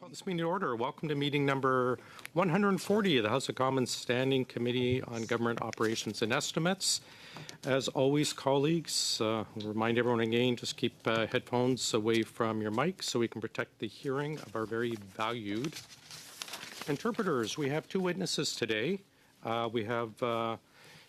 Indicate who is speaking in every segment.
Speaker 1: Call this meeting to order. Welcome to meeting number 140 of the House of Commons Standing Committee on Government Operations and Estimates. As always, colleagues, remind everyone again, just keep headphones away from your mic so we can protect the hearing of our very valued interpreters. We have two witnesses today. We have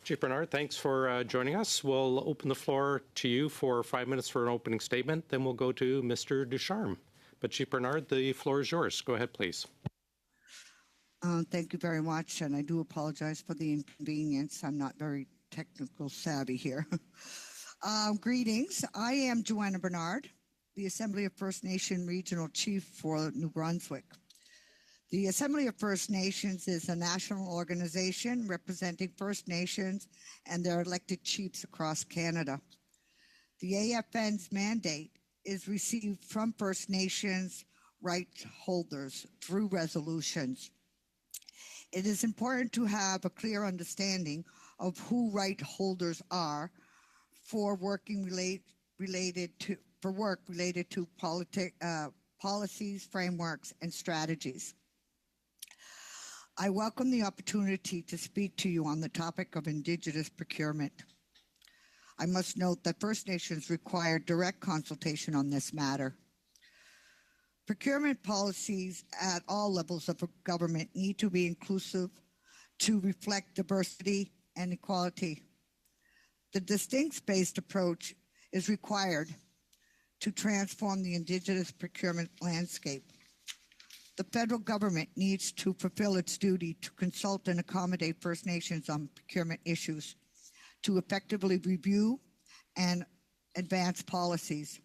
Speaker 1: Chief Bernard, thanks for joining us. We'll open the floor to you for 5 minutes for an opening statement. Then we'll go to Mr. Ducharme. But Chief Bernard, the floor is yours. Go ahead, please.
Speaker 2: Thank you very much, and I do apologize for the inconvenience. I'm not very technical savvy here. Greetings. I am Joanna Bernard, the Assembly of First Nation Regional Chief for New Brunswick. The Assembly of First Nations is a national organization representing First Nations and their elected chiefs across Canada. The AFN's mandate is received from First Nations right holders through resolutions. It is important to have a clear understanding of who right holders are for work related to policies, frameworks, and strategies. I welcome the opportunity to speak to you on the topic of Indigenous procurement. I must note that First Nations require direct consultation on this matter. Procurement policies at all levels of government need to be inclusive to reflect diversity and equality. The distinct-based approach is required to transform the Indigenous procurement landscape. The federal government needs to fulfill its duty to consult and accommodate First Nations on procurement issues, to effectively review and advance policies.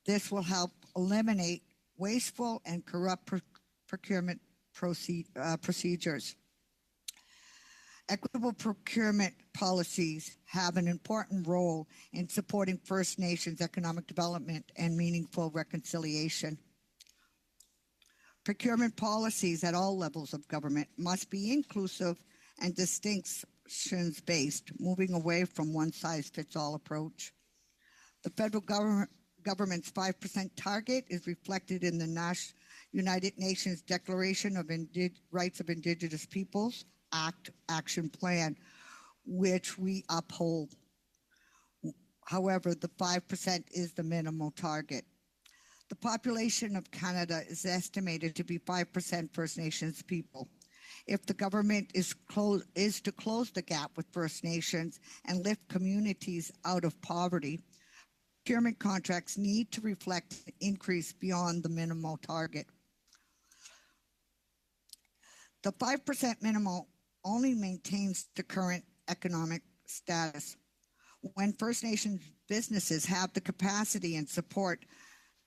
Speaker 2: This will help eliminate wasteful and corrupt procurement procedures. Equitable procurement policies have an important role in supporting First Nations economic development and meaningful reconciliation. Procurement policies at all levels of government must be inclusive and distinctions-based, moving away from one-size-fits-all approach. The federal government's 5% target is reflected in the United Nations Declaration of Rights of Indigenous Peoples Action Plan, which we uphold. However, the 5% is the minimal target. The population of Canada is estimated to be 5% First Nations people. If the government is to close the gap with First Nations and lift communities out of poverty, procurement contracts need to reflect an increase beyond the minimal target. The 5% minimal only maintains the current economic status. When First Nations businesses have the capacity and support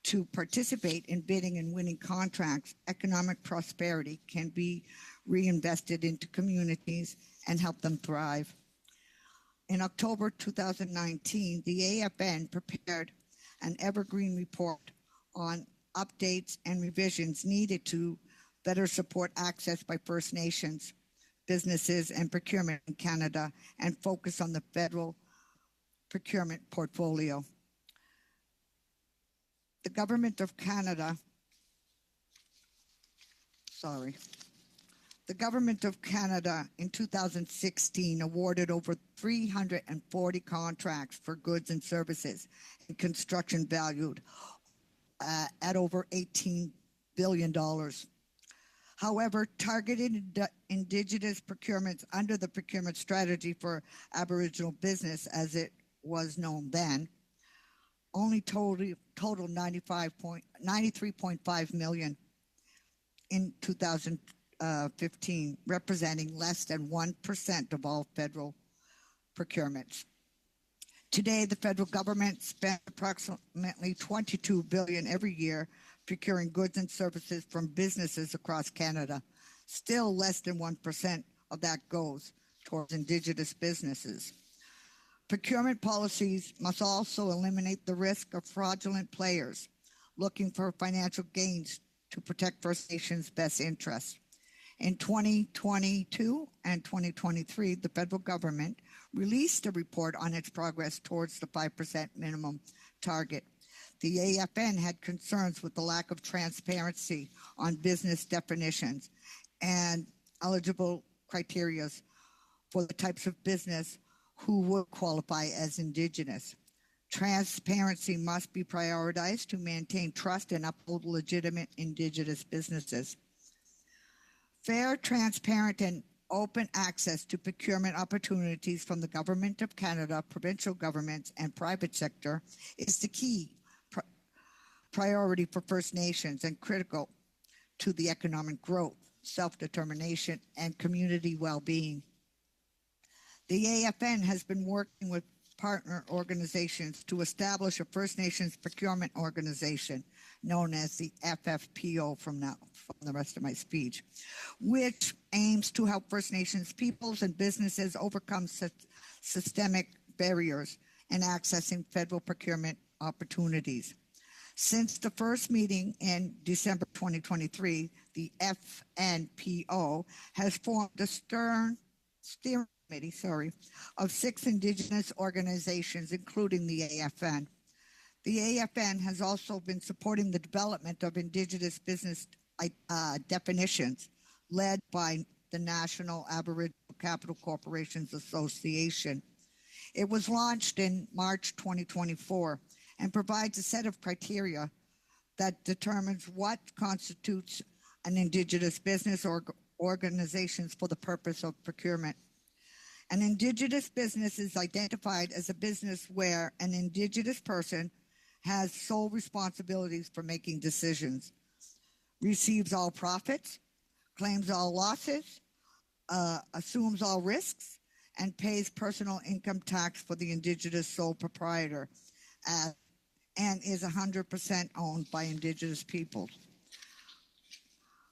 Speaker 2: to participate in bidding and winning contracts, economic prosperity can be reinvested into communities and help them thrive. In October 2019, the AFN prepared an evergreen report on updates and revisions needed to better support access by First Nations businesses and procurement in Canada and focus on the federal procurement portfolio. The Government of Canada in 2016 awarded over 340 contracts for goods and services and construction valued at over $18 billion. However, targeted Indigenous procurements under the procurement strategy for Aboriginal business, as it was known then, only totaled 93.5 million in 2015, representing less than 1% of all federal procurements. Today, the federal government spends approximately $22 billion every year procuring goods and services from businesses across Canada. Still, less than 1% of that goes towards Indigenous businesses. Procurement policies must also eliminate the risk of fraudulent players looking for financial gains to protect First Nations' best interests. In 2022 and 2023, the federal government released a report on its progress towards the 5% minimum target. The AFN had concerns with the lack of transparency on business definitions and eligible criteria for the types of business who would qualify as Indigenous. Transparency must be prioritized to maintain trust and uphold legitimate Indigenous businesses. Fair, transparent, and open access to procurement opportunities from the Government of Canada, provincial governments, and private sector is the key priority for First Nations and critical to the economic growth, self-determination, and community well-being. The AFN has been working with partner organizations to establish a First Nations procurement organization known as the FFPO from the rest of my speech, which aims to help First Nations peoples and businesses overcome systemic barriers in accessing federal procurement opportunities. Since the first meeting in December 2023, the FNPO has formed a steering committee of 6 Indigenous organizations, including the AFN. The AFN has also been supporting the development of Indigenous business definitions led by the National Aboriginal Capital Corporations Association. It was launched in March 2024 and provides a set of criteria that determines what constitutes an Indigenous business or organizations for the purpose of procurement. An Indigenous business is identified as a business where an Indigenous person has sole responsibilities for making decisions, receives all profits, claims all losses, assumes all risks, and pays personal income tax for the Indigenous sole proprietor, and is 100% owned by Indigenous peoples.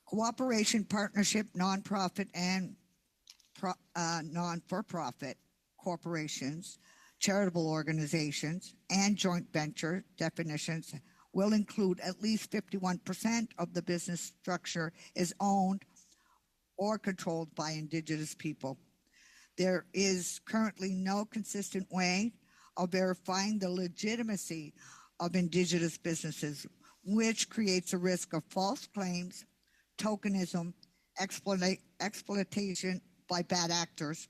Speaker 2: Cooperation, partnership, nonprofit, and non-for-profit corporations, charitable organizations, and joint venture definitions will include at least 51% of the business structure is owned or controlled by Indigenous people. There is currently no consistent way of verifying the legitimacy of Indigenous businesses, which creates a risk of false claims, tokenism, exploitation by bad actors.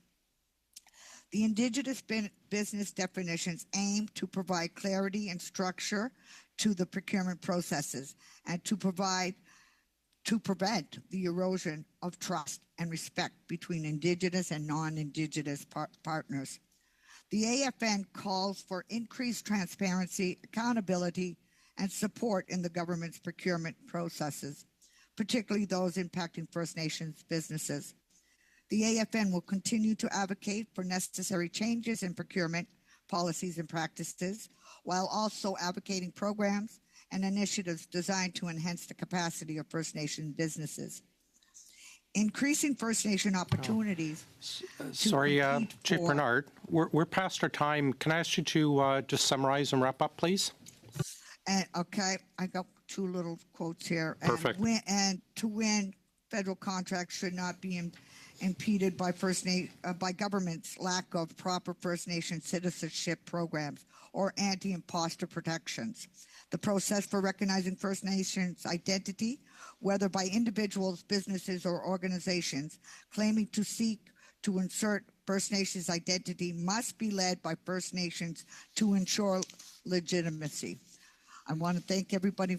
Speaker 2: The Indigenous business definitions aim to provide clarity and structure to the procurement processes and to prevent the erosion of trust and respect between Indigenous and non-Indigenous partners. The AFN calls for increased transparency, accountability, and support in the government's procurement processes, particularly those impacting First Nations businesses. The AFN will continue to advocate for necessary changes in procurement policies and practices, while also advocating programs and initiatives designed to enhance the capacity of First Nation businesses. Increasing First Nation opportunities.
Speaker 1: Sorry, Chief Bernard, we're past our time. Can I ask you to just summarize and wrap up, please?
Speaker 2: And okay, I got 2 little quotes here.
Speaker 1: Perfect.
Speaker 2: And to win, federal contracts should not be impeded by by government's lack of proper First Nation citizenship programs or anti-imposter protections. The process for recognizing First Nations identity, whether by individuals, businesses, or organizations claiming to seek to insert First Nations identity, must be led by First Nations to ensure legitimacy. I want to thank everybody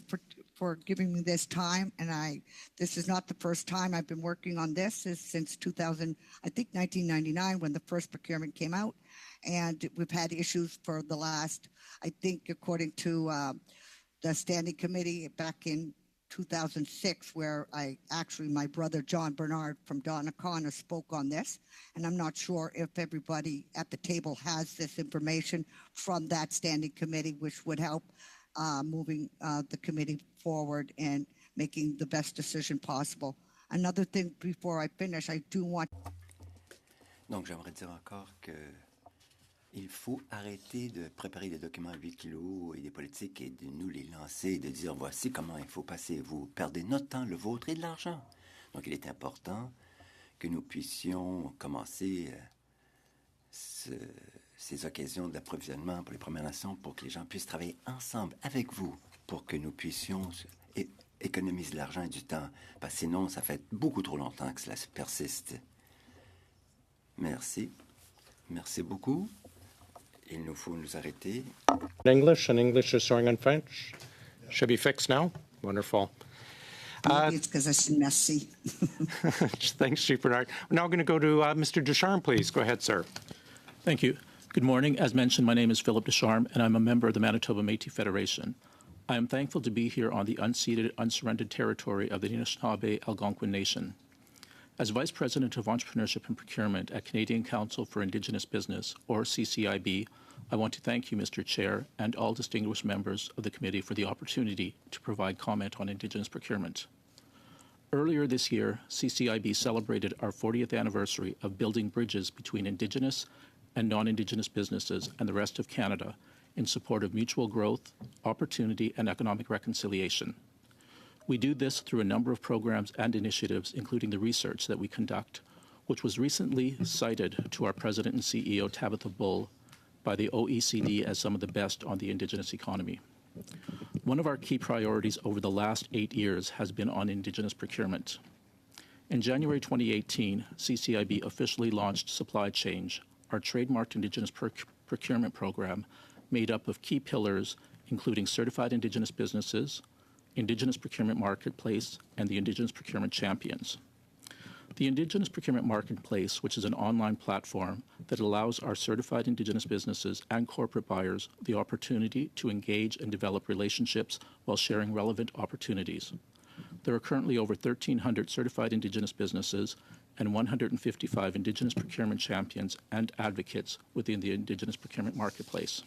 Speaker 2: for giving me this time, and this is not the first time I've been working on this since 1999, when the first procurement came out, and we've had issues for the last, I think, according to the standing committee back in 2006, where my brother John Bernard from Donnacona spoke on this, and I'm not sure if everybody at the table has this information from that standing committee, which would help moving the committee forward and making the best decision possible. Another thing before I finish, I do want...
Speaker 3: Donc, j'aimerais dire encore que il faut arrêter de préparer des documents à 8 kilos et des politiques et de nous les lancer et de dire voici comment il faut passer. Vous perdez notre temps, le vôtre et de l'argent. Donc, il est important que nous puissions commencer ces occasions d'approvisionnement pour les Premières Nations pour que les gens puissent travailler ensemble avec vous pour que nous puissions économiser de l'argent et du temps. Parce que sinon, ça fait beaucoup trop longtemps que cela persiste. Merci. Merci beaucoup. Il nous faut nous arrêter.
Speaker 1: English, and English is showing on French. Should be fixed now. Wonderful.
Speaker 2: Maybe it's because I said merci.
Speaker 1: Thanks, Chief Bernard. We're now going to go to Mr. Ducharme, please. Go ahead, sir.
Speaker 4: Thank you. Good morning. As mentioned, my name is Philip Ducharme, and I'm a member of the Manitoba Métis Federation. I am thankful to be here on the unceded, unsurrendered territory of the Anishinaabe Algonquin Nation. As Vice President of Entrepreneurship and Procurement at Canadian Council for Indigenous Business, or CCIB, I want to thank you, Mr. Chair, and all distinguished members of the committee for the opportunity to provide comment on Indigenous procurement. Earlier this year, CCIB celebrated our 40th anniversary of building bridges between Indigenous and non-Indigenous businesses and the rest of Canada in support of mutual growth, opportunity, and economic reconciliation. We do this through a number of programs and initiatives, including the research that we conduct, which was recently cited to our President and CEO, Tabitha Bull, by the OECD as some of the best on the Indigenous economy. One of our key priorities over the last 8 years has been on Indigenous procurement. In January 2018, CCIB officially launched Supply Change, our trademarked Indigenous procurement program made up of key pillars including certified Indigenous businesses, Indigenous Procurement Marketplace, and the Indigenous Procurement Champions. The Indigenous Procurement Marketplace, which is an online platform that allows our certified Indigenous businesses and corporate buyers the opportunity to engage and develop relationships while sharing relevant opportunities. There are currently over 1,300 certified Indigenous businesses and 155 Indigenous procurement champions and advocates within the Indigenous Procurement Marketplace.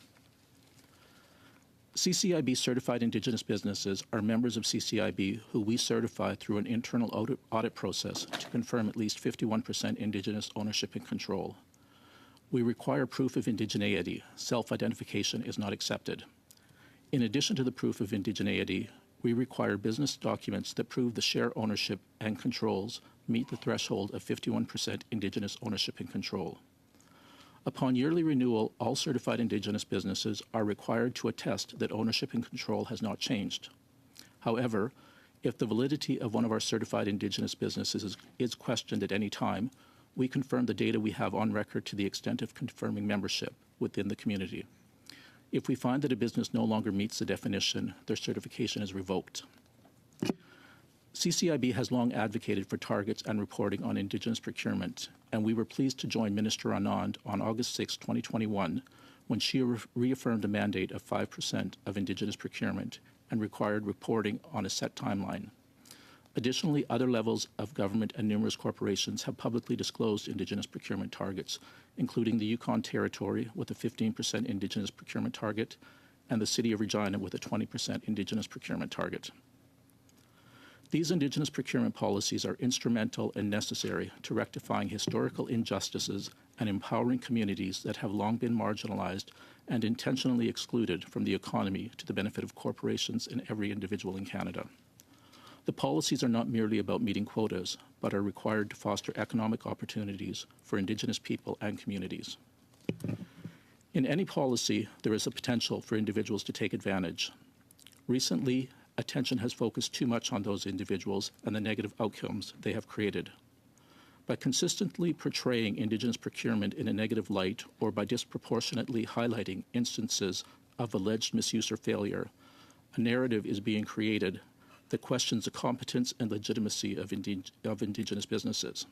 Speaker 4: CCIB certified Indigenous businesses are members of CCIB who we certify through an internal audit process to confirm at least 51% Indigenous ownership and control. We require proof of indigeneity. Self-identification is not accepted. In addition to the proof of indigeneity, we require business documents that prove the share ownership and controls meet the threshold of 51% Indigenous ownership and control. Upon yearly renewal, all certified Indigenous businesses are required to attest that ownership and control has not changed. However, if the validity of one of our certified Indigenous businesses is questioned at any time, we confirm the data we have on record to the extent of confirming membership within the community. If we find that a business no longer meets the definition, their certification is revoked. CCIB has long advocated for targets and reporting on Indigenous procurement, and we were pleased to join Minister Anand on August 6, 2021, when she reaffirmed a mandate of 5% of Indigenous procurement and required reporting on a set timeline. Additionally, other levels of government and numerous corporations have publicly disclosed Indigenous procurement targets, including the Yukon Territory with a 15% Indigenous procurement target and the City of Regina with a 20% Indigenous procurement target. These Indigenous procurement policies are instrumental and necessary to rectifying historical injustices and empowering communities that have long been marginalized and intentionally excluded from the economy to the benefit of corporations and every individual in Canada. The policies are not merely about meeting quotas, but are required to foster economic opportunities for Indigenous people and communities. In any policy, there is a potential for individuals to take advantage. Recently, attention has focused too much on those individuals and the negative outcomes they have created. By consistently portraying Indigenous procurement in a negative light or by disproportionately highlighting instances of alleged misuse or failure, a narrative is being created that questions the competence and legitimacy of Indigenous businesses.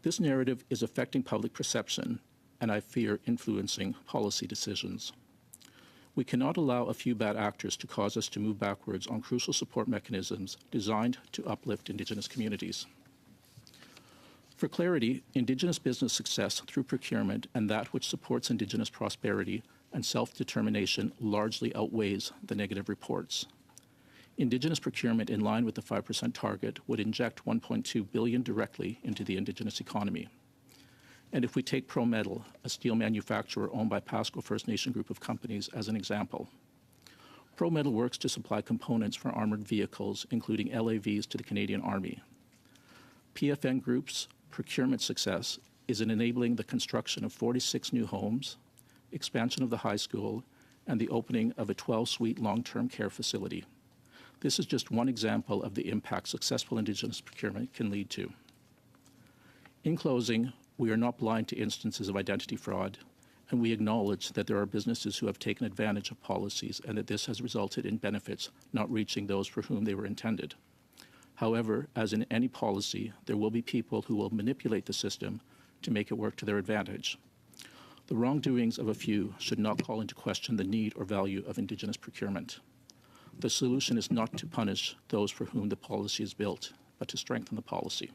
Speaker 4: This narrative is affecting public perception and, I fear, influencing policy decisions. We cannot allow a few bad actors to cause us to move backwards on crucial support mechanisms designed to uplift Indigenous communities. For clarity, Indigenous business success through procurement and that which supports Indigenous prosperity and self-determination largely outweighs the negative reports. Indigenous procurement in line with the 5% target would inject $1.2 billion directly into the Indigenous economy. And if we take ProMetal, a steel manufacturer owned by Pasco First Nation group of companies, as an example, ProMetal works to supply components for armored vehicles, including LAVs, to the Canadian Army. PFN Group's procurement success is in enabling the construction of 46 new homes, expansion of the high school, and the opening of a 12-suite long-term care facility. This is just one example of the impact successful Indigenous procurement can lead to. In closing, we are not blind to instances of identity fraud, and we acknowledge that there are businesses who have taken advantage of policies and that this has resulted in benefits not reaching those for whom they were intended. However, as in any policy, there will be people who will manipulate the system to make it work to their advantage. The wrongdoings of a few should not call into question the need or value of Indigenous procurement. The solution is not to punish those for whom the policy is built, but to strengthen the policy.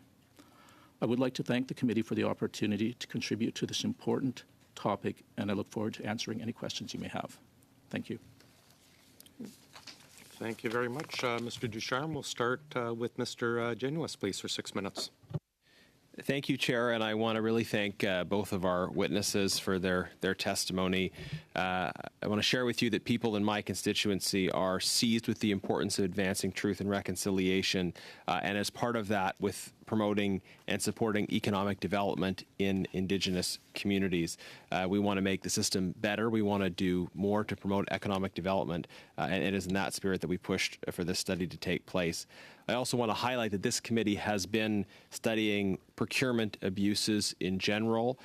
Speaker 4: I would like to thank the committee for the opportunity to contribute to this important topic, and I look forward to answering any questions you may have. Thank you.
Speaker 1: Thank you very much, Mr. Ducharme. We'll start with Mr. Genuis, please, for 6 minutes.
Speaker 5: Thank you, Chair, and I want to really thank both of our witnesses for their testimony. I want to share with you that people in my constituency are seized with the importance of advancing truth and reconciliation, and as part of that, with promoting and supporting economic development in Indigenous communities. We want to make the system better. We want to do more to promote economic development, and it is in that spirit that we pushed for this study to take place. I also want to highlight that this committee has been studying procurement abuses in general.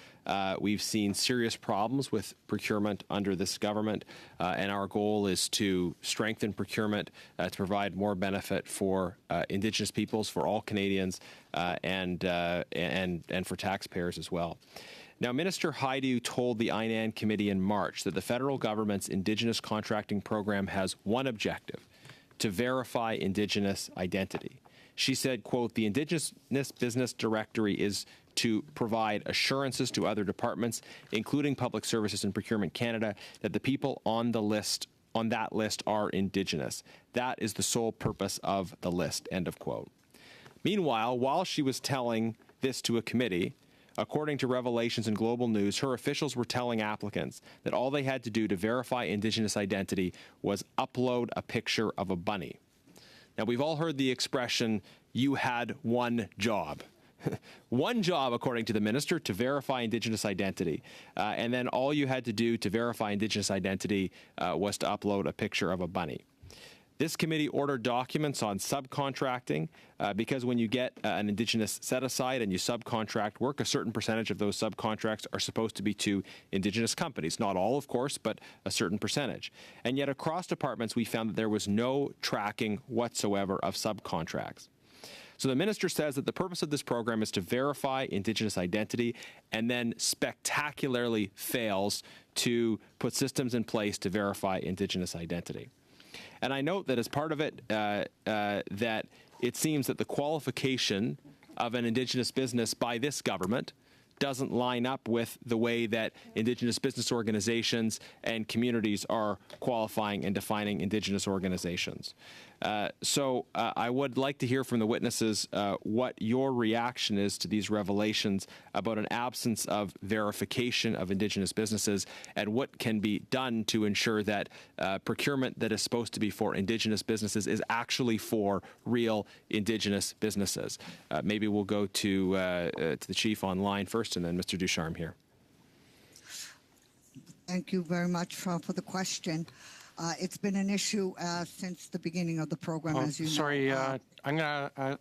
Speaker 5: We've seen serious problems with procurement under this government, and our goal is to strengthen procurement to provide more benefit for Indigenous peoples, for all Canadians, and for taxpayers as well. Now, Minister Haidu told the INAN Committee in March that the federal government's Indigenous contracting program has one objective: to verify Indigenous identity. She said, quote, "The Indigenous Business Directory is to provide assurances to other departments, including Public Services and Procurement Canada, that the people on that list are Indigenous. That is the sole purpose of the list," end of quote. Meanwhile, while she was telling this to a committee, according to Revelations in Global News, her officials were telling applicants that all they had to do to verify Indigenous identity was upload a picture of a bunny. Now, we've all heard the expression, "you had one job." One job, according to the minister, to verify Indigenous identity. And then all you had to do to verify Indigenous identity was to upload a picture of a bunny. This committee ordered documents on subcontracting because when you get an Indigenous set-aside and you subcontract work, a certain percentage of those subcontracts are supposed to be to Indigenous companies. Not all, of course, but a certain percentage. And yet across departments, we found that there was no tracking whatsoever of subcontracts. So the minister says that the purpose of this program is to verify Indigenous identity and then spectacularly fails to put systems in place to verify Indigenous identity. And I note that as part of it, that it seems that the qualification of an Indigenous business by this government doesn't line up with the way that Indigenous business organizations and communities are qualifying and defining Indigenous organizations. So I would like to hear from the witnesses what your reaction is to these revelations about an absence of verification of Indigenous businesses and what can be done to ensure that procurement that is supposed to be for Indigenous businesses is actually for real Indigenous businesses. Maybe we'll go to the Chief online first and then Mr. Ducharme here.
Speaker 2: Thank you very much for the question. It's been an issue since the beginning of the program, as you know.
Speaker 1: Sorry, I'm going to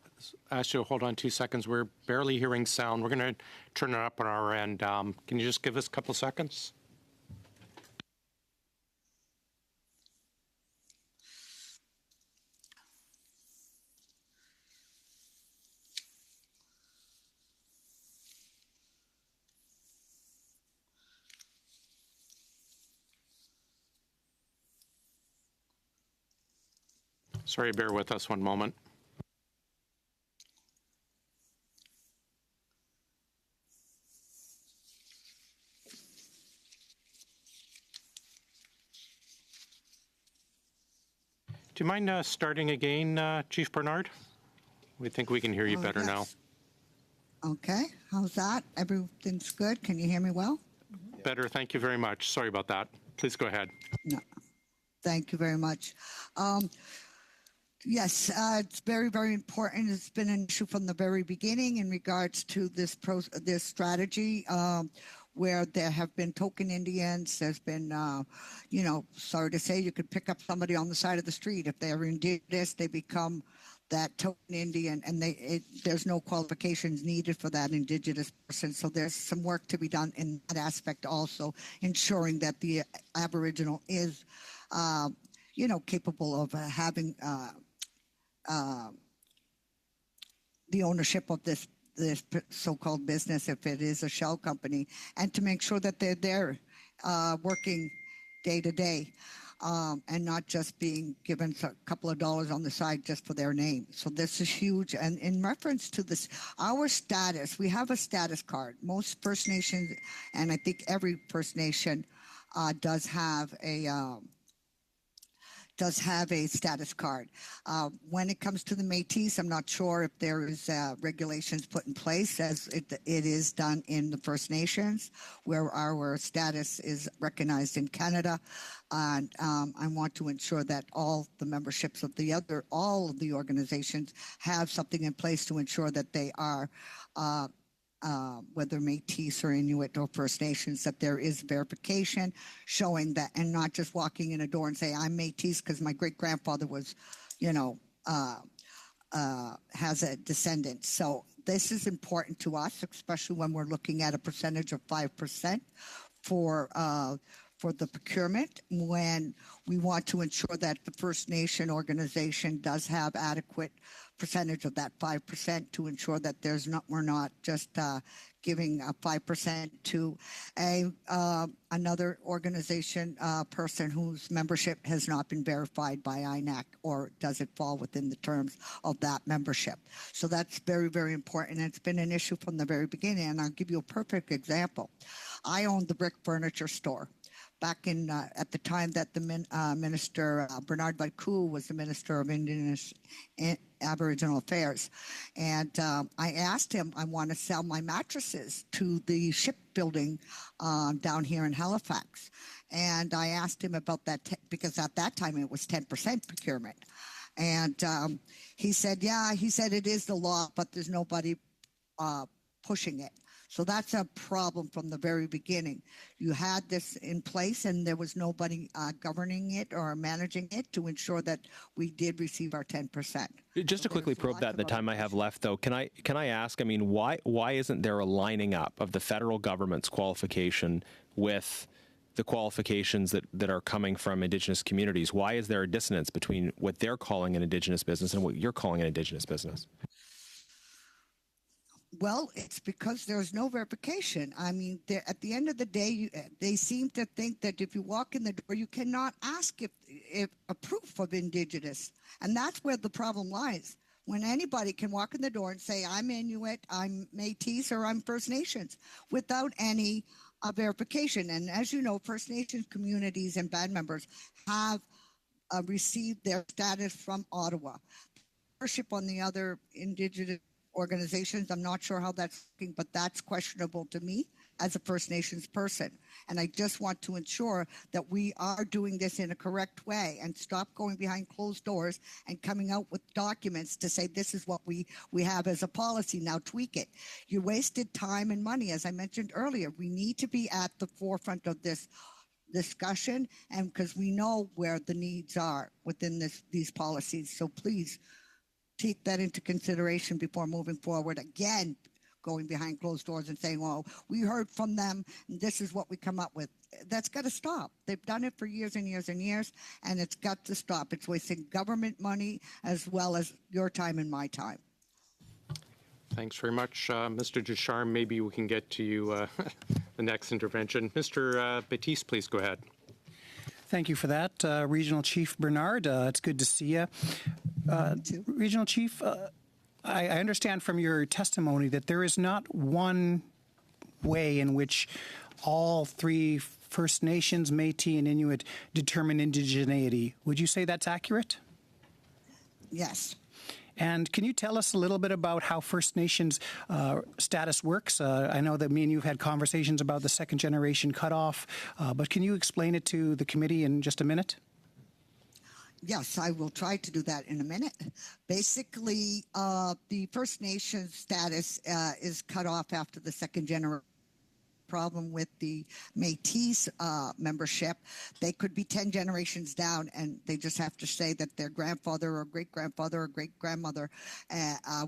Speaker 1: ask you to hold on 2 seconds. We're barely hearing sound. We're going to turn it up on our end. Can you just give us a couple seconds? Sorry, bear with us one moment. Do you mind starting again, Chief Bernard? We think we can hear you better now.
Speaker 2: Okay, how's that? Everything's good? Can you hear me well?
Speaker 1: Better, thank you very much. Sorry about that. Please go ahead.
Speaker 2: No, thank you very much. Yes, it's very, very important. It's been an issue from the very beginning in regards to this strategy, where there have been token Indians. There's been, sorry to say, you could pick up somebody on the side of the street. If they're Indigenous, they become that token Indian, and there's no qualifications needed for that Indigenous person. So there's some work to be done in that aspect also, ensuring that the Aboriginal is, capable of having the ownership of this so-called business, if it is a shell company, and to make sure that they're there working day to day, and not just being given a couple of dollars on the side just for their name. So this is huge. And in reference to this, our status, we have a status card. Most First Nations, and I think every First Nation does have a status card. When it comes to the Métis, I'm not sure if there is regulations put in place as it is done in the First Nations, where our status is recognized in Canada. And I want to ensure that all the memberships of all of the organizations have something in place to ensure that they are whether Métis or Inuit or First Nations, that there is verification showing that, and not just walking in a door and say, I'm Métis because my great-grandfather was, has a descendant. So this is important to us, especially when we're looking at a percentage of 5% for the procurement, when we want to ensure that the First Nation organization does have adequate percentage of that 5% to ensure that we're not just giving 5% to another organization person whose membership has not been verified by INAC, or does it fall within the terms of that membership. So that's very, very important. And it's been an issue from the very beginning. And I'll give you a perfect example. I owned the brick furniture store back in at the time that the Minister Bernard Valcoux was the Minister of Indigenous Aboriginal Affairs. And I asked him, I want to sell my mattresses to the shipbuilding down here in Halifax. And I asked him about that because at that time it was 10% procurement. And he said, it is the law, but there's nobody pushing it. So that's a problem from the very beginning. You had this in place and there was nobody governing it or managing it to ensure that we did receive our 10%.
Speaker 5: Just to quickly probe that in the time I have left, though, can I ask, why isn't there a lining up of the federal government's qualification with the qualifications that are coming from Indigenous communities? Why is there a dissonance between what they're calling an Indigenous business and what you're calling an Indigenous business?
Speaker 2: Well, it's because there's no verification. At the end of the day, they seem to think that if you walk in the door, you cannot ask if a proof of Indigenous. And that's where the problem lies. When anybody can walk in the door and say, I'm Inuit, I'm Métis, or I'm First Nations, without any verification. And as you know, First Nations communities and band members have received their status from Ottawa. Membership on the other Indigenous organizations, I'm not sure how that's working, but that's questionable to me as a First Nations person. And I just want to ensure that we are doing this in a correct way and stop going behind closed doors and coming out with documents to say this is what we have as a policy, now tweak it. You wasted time and money. As I mentioned earlier, we need to be at the forefront of this discussion, and because we know where the needs are within these policies. So please take that into consideration before moving forward, again, going behind closed doors and saying, well, we heard from them, and this is what we come up with. That's got to stop. They've done it for years and years and years, and it's got to stop. It's wasting government money as well as your time and my time.
Speaker 1: Thanks very much. Mr. Ducharme, maybe we can get to you the next intervention. Mr. Batiste, please go ahead.
Speaker 6: Thank you for that, Regional Chief Bernard. It's good to see you. Regional Chief, I understand from your testimony that there is not one way in which all three First Nations, Métis, and Inuit determine indigeneity. Would you say that's accurate?
Speaker 2: Yes.
Speaker 6: And can you tell us a little bit about how First Nations status works? I know that me and you have had conversations about the second generation cutoff, but can you explain it to the committee in just a minute?
Speaker 2: Yes, I will try to do that in a minute. Basically, the First Nations status is cut off after the second generation. Problem with the Métis membership, they could be 10 generations down, and they just have to say that their grandfather or great-grandfather or great-grandmother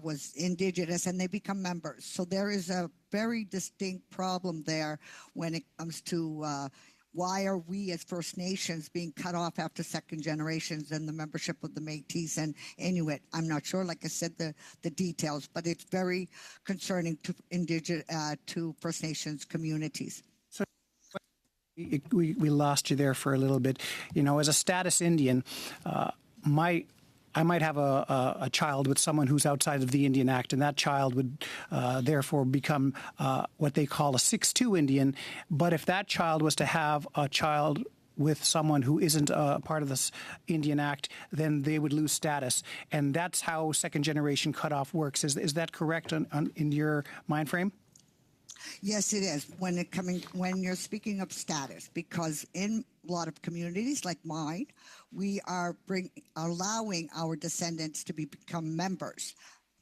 Speaker 2: was Indigenous, and they become members. So there is a very distinct problem there when it comes to why are we as First Nations being cut off after second generations and the membership of the Métis and Inuit? I'm not sure, like I said, the details, but it's very concerning to First Nations communities.
Speaker 6: So we lost you there for a little bit. You know, as a status Indian, I might have a child with someone who's outside of the Indian Act, and that child would therefore become what they call a 6'2" Indian. But if that child was to have a child with someone who isn't part of this Indian Act, then they would lose status. And that's how second generation cutoff works. Is that correct in your mind frame?
Speaker 2: Yes, it is. When you're speaking of status, because in a lot of communities like mine, we are allowing our descendants to become members.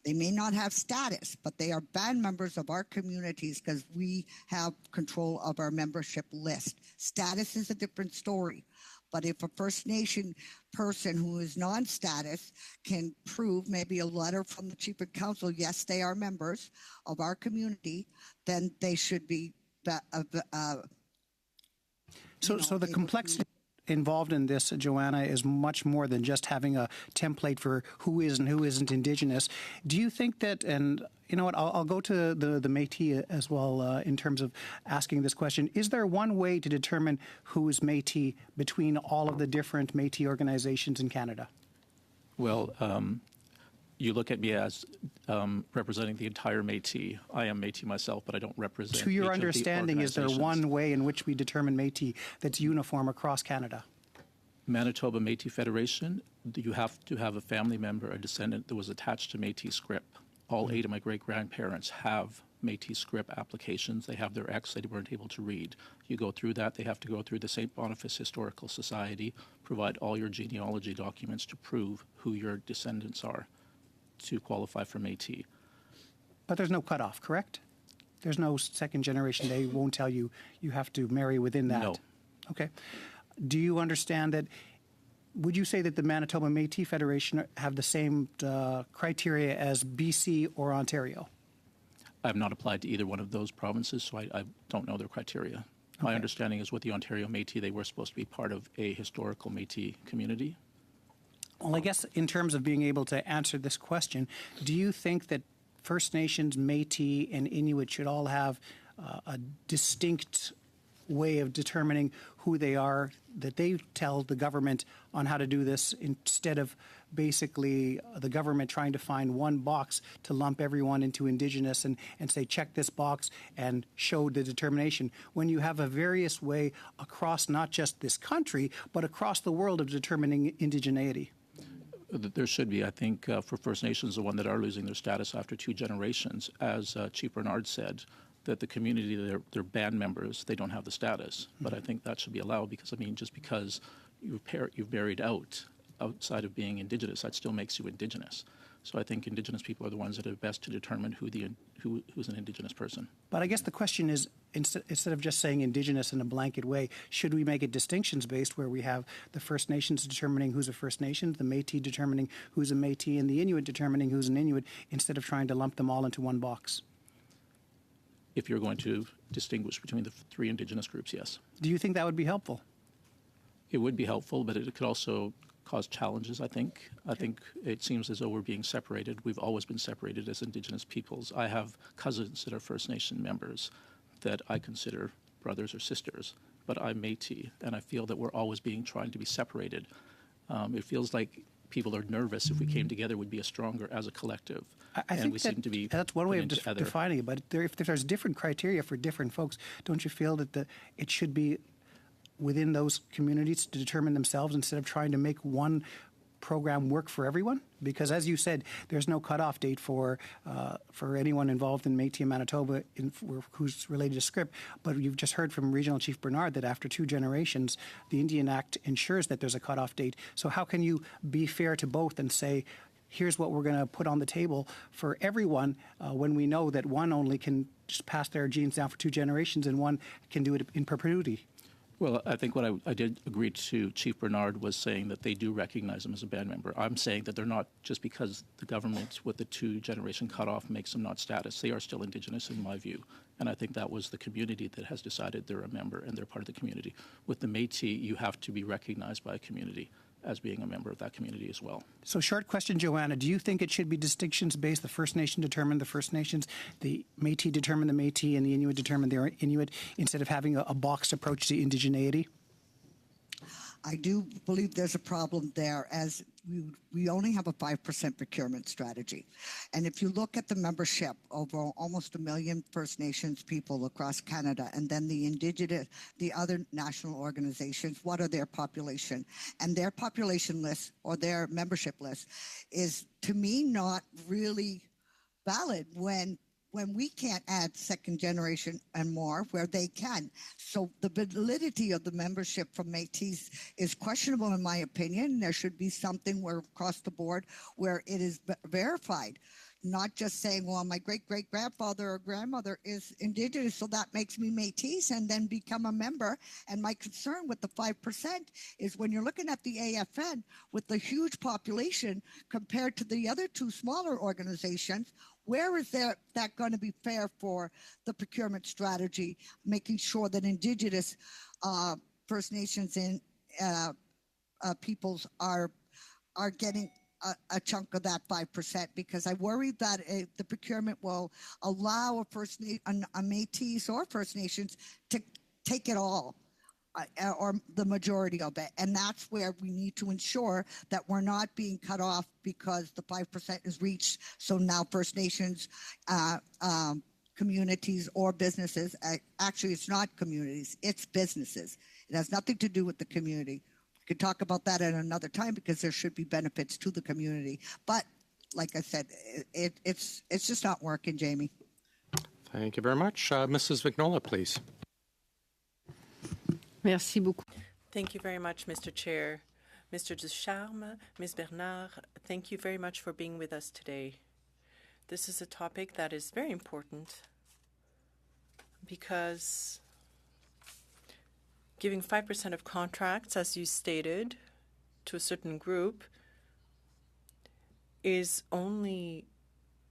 Speaker 2: They may not have status, but they are band members of our communities because we have control of our membership list. Status is a different story. But if a First Nation person who is non-status can prove maybe a letter from the Chief of Council, yes, they are members of our community, then they should be.
Speaker 6: So the complexity involved in this, Joanna, is much more than just having a template for who is and who isn't Indigenous. Do you think that, and you know what, I'll go to the Métis as well in terms of asking this question. Is there one way to determine who is Métis between all of the different Métis organizations in Canada?
Speaker 4: Well, you look at me as representing the entire Métis. I am Métis myself, but I don't represent.
Speaker 6: To your understanding, is there one way in which we determine Métis that's uniform across Canada?
Speaker 4: Manitoba Métis Federation, you have to have a family member, a descendant that was attached to Métis scrip. All 8 of my great-grandparents have Métis scrip applications. They have their X they weren't able to read. You go through that, they have to go through the St. Boniface Historical Society, provide all your genealogy documents to prove who your descendants are to qualify for Métis.
Speaker 6: But there's no cutoff, correct? There's no second generation. They won't tell you you have to marry within that.
Speaker 4: No.
Speaker 6: Okay. Do you understand that? Would you say that the Manitoba Métis Federation have the same criteria as BC or Ontario?
Speaker 4: I have not applied to either one of those provinces, so I don't know their criteria. Okay. My understanding is with the Ontario Métis, they were supposed to be part of a historical Métis community.
Speaker 6: Well, I guess in terms of being able to answer this question, do you think that First Nations, Métis, and Inuit should all have a distinct way of determining who they are, that they tell the government on how to do this instead of basically the government trying to find one box to lump everyone into Indigenous and say, check this box and show the determination, when you have a various way across not just this country, but across the world of determining indigeneity?
Speaker 4: There should be. I think for First Nations, the one that are losing their status after 2 generations, as Chief Bernard said, that the community, they're band members, they don't have the status. Mm-hmm. But I think that should be allowed because, I mean, just because you've married outside of being Indigenous, that still makes you Indigenous. So I think Indigenous people are the ones that are best to determine who's an Indigenous person.
Speaker 6: But I guess the question is, instead of just saying Indigenous in a blanket way, should we make it distinctions-based where we have the First Nations determining who's a First Nation, the Métis determining who's a Métis, and the Inuit determining who's an Inuit, instead of trying to lump them all into one box?
Speaker 4: If you're going to distinguish between the 3 Indigenous groups, yes.
Speaker 6: Do you think that would be helpful?
Speaker 4: It would be helpful, but it could also cause challenges, I think. I think it seems as though we're being separated. We've always been separated as Indigenous peoples. I have cousins that are First Nation members that I consider brothers or sisters, but I'm Métis, and I feel that we're always trying to be separated. It feels like people are nervous if we came together, we'd be stronger as a collective.
Speaker 6: I think that's one way of defining it, but if there's different criteria for different folks, don't you feel that it should be within those communities to determine themselves instead of trying to make one program work for everyone? Because as you said, there's no cutoff date for anyone involved in Métis in Manitoba who's related to script. But you've just heard from Regional Chief Bernard that after 2 generations, the Indian Act ensures that there's a cutoff date. So how can you be fair to both and say, here's what we're going to put on the table for everyone when we know that one only can just pass their genes down for 2 generations and one can do it in perpetuity?
Speaker 4: Well, I think what I did agree to Chief Bernard was saying that they do recognize them as a band member. I'm saying that they're not just because the government with the 2-generation cutoff makes them not status. They are still Indigenous in my view. And I think that was the community that has decided they're a member and they're part of the community. With the Métis, you have to be recognized by a community as being a member of that community as well.
Speaker 6: So short question, Joanna, do you think it should be distinctions-based? The First Nation determine the First Nations, the Métis determine the Métis, and the Inuit determine their Inuit, instead of having a boxed approach to indigeneity?
Speaker 2: I do believe there's a problem there, as we only have a 5% procurement strategy. And if you look at the membership, over almost 1 million First Nations people across Canada, and then the Indigenous, the other national organizations, what are their population? And their population list or their membership list is, to me, not really valid when we can't add 2nd generation and more where they can. So the validity of the membership from Métis is questionable in my opinion. There should be something where across the board where it is verified, not just saying, well, my great-great-grandfather or grandmother is Indigenous, so that makes me Métis, and then become a member. And my concern with the 5% is when you're looking at the AFN with the huge population compared to the other 2 smaller organizations, where is that going to be fair for the procurement strategy, making sure that Indigenous First Nations and peoples are getting a chunk of that 5%? Because I worry that the procurement will allow a Métis or First Nations to take it all. Or the majority of it. And that's where we need to ensure that we're not being cut off because the 5% is reached. So now First Nations communities or businesses, actually it's not communities, it's businesses. It has nothing to do with the community. We could talk about that at another time because there should be benefits to the community. But like I said, it's just not working, Jamie.
Speaker 1: Thank you very much. Mrs. Vignola, please.
Speaker 7: Merci beaucoup.
Speaker 8: Thank you very much, Mr. Chair. Mr. Ducharme, Ms. Bernard, thank you very much for being with us today. This is a topic that is very important because giving 5% of contracts, as you stated, to a certain group is only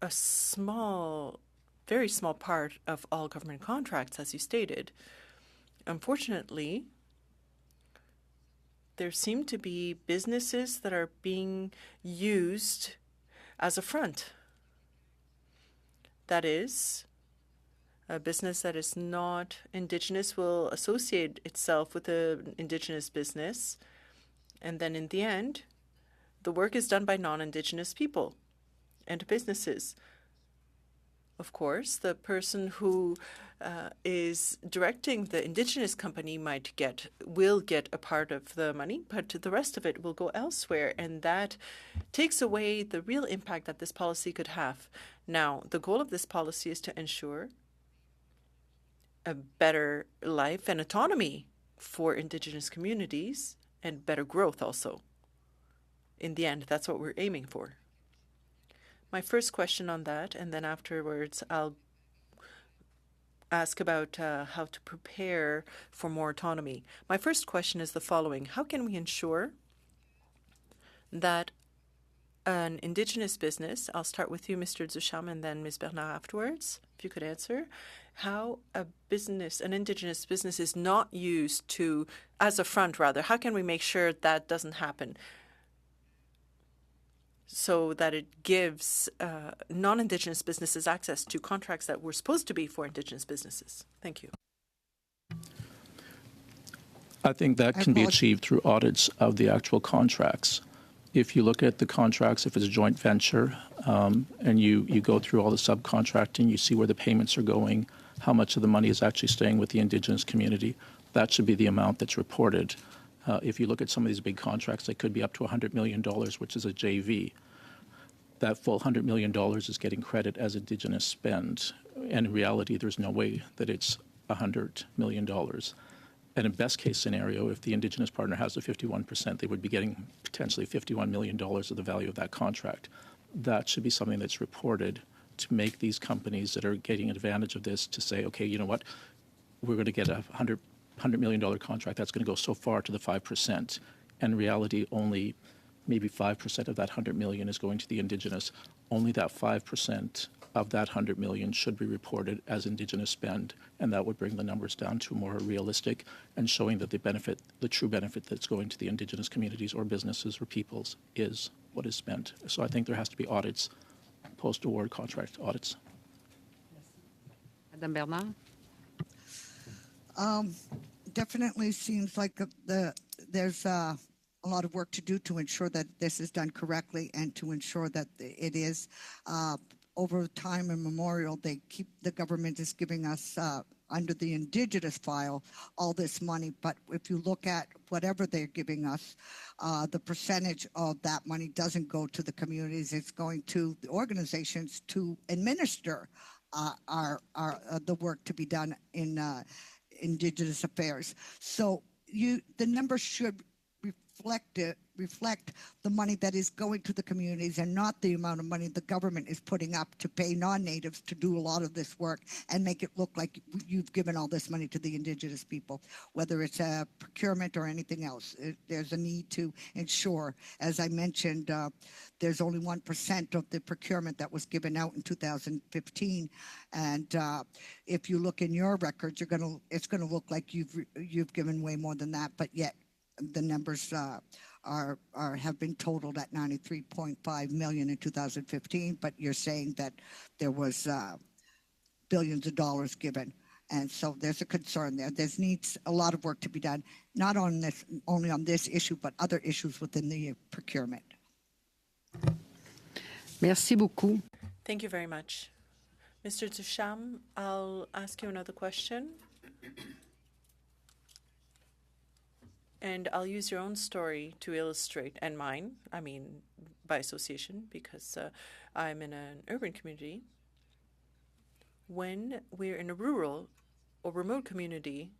Speaker 8: a small, very small part of all government contracts, as you stated. Unfortunately, there seem to be businesses that are being used as a front. That is, a business that is not Indigenous will associate itself with an Indigenous business, and then in the end, the work is done by non-Indigenous people and businesses. Of course, the person who is directing the Indigenous company will get a part of the money, but the rest of it will go elsewhere, and that takes away the real impact that this policy could have. Now, the goal of this policy is to ensure a better life and autonomy for Indigenous communities and better growth also. In the end, that's what we're aiming for. My first question on that, and then afterwards I'll ask about how to prepare for more autonomy. My first question is the following. How can we ensure that an Indigenous business, I'll start with you, Mr. Ducharme, and then Ms. Bernard afterwards, if you could answer, how an Indigenous business is not used as a front, rather. How can we make sure that doesn't happen? So that it gives non-Indigenous businesses access to contracts that were supposed to be for Indigenous businesses. Thank you.
Speaker 4: I think that can be achieved through audits of the actual contracts. If you look at the contracts, if it's a joint venture, and you go through all the subcontracting, you see where the payments are going, how much of the money is actually staying with the Indigenous community, that should be the amount that's reported. If you look at some of these big contracts, they could be up to $100 million, which is a JV. That full $100 million is getting credit as Indigenous spend. And in reality, there's no way that it's $100 million. And in best case scenario, if the Indigenous partner has the 51%, they would be getting potentially $51 million of the value of that contract. That should be something that's reported to make these companies that are getting advantage of this to say, okay, you know what, we're going to get a $100 million contract that's going to go so far to the 5%. And in reality, only maybe 5% of that 100 million is going to the Indigenous. Only that 5% of that 100 million should be reported as Indigenous spend, and that would bring the numbers down to more realistic and showing that the true benefit that's going to the Indigenous communities or businesses or peoples is what is spent. So I think there has to be audits, post-award contract audits.
Speaker 7: Madame Bernard?
Speaker 2: Definitely seems like there's a lot of work to do to ensure that this is done correctly and to ensure that it is over time immemorial. The government is giving us under the Indigenous file all this money, but if you look at whatever they're giving us, the percentage of that money doesn't go to the communities. It's going to the organizations to administer the work to be done in Indigenous affairs. So the numbers should reflect the money that is going to the communities and not the amount of money the government is putting up to pay non-natives to do a lot of this work and make it look like you've given all this money to the Indigenous people, whether it's a procurement or anything else. There's a need to ensure, as I mentioned, there's only 1% of the procurement that was given out in 2015, and if you look in your records, it's going to look like you've given way more than that, but yet the numbers have been totaled at 93.5 million in 2015, but you're saying that there was billions of dollars given, and so there's a concern there. There needs a lot of work to be done, not only on this issue, but other issues within the procurement.
Speaker 7: Merci beaucoup.
Speaker 8: Thank you very much. Mr. Ducharme, I'll ask you another question. And I'll use your own story to illustrate, and mine, I mean, by association, because I'm in an urban community. When we're in a rural or remote community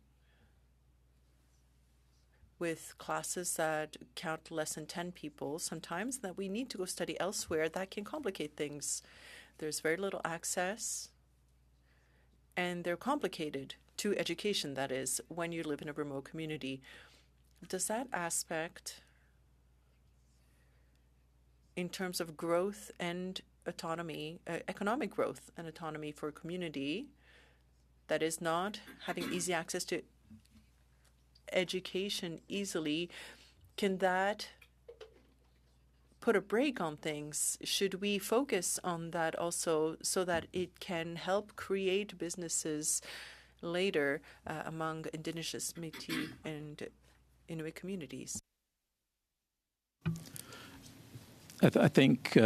Speaker 8: with classes that count less than 10 people, sometimes that we need to go study elsewhere, that can complicate things. There's very little access, and they're complicated to education, that is, when you live in a remote community. Does that aspect, in terms of growth and autonomy, economic growth and autonomy for a community that is not having easy access to education easily, can that put a brake on things? Should we focus on that also so that it can help create businesses later among Indigenous, Métis, and Inuit communities?
Speaker 4: I think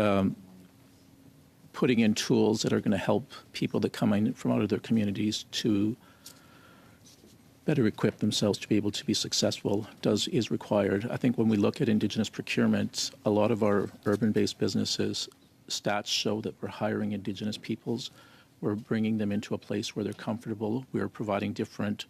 Speaker 4: putting in tools that are going to help people that come in from out of their communities to better equip themselves to be able to be successful is required. I think when we look at Indigenous procurement, a lot of our urban-based businesses, stats show that we're hiring Indigenous peoples. We're bringing them into a place where they're comfortable. We're providing different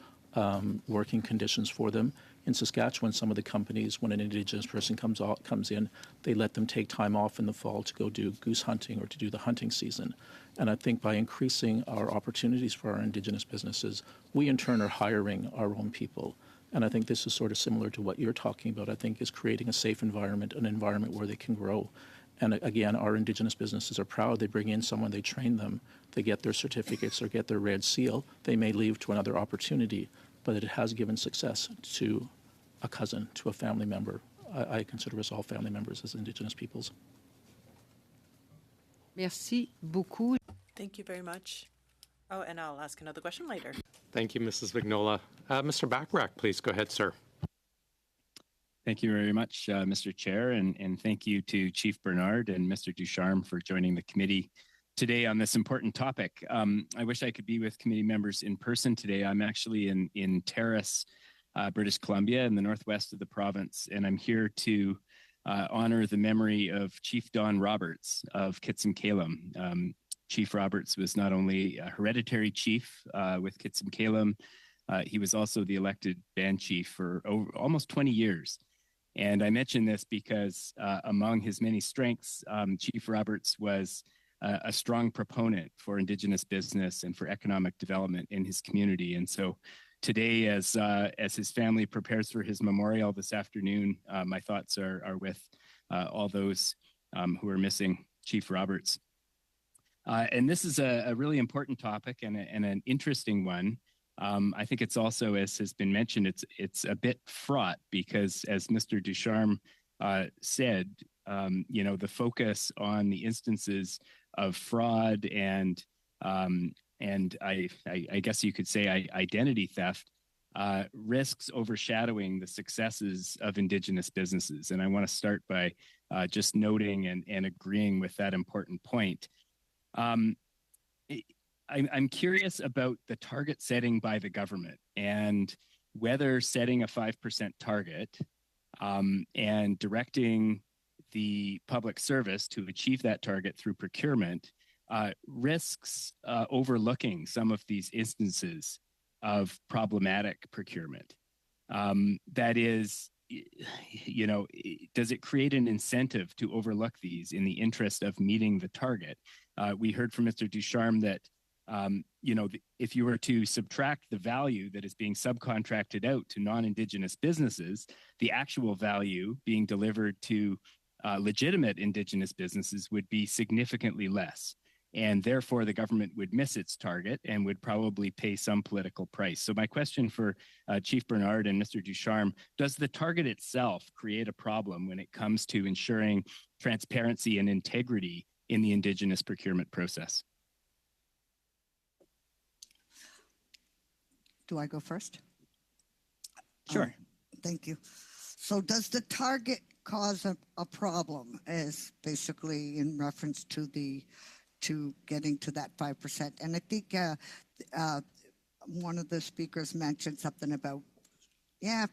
Speaker 4: working conditions for them. In Saskatchewan, some of the companies, when an Indigenous person comes in, they let them take time off in the fall to go do goose hunting or to do the hunting season. And I think by increasing our opportunities for our Indigenous businesses, we in turn are hiring our own people. And I think this is sort of similar to what you're talking about, I think, is creating a safe environment, an environment where they can grow. And again, our Indigenous businesses are proud. They bring in someone, they train them, they get their certificates or get their red seal. They may leave to another opportunity, but it has given success to a cousin, to a family member. I consider us all family members as Indigenous peoples.
Speaker 7: Merci beaucoup.
Speaker 8: Thank you very much. Oh, and I'll ask another question later.
Speaker 1: Thank you, Mrs. Vignola. Mr. Bacharach, please go ahead, sir.
Speaker 9: Thank you very much, Mr. Chair, and thank you to Chief Bernard and Mr. Ducharme for joining the committee today on this important topic. I wish I could be with committee members in person today. I'm actually in Terrace British Columbia, in the northwest of the province. And I'm here to honor the memory of Chief Don Roberts of Kitsim-Kalem. Chief Roberts was not only a hereditary chief with Kitsim-Kalem, he was also the elected band chief for almost 20 years. And I mention this because among his many strengths, Chief Roberts was a strong proponent for Indigenous business and for economic development in his community. And so today, as his family prepares for his memorial this afternoon, my thoughts are with all those who are missing Chief Roberts. And this is a really important topic and an interesting one. I think it's also, as has been mentioned, it's a bit fraught because, as Mr. Ducharme said, the focus on the instances of fraud and I guess you could say identity theft risks overshadowing the successes of Indigenous businesses. And I want to start by just noting and agreeing with that important point. I'm curious about the target setting by the government and whether setting a 5% target and directing the public service to achieve that target through procurement risks overlooking some of these instances of problematic procurement. That is, does it create an incentive to overlook these in the interest of meeting the target? We heard from Mr. Ducharme that, if you were to subtract the value that is being subcontracted out to non-Indigenous businesses, the actual value being delivered to legitimate Indigenous businesses would be significantly less. And therefore, the government would miss its target and would probably pay some political price. So my question for Chief Bernard and Mr. Ducharme, does the target itself create a problem when it comes to ensuring transparency and integrity in the Indigenous procurement process?
Speaker 2: Do I go first?
Speaker 9: Sure.
Speaker 2: Thank you. So does the target cause a problem, as basically in reference to getting to that 5%? And I think one of the speakers mentioned something about,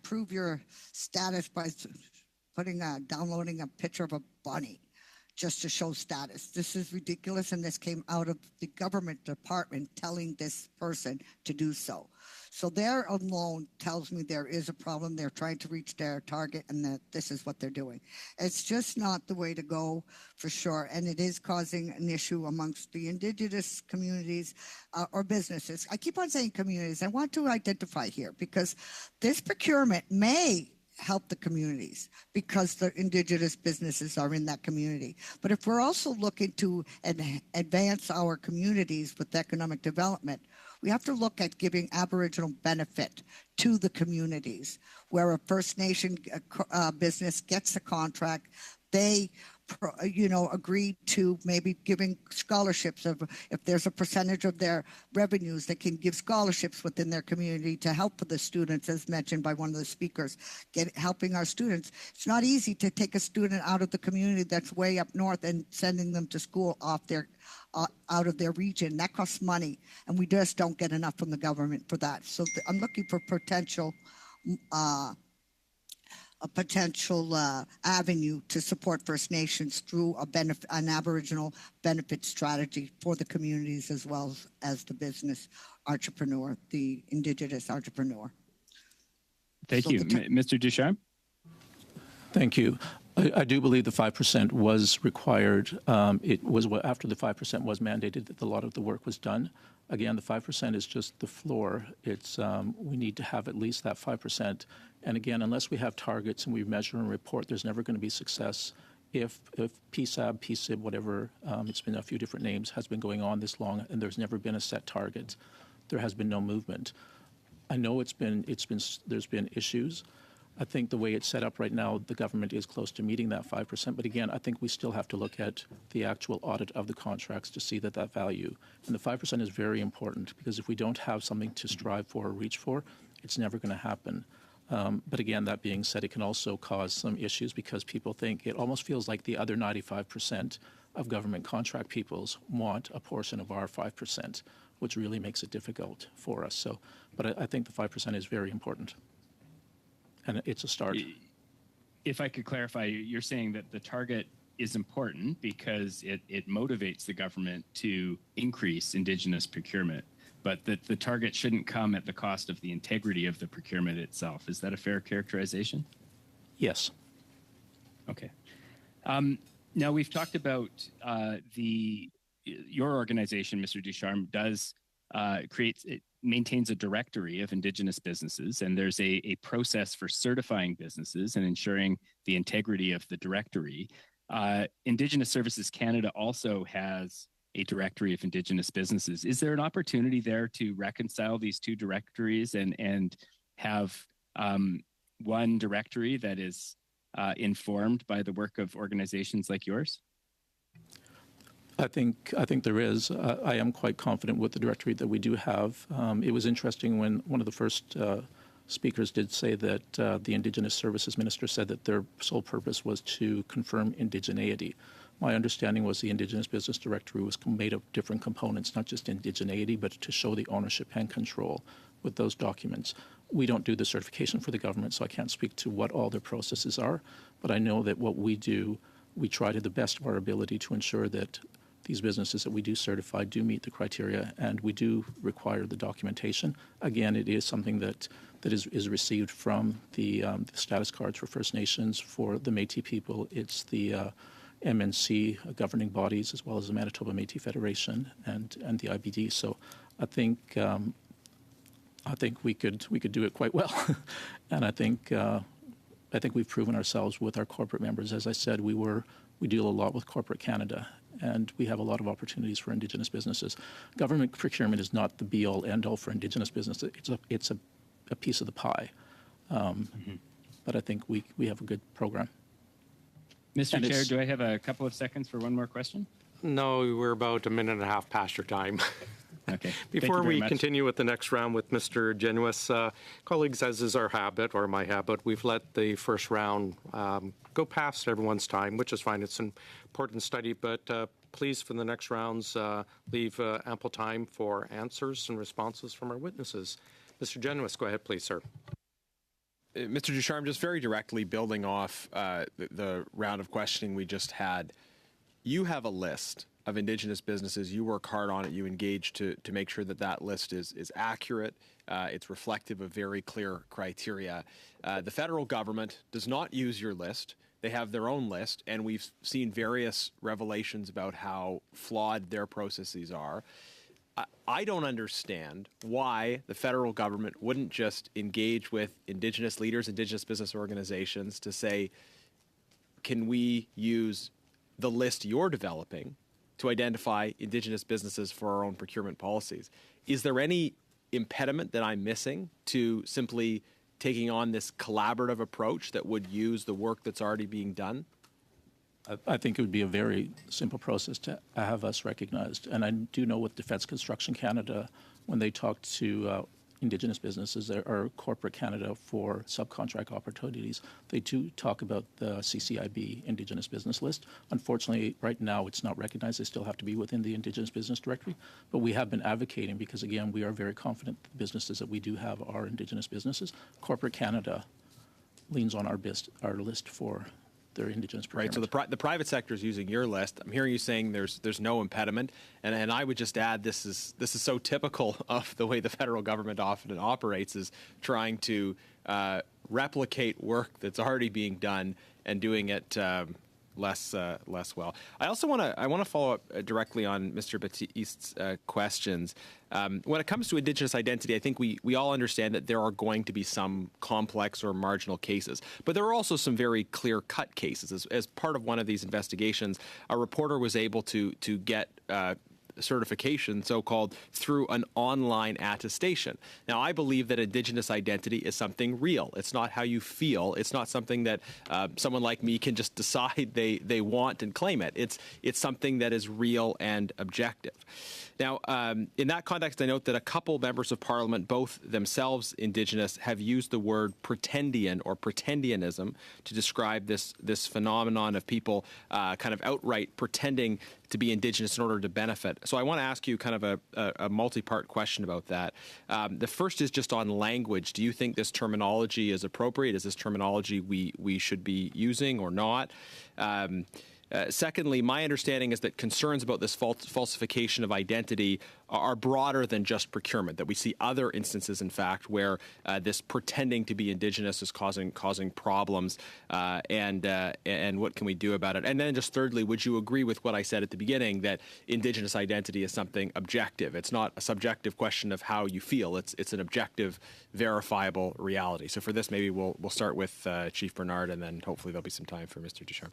Speaker 2: prove your status by downloading a picture of a bunny just to show status. This is ridiculous, and this came out of the government department telling this person to do so. So there alone tells me there is a problem. They're trying to reach their target, and that this is what they're doing. It's just not the way to go, for sure, and it is causing an issue amongst the Indigenous communities or businesses. I keep on saying communities. I want to identify here because this procurement may help the communities because the Indigenous businesses are in that community. But if we're also looking to advance our communities with economic development, we have to look at giving Aboriginal benefit to the communities. Where a First Nation business gets a contract, they agree to maybe giving scholarships. If there's a percentage of their revenues, they can give scholarships within their community to help the students, as mentioned by one of the speakers, helping our students. It's not easy to take a student out of the community that's way up north and sending them to school out of their region. That costs money, and we just don't get enough from the government for that. So I'm looking for a potential avenue to support First Nations through an Aboriginal benefit strategy for the communities as well as the business entrepreneur, the Indigenous entrepreneur.
Speaker 9: Thank you. Mr. Ducharme?
Speaker 4: Thank you. I do believe the 5% was required. It was after the 5% was mandated that a lot of the work was done. Again, the 5% is just the floor. It's we need to have at least that 5%. And again, unless we have targets and we measure and report, there's never going to be success. If PSAB, PSIB, whatever, it's been a few different names, has been going on this long, and there's never been a set target, there has been no movement. I know there's been issues. I think the way it's set up right now, the government is close to meeting that 5%. But again, I think we still have to look at the actual audit of the contracts to see that value. And the 5% is very important because if we don't have something to strive for or reach for, it's never going to happen. But again, that being said, it can also cause some issues because people think it almost feels like the other 95% of government contract peoples want a portion of our 5%, which really makes it difficult for us. So, but I think the 5% is very important. and it's a start.
Speaker 9: If I could clarify, you're saying that the target is important because it motivates the government to increase Indigenous procurement, but that the target shouldn't come at the cost of the integrity of the procurement itself. Is that a fair characterization?
Speaker 4: Yes.
Speaker 9: Okay. Now we've talked about your organization, Mr. Ducharme, does maintains a directory of Indigenous businesses, and there's a process for certifying businesses and ensuring the integrity of the directory. Indigenous Services Canada also has a directory of Indigenous businesses. Is there an opportunity there to reconcile these two directories and have one directory that is informed by the work of organizations like yours?
Speaker 4: I think there is. I am quite confident with the directory that we do have. It was interesting when one of the first speakers did say that the Indigenous Services Minister said that their sole purpose was to confirm indigeneity. My understanding was the Indigenous Business Directory was made of different components, not just indigeneity, but to show the ownership and control with those documents. We don't do the certification for the government, so I can't speak to what all their processes are, but I know that what we do, we try to the best of our ability to ensure that these businesses that we do certify do meet the criteria, and we do require the documentation. Again, it is something that is received from the status cards for First Nations, for the Métis people. It's the MNC governing bodies, as well as the Manitoba Métis Federation and the IBD. So I think we could do it quite well, and I think we've proven ourselves with our corporate members. As I said, we deal a lot with corporate Canada, and we have a lot of opportunities for Indigenous businesses. Government procurement is not the be-all, end-all for Indigenous business. It's a piece of the pie, but I think we have a good program.
Speaker 9: Mr. Chair, do I have a couple of seconds for one more question?
Speaker 1: No, we're about a minute and a half past your time.
Speaker 9: Okay.
Speaker 1: Before we continue with the next round with Mr. Genuis, colleagues, as is our habit, or my habit, we've let the first round go past everyone's time, which is fine. It's an important study, but please, for the next rounds, leave ample time for answers and responses from our witnesses. Mr. Genuis, go ahead, please, sir.
Speaker 5: Mr. Ducharme, just very directly building off the round of questioning we just had, you have a list of Indigenous businesses. You work hard on it. You engage to make sure that list is accurate. It's reflective of very clear criteria. The federal government does not use your list. They have their own list, and we've seen various revelations about how flawed their processes are. I don't understand why the federal government wouldn't just engage with Indigenous leaders, Indigenous business organizations to say, can we use the list you're developing to identify Indigenous businesses for our own procurement policies? Is there any impediment that I'm missing to simply taking on this collaborative approach that would use the work that's already being done?
Speaker 4: I think it would be a very simple process to have us recognized. And I do know with Defence Construction Canada, when they talk to Indigenous businesses or corporate Canada for subcontract opportunities, they do talk about the CCIB Indigenous Business List. Unfortunately, right now it's not recognized. They still have to be within the Indigenous Business Directory. But we have been advocating because, again, we are very confident the businesses that we do have are Indigenous businesses. Corporate Canada leans on our list for their Indigenous procurement.
Speaker 5: Right, so the private sector is using your list. I'm hearing you saying there's no impediment, and I would just add this is so typical of the way the federal government often operates, is trying to replicate work that's already being done and doing it less well. I also want to follow up directly on Mr. Baptiste's questions. When it comes to Indigenous identity, I think we all understand that there are going to be some complex or marginal cases, but there are also some very clear-cut cases. As part of one of these investigations, a reporter was able to get certification, so-called, through an online attestation. Now, I believe that Indigenous identity is something real. It's not how you feel. It's not something that someone like me can just decide they want and claim it. It's something that is real and objective. Now, in that context, I note that a couple members of Parliament, both themselves Indigenous, have used the word pretendian or pretendianism to describe this phenomenon of people kind of outright pretending to be Indigenous in order to benefit. So I want to ask you kind of a multi-part question about that. The first is just on language. Do you think this terminology is appropriate? Is this terminology we should be using or not? Secondly, my understanding is that concerns about this falsification of identity are broader than just procurement, that we see other instances, in fact, where this pretending to be Indigenous is causing problems, and what can we do about it? And then just thirdly, would you agree with what I said at the beginning, that Indigenous identity is something objective? It's not a subjective question of how you feel. It's an objective, verifiable reality. So for this, maybe we'll start with Chief Bernard, and then hopefully there'll be some time for Mr. Ducharme.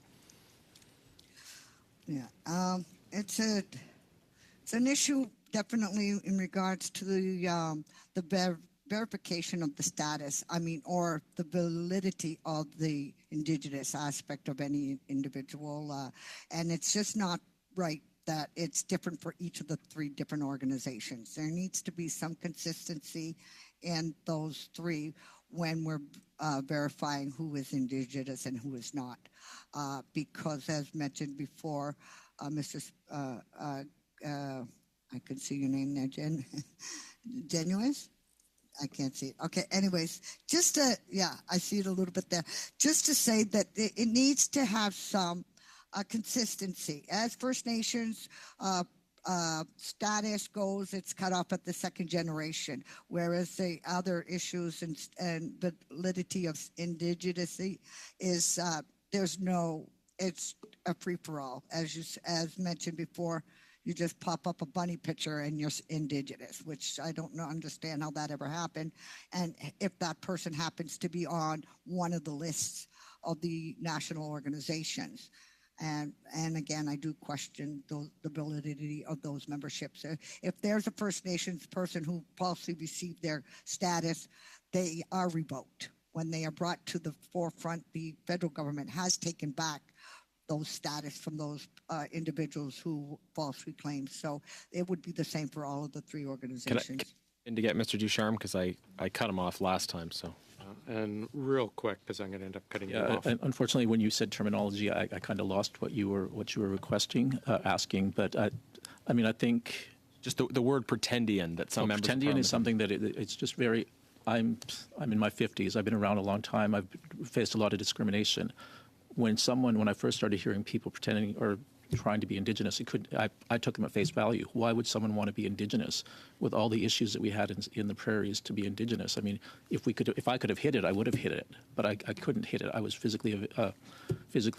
Speaker 2: Yeah, it's an issue definitely in regards to the verification of the status. I mean, or the validity of the Indigenous aspect of any individual, and it's just not right that it's different for each of the three different organizations. There needs to be some consistency in those three when we're verifying who is Indigenous and who is not. Because as mentioned before, Mr. I can see your name there, Jen. Genuine? I can't see it. Okay, anyways, just to, yeah, I see it a little bit there. Just to say that it needs to have some consistency. As First Nations status goes, it's cut off at the second generation, whereas the other issues and validity of indigenousy is there's no, it's a free-for-all. As mentioned before, you just pop up a bunny picture and you're Indigenous, which I don't understand how that ever happened. And if that person happens to be on one of the lists of the national organizations. And again, I do question the validity of those memberships. If there's a First Nations person who falsely received their status, they are revoked. When they are brought to the forefront, the federal government has taken back those status from those individuals who falsely claimed. So it would be the same for all of the three organizations.
Speaker 5: And to get Mr. Ducharme, because I cut him off last time, so.
Speaker 1: And real quick, because I'm going to end up cutting you off.
Speaker 4: Unfortunately, when you said terminology, I kind of lost what you were requesting, asking. But I mean, I think
Speaker 5: just the word pretendian that some members.
Speaker 4: Pretendian is something that it's just very. I'm in my 50s. I've been around a long time. I've faced a lot of discrimination. When I first started hearing people pretending or trying to be Indigenous, I took them at face value. Why would someone want to be Indigenous with all the issues that we had in the prairies to be Indigenous? I mean, if I could have hit it, I would have hit it, but I couldn't hit it. I was physically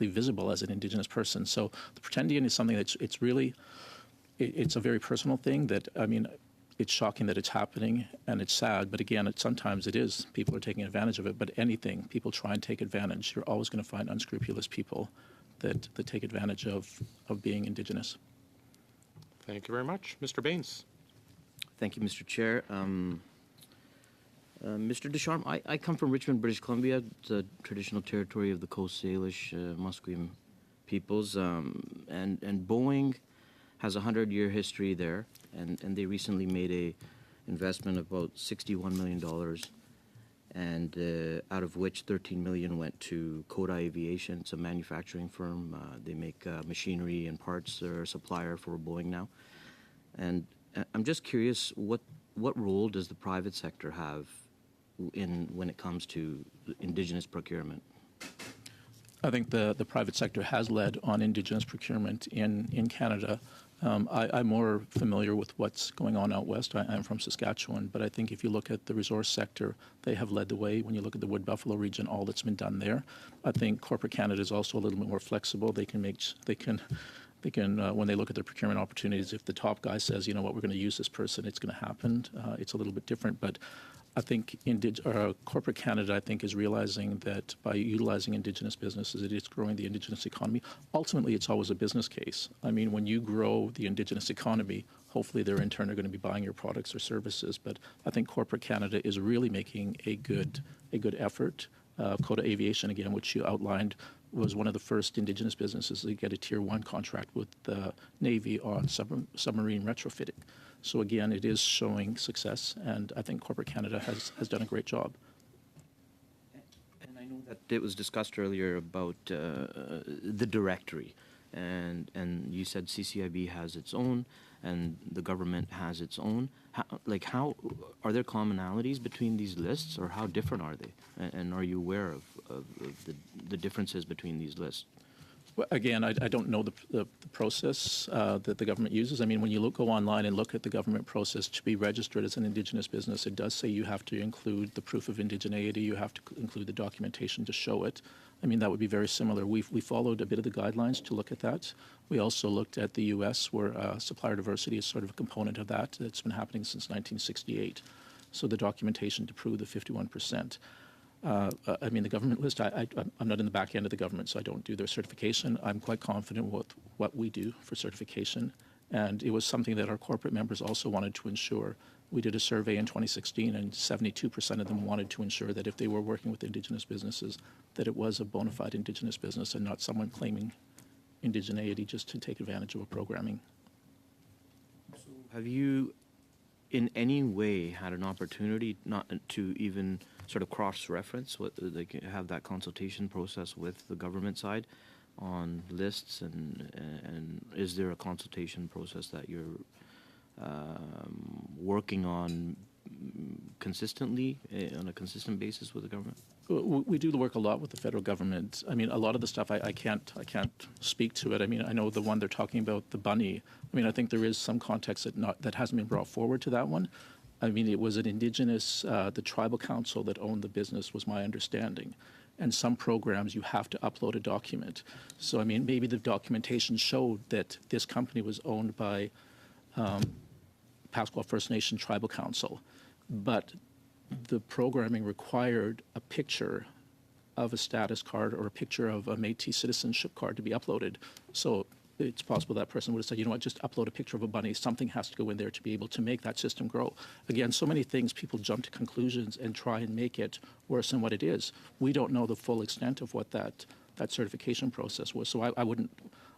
Speaker 4: visible as an Indigenous person. So the pretendian is something that's it's a very personal thing that, I mean, it's shocking that it's happening and it's sad, but again, sometimes it is. People are taking advantage of it, but anything, people try and take advantage. You're always going to find unscrupulous people that take advantage of being Indigenous.
Speaker 1: Thank you very much. Mr. Baines.
Speaker 10: Thank you, Mr. Chair. Mr. Ducharme, I come from Richmond, British Columbia, the traditional territory of the Coast Salish Musqueam peoples, and Boeing has a 100-year history there, and they recently made a investment of about $61 million, and out of which $13 million went to Coda Aviation. It's a manufacturing firm. They make machinery and parts. They're a supplier for Boeing now. And I'm just curious, what role does the private sector have when it comes to Indigenous procurement?
Speaker 4: I think the private sector has led on Indigenous procurement in Canada. I'm more familiar with what's going on out west. I'm from Saskatchewan, but I think if you look at the resource sector, they have led the way. When you look at the Wood Buffalo region, all that's been done there. I think corporate Canada is also a little bit more flexible. They can when they look at their procurement opportunities, if the top guy says, you know what, we're going to use this person, it's going to happen. It's a little bit different, but I think corporate Canada, I think, is realizing that by utilizing Indigenous businesses, it is growing the Indigenous economy. Ultimately, it's always a business case. I mean, when you grow the Indigenous economy, hopefully they're in turn are going to be buying your products or services. But I think corporate Canada is really making a good effort. Coda Aviation, again, which you outlined, was one of the first Indigenous businesses to get a Tier 1 contract with the Navy on submarine retrofitting. So again, it is showing success, and I think corporate Canada has done a great job.
Speaker 10: And I know that it was discussed earlier about the directory and you said CCIB has its own, and the government has its own. How are there commonalities between these lists, or how different are they? And are you aware of the differences between these lists?
Speaker 4: Well, again, I don't know the process that the government uses. I mean, when you go online and look at the government process to be registered as an Indigenous business, it does say you have to include the proof of indigeneity, you have to include the documentation to show it. I mean, that would be very similar. We followed a bit of the guidelines to look at that. We also looked at the U.S., where supplier diversity is sort of a component of that. It's been happening since 1968. So the documentation to prove the 51%. I mean, the government list, I'm not in the back end of the government, so I don't do their certification. I'm quite confident with what we do for certification. And it was something that our corporate members also wanted to ensure. We did a survey in 2016, and 72% of them wanted to ensure that if they were working with Indigenous businesses, that it was a bona fide Indigenous business and not someone claiming indigeneity just to take advantage of a programming.
Speaker 10: Have you in any way had an opportunity not to even sort of cross-reference, have that consultation process with the government side on lists, and is there a consultation process that you're working on consistently, on a consistent basis with the government?
Speaker 4: We do work a lot with the federal government. I mean, a lot of the stuff I can't speak to it. I mean, I know the one they're talking about, the bunny. I mean, I think there is some context that hasn't been brought forward to that one. I mean, it was an Indigenous, the tribal council that owned the business, was my understanding. And some programs you have to upload a document. So, I mean, maybe the documentation showed that this company was owned by Pasqua First Nation Tribal Council, but the programming required a picture of a status card or a picture of a Métis citizenship card to be uploaded. So it's possible that person would have said, you know what, just upload a picture of a bunny. Something has to go in there to be able to make that system grow. Again, so many things, people jump to conclusions and try and make it worse than what it is. We don't know the full extent of what that certification process was. So I wouldn't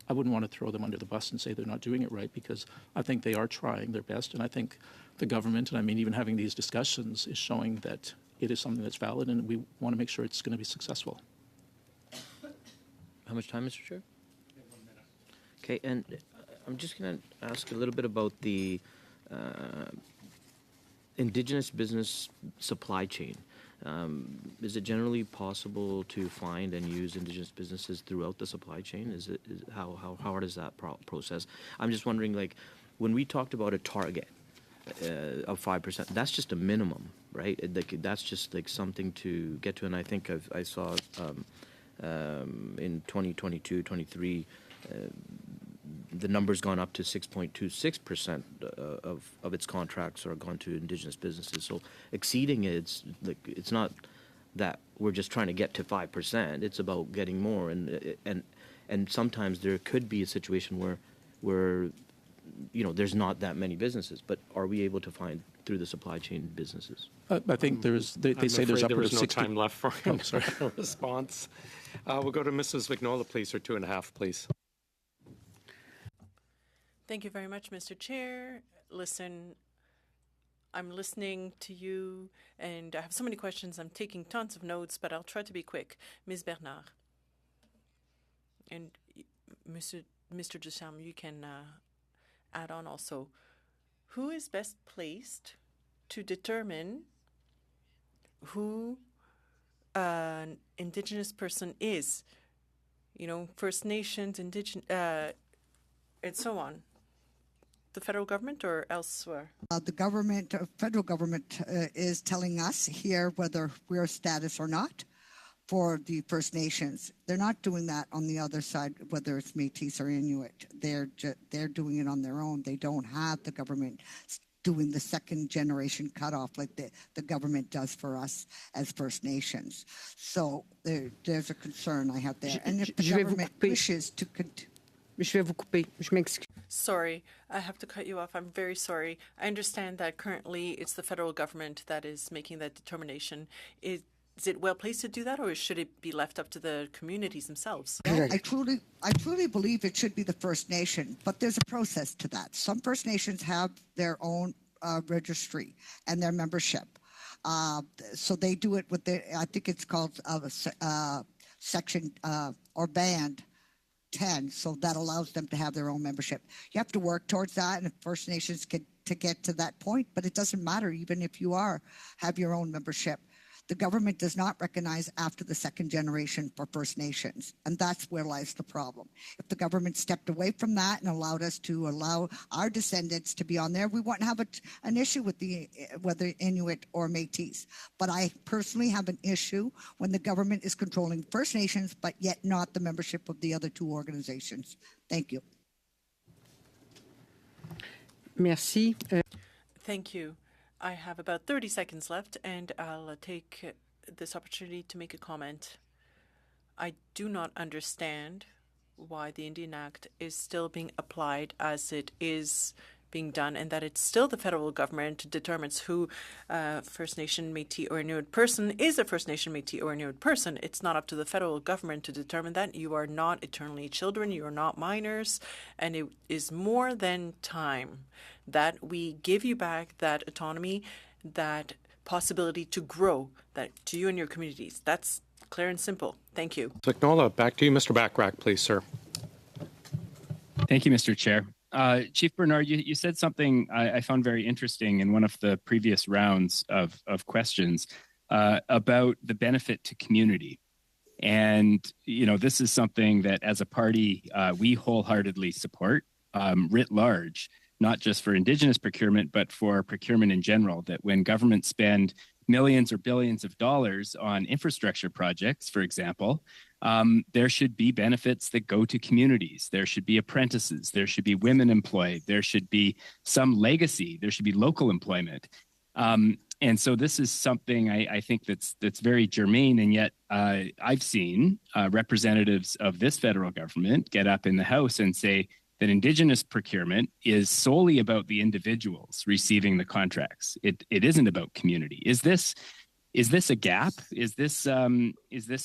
Speaker 4: want to throw them under the bus and say they're not doing it right, because I think they are trying their best. And I think the government, and I mean, even having these discussions is showing that it is something that's valid, and we want to make sure it's going to be successful.
Speaker 10: How much time, Mr. Chair? Okay, and I'm just going to ask a little bit about the Indigenous business supply chain. Is it generally possible to find and use Indigenous businesses throughout the supply chain? How hard is that process? I'm just wondering, like, when we talked about a target of 5%, that's just a minimum, right? That's just like something to get to. And I think I saw in 2022, 23, the number's gone up to 6.26% of its contracts are gone to Indigenous businesses. So exceeding it, it's not that we're just trying to get to 5%. It's about getting more, and sometimes there could be a situation where there's not that many businesses, but are we able to find through the supply chain businesses?
Speaker 4: I think they say there's upward of 60.
Speaker 1: No time left for a response. We'll go to Mrs. Vignola, please, for 2.5, please.
Speaker 8: Thank you very much, Mr. Chair. Listen, I'm listening to you, and I have so many questions. I'm taking tons of notes, but I'll try to be quick. Ms. Bernard. And Mr. Ducharme, you can add on also. Who is best placed to determine who an Indigenous person is? First Nations, Indigenous, and so on. The federal government or elsewhere?
Speaker 2: The government, federal government, is telling us here whether we're status or not for the First Nations. They're not doing that on the other side, whether it's Métis or Inuit. They're doing it on their own. They don't have the government doing the second generation cutoff like the government does for us as First Nations. So there's a concern I have there. And if the government wishes to continue.
Speaker 7: Je vais vous couper. Je m'excuse.
Speaker 8: Sorry, I have to cut you off. I'm very sorry. I understand that currently it's the federal government that is making that determination. Is it well placed to do that, or should it be left up to the communities themselves?
Speaker 2: Well, I truly believe it should be the First Nation, but there's a process to that. Some First Nations have their own registry and their membership. So they do it with I think it's called section or band. 10, so that allows them to have their own membership. You have to work towards that, and First Nations get to get to that point, but it doesn't matter even if you have your own membership. The government does not recognize after the second generation for First Nations, and that's where lies the problem. If the government stepped away from that and allowed us to allow our descendants to be on there, we wouldn't have an issue with whether Inuit or Métis. But I personally have an issue when the government is controlling First Nations, but yet not the membership of the other two organizations. Thank you.
Speaker 7: Merci.
Speaker 8: Thank you. I have about 30 seconds left, and I'll take this opportunity to make a comment. I do not understand why the Indian Act is still being applied as it is being done, and that it's still the federal government determines who First Nation, Métis, or Inuit person is a First Nation, Métis, or Inuit person. It's not up to the federal government to determine that. You are not eternally children. You are not minors. And it is more than time that we give you back that autonomy, that possibility to grow, that to you and your communities. That's clear and simple. Thank you.
Speaker 1: Signola, back to you. Mr. Backrack, please, sir.
Speaker 9: Thank you, Mr. Chair. Chief Bernard, you said something I found very interesting in one of the previous rounds of questions about the benefit to community. And, you know, this is something that as a party, we wholeheartedly support writ large, not just for Indigenous procurement, but for procurement in general, that when governments spend millions or billions of dollars on infrastructure projects, for example, there should be benefits that go to communities. There should be apprentices. There should be women employed. There should be some legacy. There should be local employment. And so this is something I think that's very germane. And yet I've seen representatives of this federal government get up in the House and say that Indigenous procurement is solely about the individuals receiving the contracts. It isn't about community. Is this a gap? Is this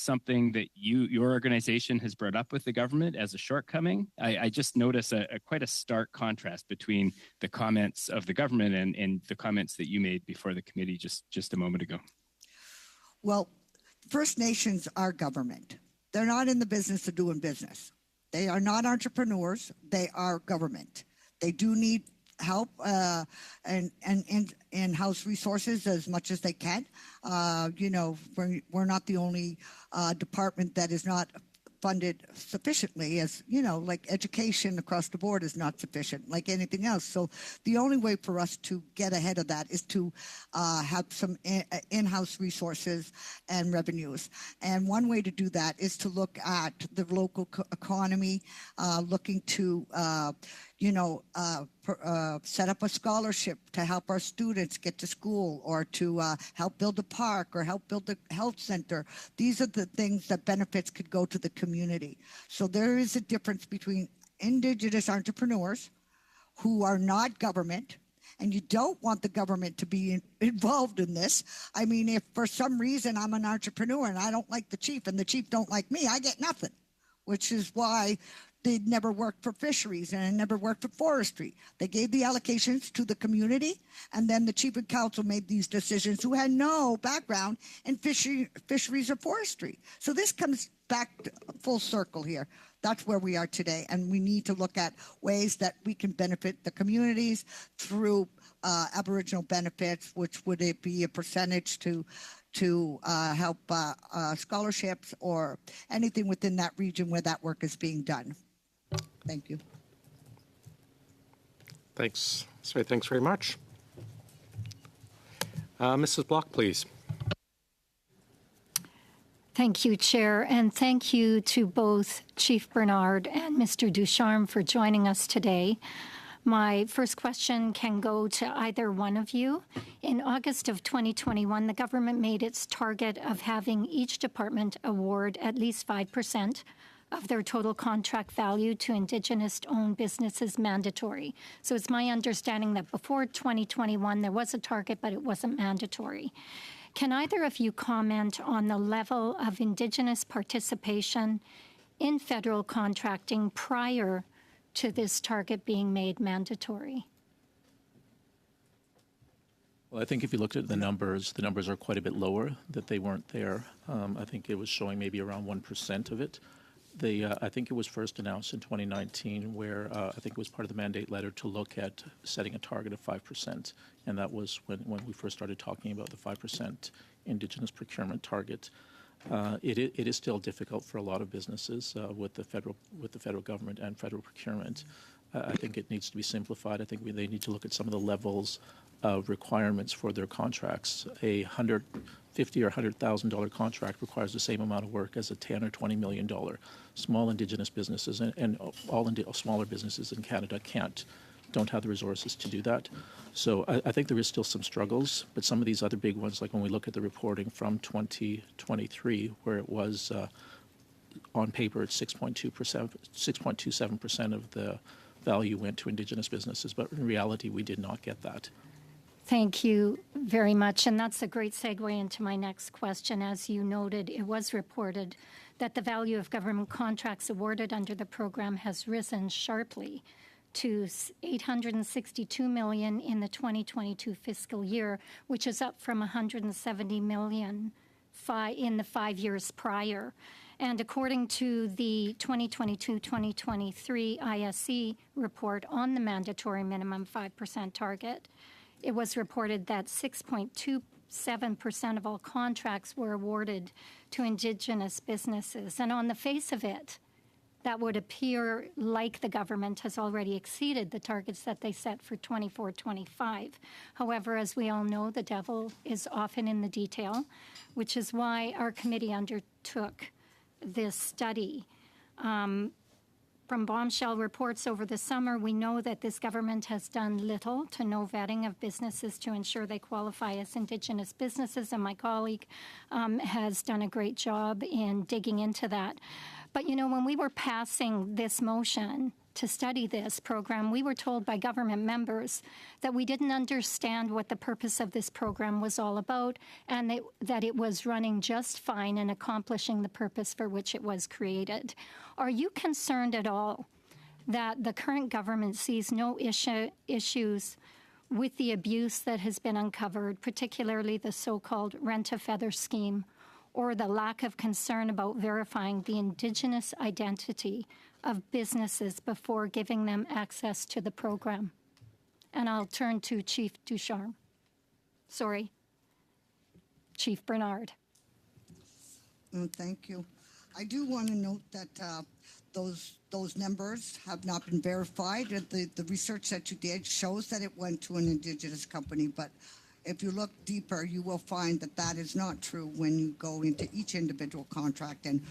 Speaker 9: something that your organization has brought up with the government as a shortcoming? I just notice quite a stark contrast between the comments of the government and the comments that you made before the committee just a moment ago.
Speaker 2: Well, First Nations are government. They're not in the business of doing business. They are not entrepreneurs. They are government. They do need help and in-house resources as much as they can. You know, we're not the only department that is not funded sufficiently, as you know, like education across the board is not sufficient, like anything else. So the only way for us to get ahead of that is to have some in-house resources and revenues. And one way to do that is to look at the local economy, looking to set up a scholarship to help our students get to school, or to help build a park, or help build a health center. These are the things that benefits could go to the community. So there is a difference between Indigenous entrepreneurs who are not government, and you don't want the government to be involved in this. I mean, if for some reason I'm an entrepreneur and I don't like the chief and the chief don't like me, I get nothing, which is why they never worked for fisheries and never worked for forestry. They gave the allocations to the community, and then the chief and council made these decisions who had no background in fisheries or forestry. So this comes back full circle here. That's where we are today, and we need to look at ways that we can benefit the communities through Aboriginal benefits, which would it be a percentage to help scholarships or anything within that region where that work is being done. Thank you.
Speaker 1: Thanks. Thanks very much. Mrs. Block, please.
Speaker 11: Thank you, Chair, and thank you to both Chief Bernard and Mr. Ducharme for joining us today. My first question can go to either one of you. In August of 2021, the government made its target of having each department award at least 5% of their total contract value to Indigenous-owned businesses mandatory. So it's my understanding that before 2021, there was a target, but it wasn't mandatory. Can either of you comment on the level of Indigenous participation in federal contracting prior to this target being made mandatory?
Speaker 4: Well, I think if you looked at the numbers are quite a bit lower, that they weren't there. I think it was showing maybe around 1% of it. I think it was first announced in 2019, where I think it was part of the mandate letter to look at setting a target of 5%, and that was when we first started talking about the 5% Indigenous procurement target. It is still difficult for a lot of businesses with the federal government and federal procurement. I think it needs to be simplified. I think they need to look at some of the levels of requirements for their contracts. A $150,000 or $100,000 contract requires the same amount of work as a $10 or $20 million. Small Indigenous businesses and all smaller businesses in Canada don't have the resources to do that. So I think there is still some struggles, but some of these other big ones, like when we look at the reporting from 2023, where it was on paper at 6.27% of the value went to Indigenous businesses, but in reality, we did not get that.
Speaker 11: Thank you very much. And that's a great segue into my next question. As you noted, it was reported that the value of government contracts awarded under the program has risen sharply to $862 million in the 2022 fiscal year, which is up from $170 million in the 5 years prior. And according to the 2022-2023 ISC report on the mandatory minimum 5% target, it was reported that 6.27% of all contracts were awarded to Indigenous businesses. And on the face of it, that would appear like the government has already exceeded the targets that they set for 24-25. However, as we all know, the devil is often in the detail, which is why our committee undertook this study. From bombshell reports over the summer, we know that this government has done little to no vetting of businesses to ensure they qualify as Indigenous businesses, and my colleague has done a great job in digging into that. But, you know, when we were passing this motion to study this program, we were told by government members that we didn't understand what the purpose of this program was all about, and that it was running just fine and accomplishing the purpose for which it was created. Are you concerned at all that the current government sees no issues with the abuse that has been uncovered, particularly the so-called rent-a-feather scheme, or the lack of concern about verifying the Indigenous identity of businesses before giving them access to the program? And I'll turn to Chief Ducharme. Sorry, Chief Bernard.
Speaker 2: Thank you. I do want to note that those numbers have not been verified. The research that you did shows that it went to an Indigenous company, but if you look deeper, you will find that that is not true when you go into each individual contract and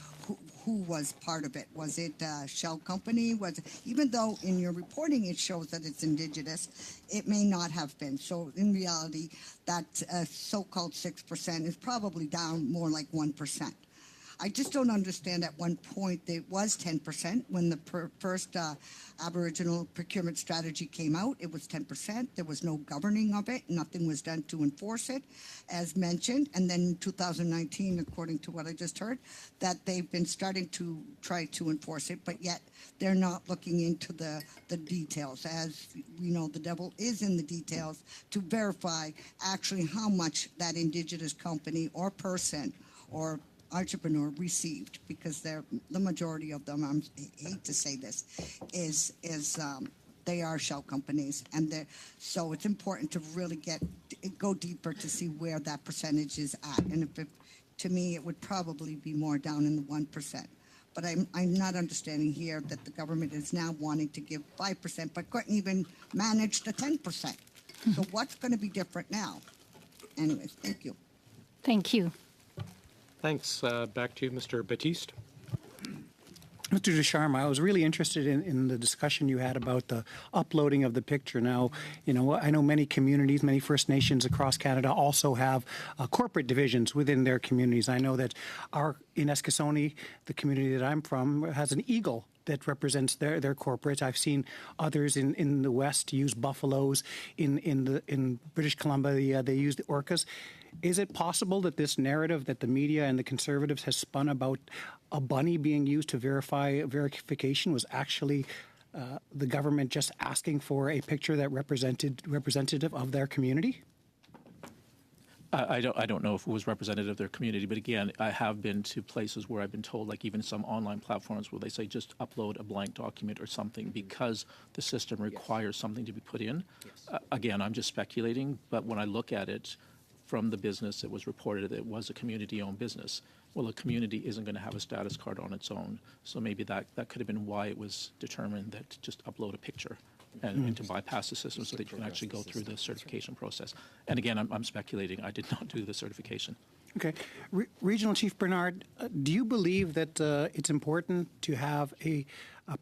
Speaker 2: who was part of it. Was it a shell company? Even though in your reporting it shows that it's Indigenous, it may not have been. So in reality, that so-called 6% is probably down more like 1%. I just don't understand. At one point it was 10% when the first Aboriginal procurement strategy came out. It was 10%. There was no governing of it. Nothing was done to enforce it, as mentioned. And then in 2019, according to what I just heard, that they've been starting to try to enforce it, but yet they're not looking into the details. As we know, the devil is in the details to verify actually how much that Indigenous company or person or entrepreneur received, because the majority of them, I hate to say this, is they are shell companies, and so it's important to really go deeper to see where that percentage is at. And to me, it would probably be more down in the 1%. But I'm not understanding here that the government is now wanting to give 5%, but couldn't even manage the 10%. So what's going to be different now? Anyways, thank you.
Speaker 11: Thank you.
Speaker 1: Thanks. Back to you, Mr. Batiste.
Speaker 6: Mr. Ducharme, I was really interested in the discussion you had about the uploading of the picture. Now, you know, I know many communities, many First Nations across Canada also have corporate divisions within their communities. I know that in Eskasoni, the community that I'm from, has an eagle that represents their corporates. I've seen others in the West use buffaloes. In British Columbia, they use the orcas. Is it possible that this narrative that the media and the Conservatives has spun about a bunny being used to verify verification was actually the government just asking for a picture that representative of their community?
Speaker 4: I don't know if it was representative of their community, but again, I have been to places where I've been told, like even some online platforms where they say just upload a blank document or something because the system requires something to be put in. Again, I'm just speculating, but when I look at it from the business, it was reported that it was a community-owned business. Well, a community isn't going to have a status card on its own, so maybe that could have been why it was determined that just upload a picture. And to bypass the system so that you can actually go through the certification process. And again, I'm speculating. I did not do the certification.
Speaker 6: Okay. Regional Chief Bernard, do you believe that it's important to have a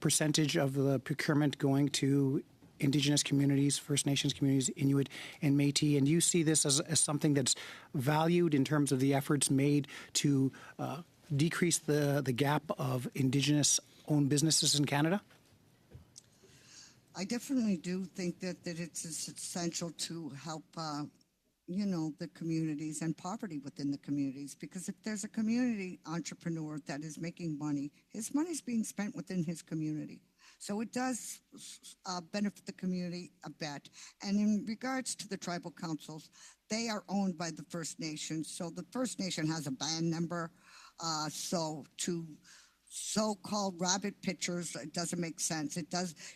Speaker 6: percentage of the procurement going to Indigenous communities, First Nations communities, Inuit and Métis? And do you see this as something that's valued in terms of the efforts made to decrease the gap of Indigenous-owned businesses in Canada?
Speaker 2: I definitely do think that it's essential to help, the communities and poverty within the communities. Because if there's a community entrepreneur that is making money, his money's being spent within his community. So it does benefit the community a bit. And in regards to the tribal councils, they are owned by the First Nations. So the First Nation has a band number. So to so-called rabbit pictures, it doesn't make sense.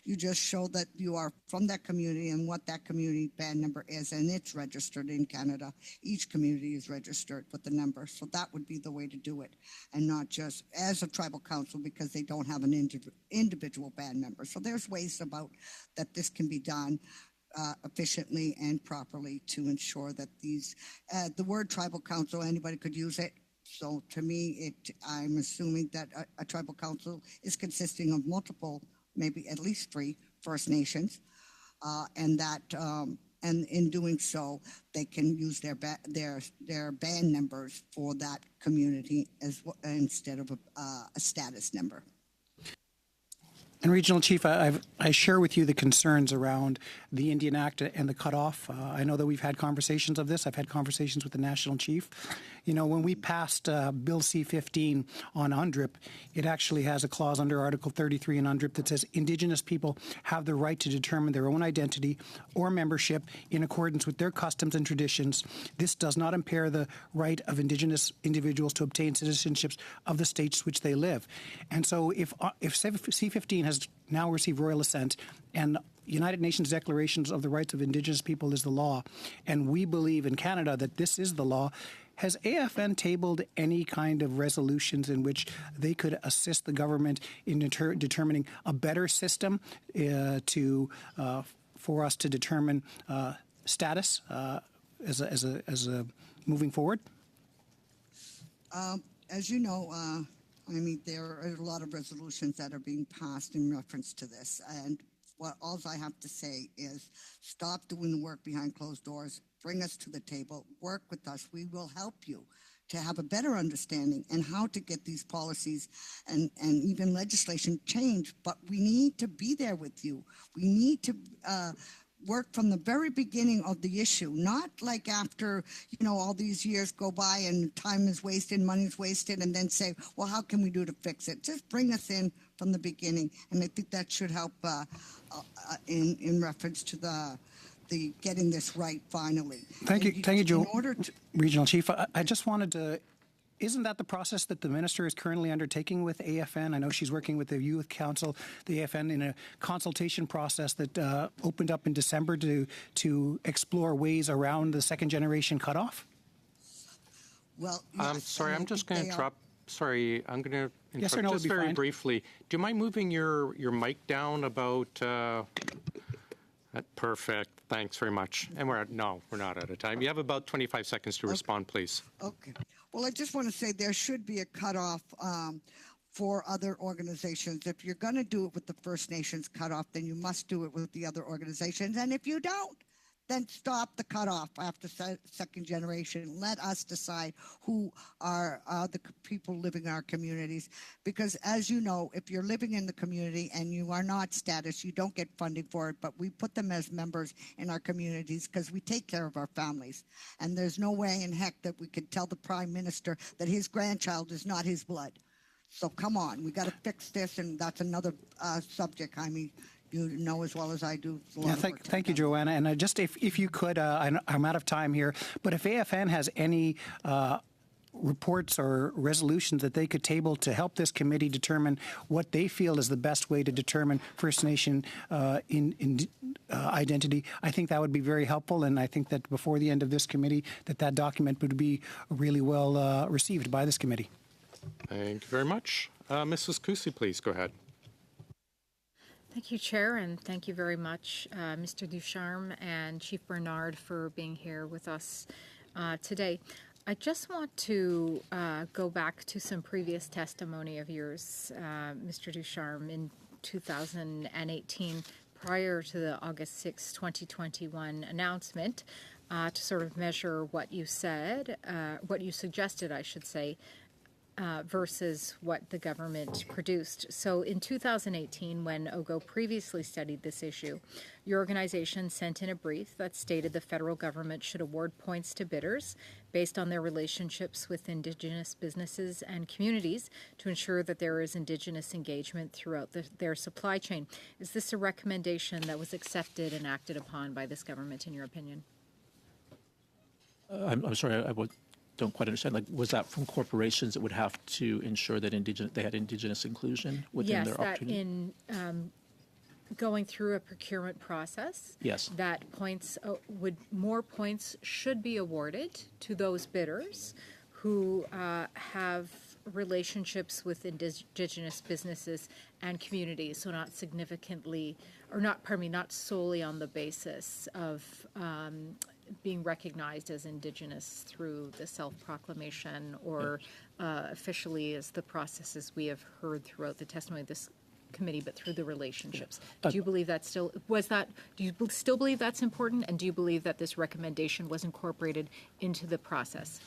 Speaker 2: You just show that you are from that community and what that community band number is, and it's registered in Canada. Each community is registered with the number, so that would be the way to do it, and not just as a tribal council because they don't have an individual band member. So there's ways about that this can be done efficiently and properly to ensure that the word tribal council, anybody could use it. So to me, I'm assuming that a tribal council is consisting of multiple, maybe at least 3 First Nations, and in doing so, they can use their band numbers for that community instead of a status number.
Speaker 6: And Regional Chief, I share with you the concerns around the Indian Act and the cutoff. I know that we've had conversations of this. I've had conversations with the National Chief. You know, when we passed Bill C-15 on UNDRIP, it actually has a clause under Article 33 in UNDRIP that says Indigenous people have the right to determine their own identity or membership in accordance with their customs and traditions. This does not impair the right of Indigenous individuals to obtain citizenships of the states which they live. And so if C-15 has now received royal assent and United Nations Declarations of the Rights of Indigenous People is the law, and we believe in Canada that this is the law, has AFN tabled any kind of resolutions in which they could assist the government in determining a better system for us to determine status as a moving forward?
Speaker 2: As you know, there are a lot of resolutions that are being passed in reference to this. And all I have to say is stop doing the work behind closed doors. Bring us to the table. Work with us. We will help you to have a better understanding and how to get these policies and even legislation changed. But we need to be there with you. We need to work from the very beginning of the issue, not like after, all these years go by and time is wasted, money is wasted, and then say, well, how can we do to fix it? Just bring us in from the beginning. And I think that should help in reference to the getting this right finally.
Speaker 6: Thank you, Joe. Regional Chief, I just wanted to. Isn't that the process that the minister is currently undertaking with AFN? I know she's working with the Youth Council, the AFN, in a consultation process that opened up in December to explore ways around the second generation cutoff?
Speaker 2: Well, yes,
Speaker 1: sorry, I'm just going to interrupt. Sorry, I'm going to interrupt
Speaker 6: yes or no
Speaker 1: just very fine. Briefly. Do you mind moving your mic down about... Perfect. Thanks very much. And we're not out of time. You have about 25 seconds to respond, please.
Speaker 2: Okay. Well, I just want to say there should be a cutoff for other organizations. If you're going to do it with the First Nations cutoff, then you must do it with the other organizations. And if you don't, then stop the cutoff after second generation. Let us decide who are the people living in our communities. Because as you know, if you're living in the community and you are not status, you don't get funding for it. But we put them as members in our communities because we take care of our families. And there's no way in heck that we could tell the Prime Minister that his grandchild is not his blood. So come on, we got to fix this, and that's another subject. You know as well as I do.
Speaker 6: Yeah, thank you, Joanna. And just if you could, I'm out of time here, but if AFN has any reports or resolutions that they could table to help this committee determine what they feel is the best way to determine First Nation identity, I think that would be very helpful. And I think that before the end of this committee, that document would be really well received by this committee.
Speaker 1: Thank you very much. Mrs. Kusi, please go ahead.
Speaker 12: Thank you, Chair, and thank you very much, Mr. Ducharme and Chief Bernard, for being here with us today. I just want to go back to some previous testimony of yours, Mr. Ducharme, in 2018, prior to the August 6, 2021 announcement, to sort of measure what you said, what you suggested, I should say, versus what the government produced. So in 2018, when OGGO previously studied this issue, your organization sent in a brief that stated the federal government should award points to bidders based on their relationships with Indigenous businesses and communities to ensure that there is Indigenous engagement throughout their supply chain. Is this a recommendation that was accepted and acted upon by this government, in your opinion?
Speaker 4: I'm sorry, don't quite understand. Like, was that from corporations that would have to ensure that they had Indigenous inclusion within their opportunity?
Speaker 12: Yes, that in going through a procurement process,
Speaker 4: yes,
Speaker 12: that more points should be awarded to those bidders who have relationships with Indigenous businesses and communities, so not significantly, or not solely on the basis of being recognized as Indigenous through the self-proclamation or officially as the processes we have heard throughout the testimony of this committee, but through the relationships. Do you believe that do you still believe that's important, and do you believe that this recommendation was incorporated into the process?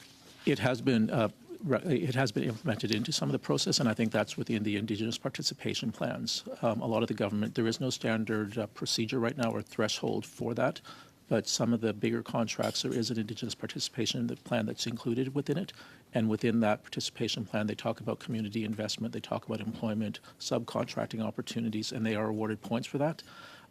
Speaker 4: It has been implemented into some of the process, and I think that's within the Indigenous participation plans. A lot of the government, there is no standard procedure right now or threshold for that. But some of the bigger contracts, there is an Indigenous participation plan that's included within it. And within that participation plan, they talk about community investment, they talk about employment, subcontracting opportunities, and they are awarded points for that.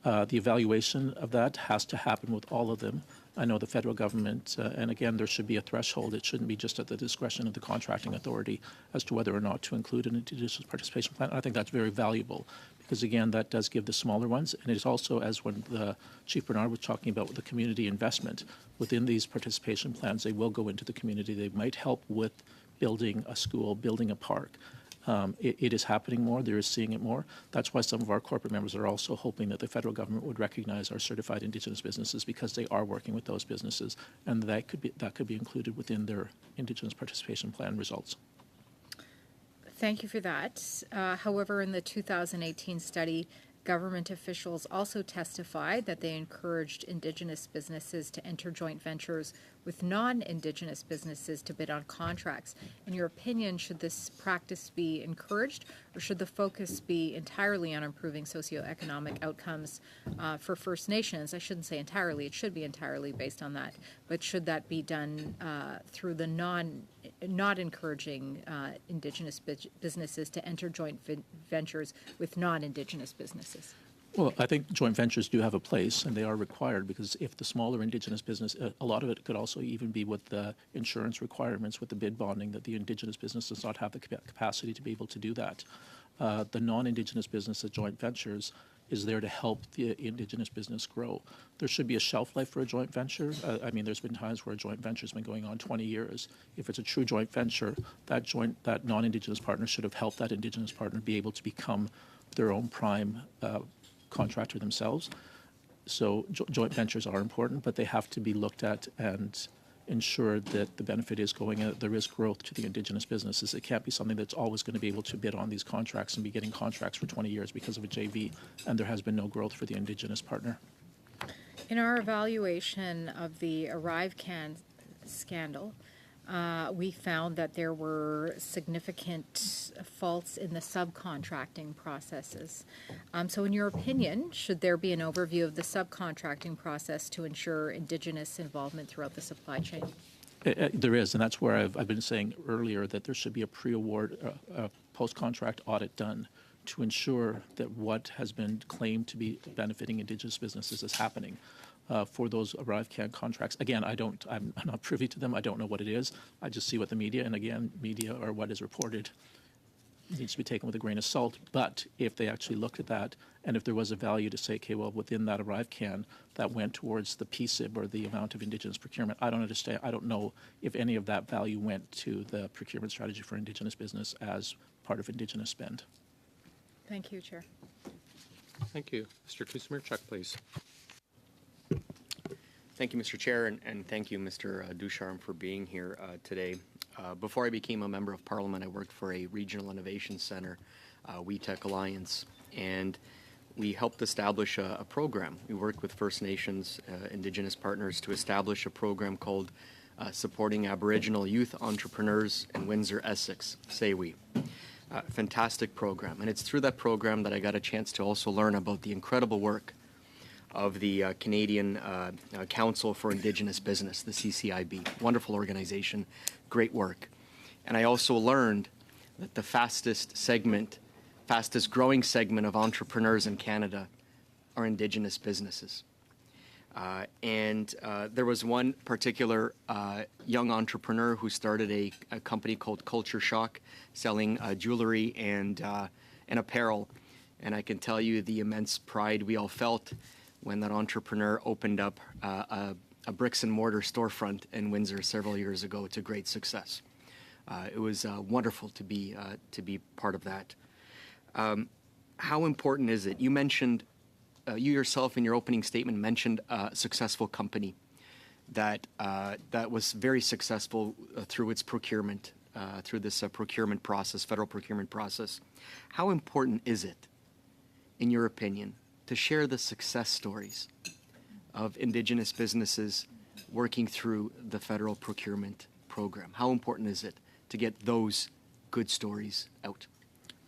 Speaker 4: The evaluation of that has to happen with all of them. I know the federal government, and again, there should be a threshold. It shouldn't be just at the discretion of the contracting authority as to whether or not to include an Indigenous participation plan. I think that's very valuable because, again, that does give the smaller ones. And it is also, as when the Chief Bernard was talking about with the community investment, within these participation plans, they will go into the community. They might help with building a school, building a park. It is happening more. There is seeing it more. That's why some of our corporate members are also hoping that the federal government would recognize our certified Indigenous businesses because they are working with those businesses, and that could be included within their Indigenous participation plan results.
Speaker 12: Thank you for that. However, in the 2018 study, government officials also testified that they encouraged Indigenous businesses to enter joint ventures with non-Indigenous businesses to bid on contracts. In your opinion, should this practice be encouraged, or should the focus be entirely on improving socioeconomic outcomes for First Nations? I shouldn't say entirely, it should be entirely based on that, but should that be done through the not encouraging Indigenous businesses to enter joint ventures with non-Indigenous businesses?
Speaker 4: Well, I think joint ventures do have a place, and they are required because if the smaller Indigenous business, a lot of it could also even be with the insurance requirements, with the bid bonding, that the Indigenous business does not have the capacity to be able to do that. The non-Indigenous business of joint ventures is there to help the Indigenous business grow. There should be a shelf life for a joint venture. I mean, there's been times where a joint venture has been going on 20 years. If it's a true joint venture, that non-Indigenous partner should have helped that Indigenous partner be able to become their own prime contractor themselves. So joint ventures are important, but they have to be looked at and ensure that the benefit is there is growth to the Indigenous businesses. It can't be something that's always going to be able to bid on these contracts and be getting contracts for 20 years because of a JV, and there has been no growth for the Indigenous partner.
Speaker 12: In our evaluation of the ArriveCan scandal, we found that there were significant faults in the subcontracting processes. So in your opinion, should there be an overview of the subcontracting process to ensure Indigenous involvement throughout the supply chain?
Speaker 4: There is, and that's where I've been saying earlier that there should be a pre-award, post-contract audit done to ensure that what has been claimed to be benefiting Indigenous businesses is happening. For those ArriveCan contracts, again, I'm not privy to them. I don't know what it is. I just see what the media, and again, media or what is reported needs to be taken with a grain of salt. But if they actually looked at that, and if there was a value to say, okay, well, within that ArriveCan, that went towards the PSIB or the amount of Indigenous procurement, I don't understand. I don't know if any of that value went to the procurement strategy for Indigenous business as part of Indigenous spend.
Speaker 12: Thank you, Chair.
Speaker 1: Thank you. Mr. Kusamirchuk, please.
Speaker 13: Thank you, Mr. Chair, and thank you, Mr. Ducharme, for being here today. Before I became a member of Parliament, I worked for a regional innovation center, WeTech Alliance, and we helped establish a program. We worked with First Nations Indigenous partners to establish a program called Supporting Aboriginal Youth Entrepreneurs in Windsor, Essex, SAWI. Fantastic program, and it's through that program that I got a chance to also learn about the incredible work of the Canadian Council for Indigenous Business, the CCIB. Wonderful organization, great work. And I also learned that the fastest growing segment of entrepreneurs in Canada are Indigenous businesses. And there was one particular young entrepreneur who started a company called Culture Shock, selling jewelry and apparel. And I can tell you the immense pride we all felt when that entrepreneur opened up a bricks and mortar storefront in Windsor several years ago to great success. It was wonderful to be part of that. How important is it? You mentioned, you yourself in your opening statement mentioned a successful company that was very successful through its procurement, through this procurement process, federal procurement process. How important is it, in your opinion, to share the success stories of Indigenous businesses working through the federal procurement program? How important is it to get those good stories out?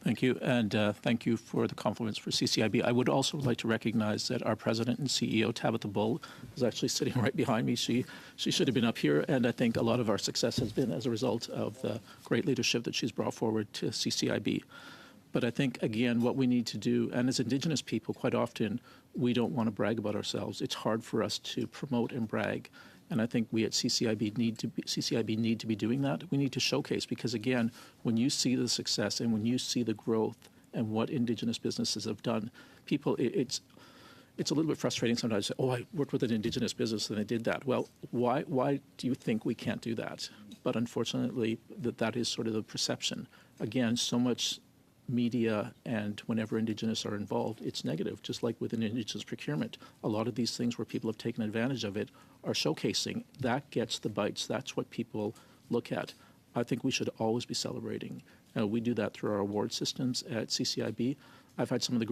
Speaker 4: Thank you, and thank you for the compliments for CCIB. I would also like to recognize that our president and CEO, Tabitha Bull, is actually sitting right behind me. She should have been up here, and I think a lot of our success has been as a result of the great leadership that she's brought forward to CCIB. But I think, again, what we need to do, and as Indigenous people, quite often, we don't want to brag about ourselves. It's hard for us to promote and brag. And I think we at CCIB need to be doing that. We need to showcase, because, again, when you see the success and when you see the growth and what Indigenous businesses have done, people, it's a little bit frustrating sometimes to say, oh, I worked with an Indigenous business and I did that. Well, why do you think we can't do that? But unfortunately, that is sort of the perception. Again, so much media, and whenever Indigenous are involved, it's negative, just like with an Indigenous procurement. A lot of these things where people have taken advantage of it are showcasing. That gets the bites. That's what people look at. I think we should always be celebrating. We do that through our award systems at CCIB. I've had some of the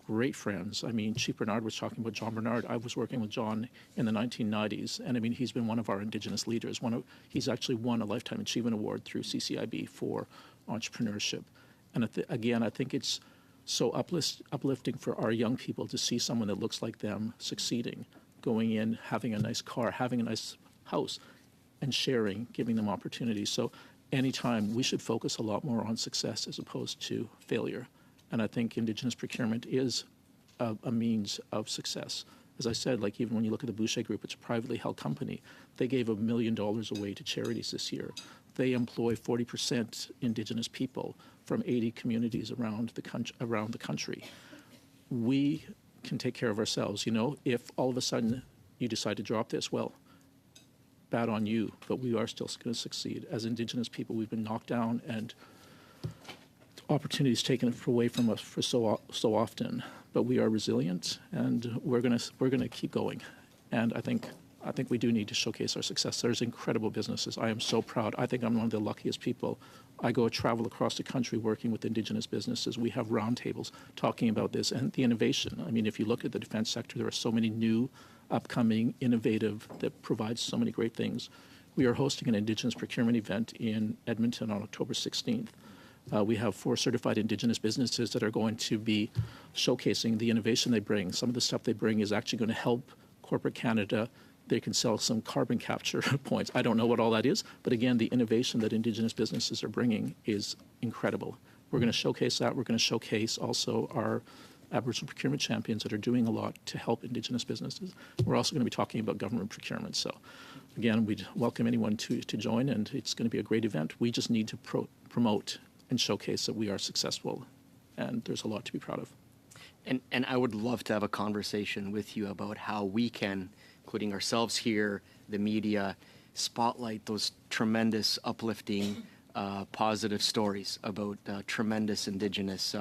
Speaker 4: great friends. I mean, Chief Bernard was talking about John Bernard. I was working with John in the 1990s, and I mean, he's been one of our Indigenous leaders. He's actually won a Lifetime Achievement Award through CCIB for entrepreneurship. And again, I think it's so uplifting for our young people to see someone that looks like them succeeding, going in, having a nice car, having a nice house, and sharing, giving them opportunities. So anytime, we should focus a lot more on success as opposed to failure. And I think Indigenous procurement is a means of success. As I said, like even when you look at the Boucher Group, it's a privately held company. They gave $1 million away to charities this year. They employ 40% Indigenous people from 80 communities around the country. We can take care of ourselves. You know, if all of a sudden you decide to drop this, well, bad on you, but we are still going to succeed. As Indigenous people, we've been knocked down and opportunities taken away from us for so often, but we are resilient, and we're going to keep going. And I think we do need to showcase our success. There's incredible businesses. I am so proud. I think I'm one of the luckiest people. I travel across the country working with Indigenous businesses. We have roundtables talking about this and the innovation. I mean, if you look at the defense sector, there are so many new, upcoming, innovative, that provides so many great things. We are hosting an Indigenous procurement event in Edmonton on October 16th. We have 4 certified Indigenous businesses that are going to be showcasing the innovation they bring. Some of the stuff they bring is actually going to help corporate Canada. They can sell some carbon capture points. I don't know what all that is, but again, the innovation that Indigenous businesses are bringing is incredible. we're going to showcase that. We're going to showcase also our Aboriginal procurement champions that are doing a lot to help Indigenous businesses. We're also going to be talking about government procurement. So again, we'd welcome anyone to join, and it's going to be a great event. We just need to promote and showcase that we are successful, and there's a lot to be proud of.
Speaker 13: And I would love to have a conversation with you about how we can, including ourselves here, the media, spotlight those tremendous, uplifting, positive stories about tremendous Indigenous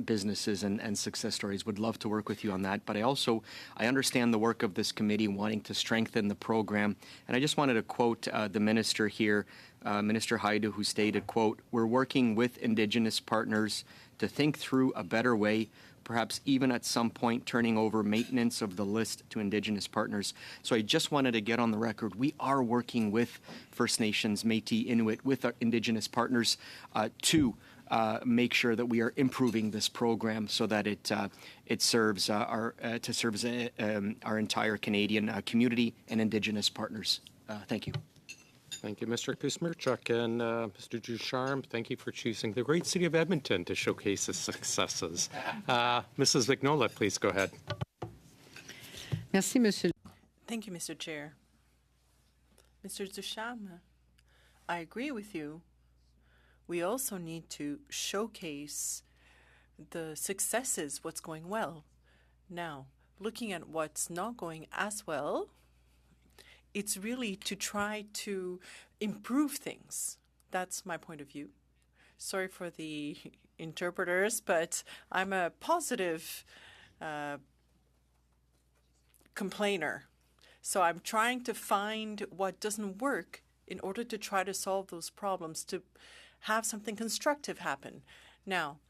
Speaker 13: businesses and success stories. Would love to work with you on that. But I understand the work of this committee wanting to strengthen the program. And I just wanted to quote the minister here, Minister Haidu, who stated, quote, "We're working with Indigenous partners to think through a better way, perhaps even at some point turning over maintenance of the list to Indigenous partners." So I just wanted to get on the record. We are working with First Nations, Métis, Inuit, with our Indigenous partners to make sure that we are improving this program so that it serves our entire Canadian community and Indigenous partners. Thank you.
Speaker 1: Thank you, Mr. Kusmirchuk. And Mr. Ducharme, thank you for choosing the great city of Edmonton to showcase its successes. Mrs. Vignola, please go ahead.
Speaker 7: Merci, Monsieur.
Speaker 8: Thank you, Mr. Chair. Mr. Ducharme, I agree with you. We also need to showcase the successes, what's going well. Now, looking at what's not going as well, it's really to try to improve things. That's my point of view. Sorry for the interpreters, but I'm a positive complainer. So I'm trying to find what doesn't work in order to try to solve those problems, to have something constructive happen. Now,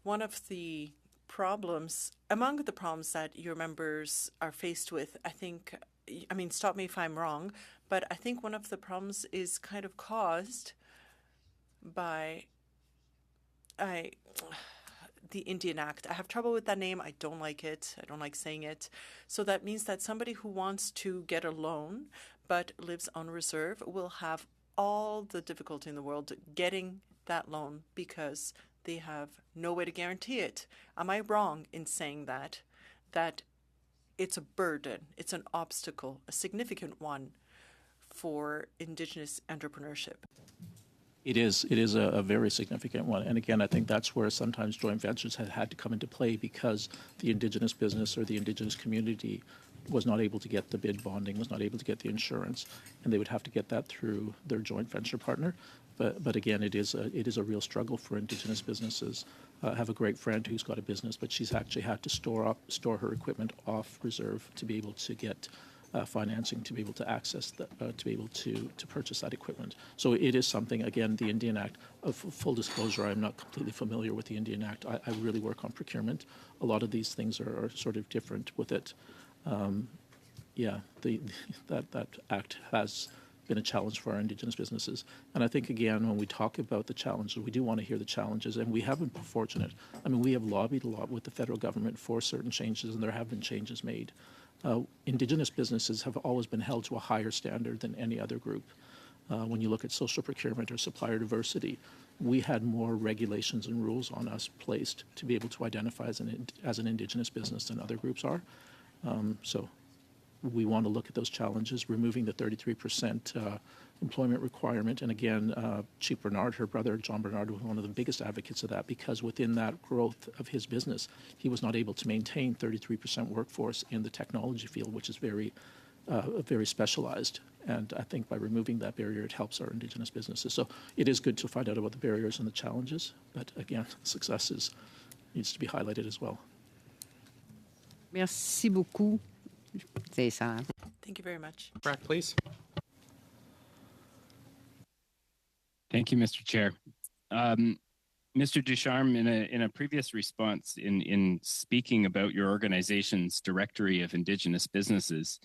Speaker 8: one of the problems, among the problems that your members are faced with, I mean, stop me if I'm wrong, but I think one of the problems is kind of caused by the Indian Act. I have trouble with that name. I don't like it. I don't like saying it. So that means that somebody who wants to get a loan but lives on reserve will have all the difficulty in the world getting that loan because they have no way to guarantee it. Am I wrong in saying that it's a burden, it's an obstacle, a significant one for Indigenous entrepreneurship?
Speaker 4: It is a very significant one. And again, I think that's where sometimes joint ventures have had to come into play because the Indigenous business or the Indigenous community was not able to get the bid bonding, was not able to get the insurance, and they would have to get that through their joint venture partner. But again, it is a real struggle for Indigenous businesses. I have a great friend who's got a business, but she's actually had to store her equipment off reserve to be able to get financing, to be able to access to be able to purchase that equipment. So it is something. Again, the Indian Act. Of full disclosure, I'm not completely familiar with the Indian Act. I really work on procurement. A lot of these things are sort of different with it. That act has been a challenge for our Indigenous businesses. And I think, again, when we talk about the challenges, we do want to hear the challenges, and we have been fortunate. I mean, we have lobbied a lot with the federal government for certain changes, and there have been changes made. Indigenous businesses have always been held to a higher standard than any other group. When you look at social procurement or supplier diversity, we had more regulations and rules on us placed to be able to identify as an Indigenous business than other groups are. So we want to look at those challenges, removing the 33% employment requirement. And again, Chief Bernard, her brother, John Bernard, was one of the biggest advocates of that because within that growth of his business, he was not able to maintain 33% workforce in the technology field, which is very specialized. And I think by removing that barrier, it helps our Indigenous businesses. So it is good to find out about the barriers and the challenges. But again, successes needs to be highlighted as well.
Speaker 7: Merci beaucoup.
Speaker 8: Thank you very much.
Speaker 1: Brad, please.
Speaker 9: Thank you, Mr. Chair. Mr. Ducharme, in a previous response in speaking about your organization's directory of Indigenous businesses,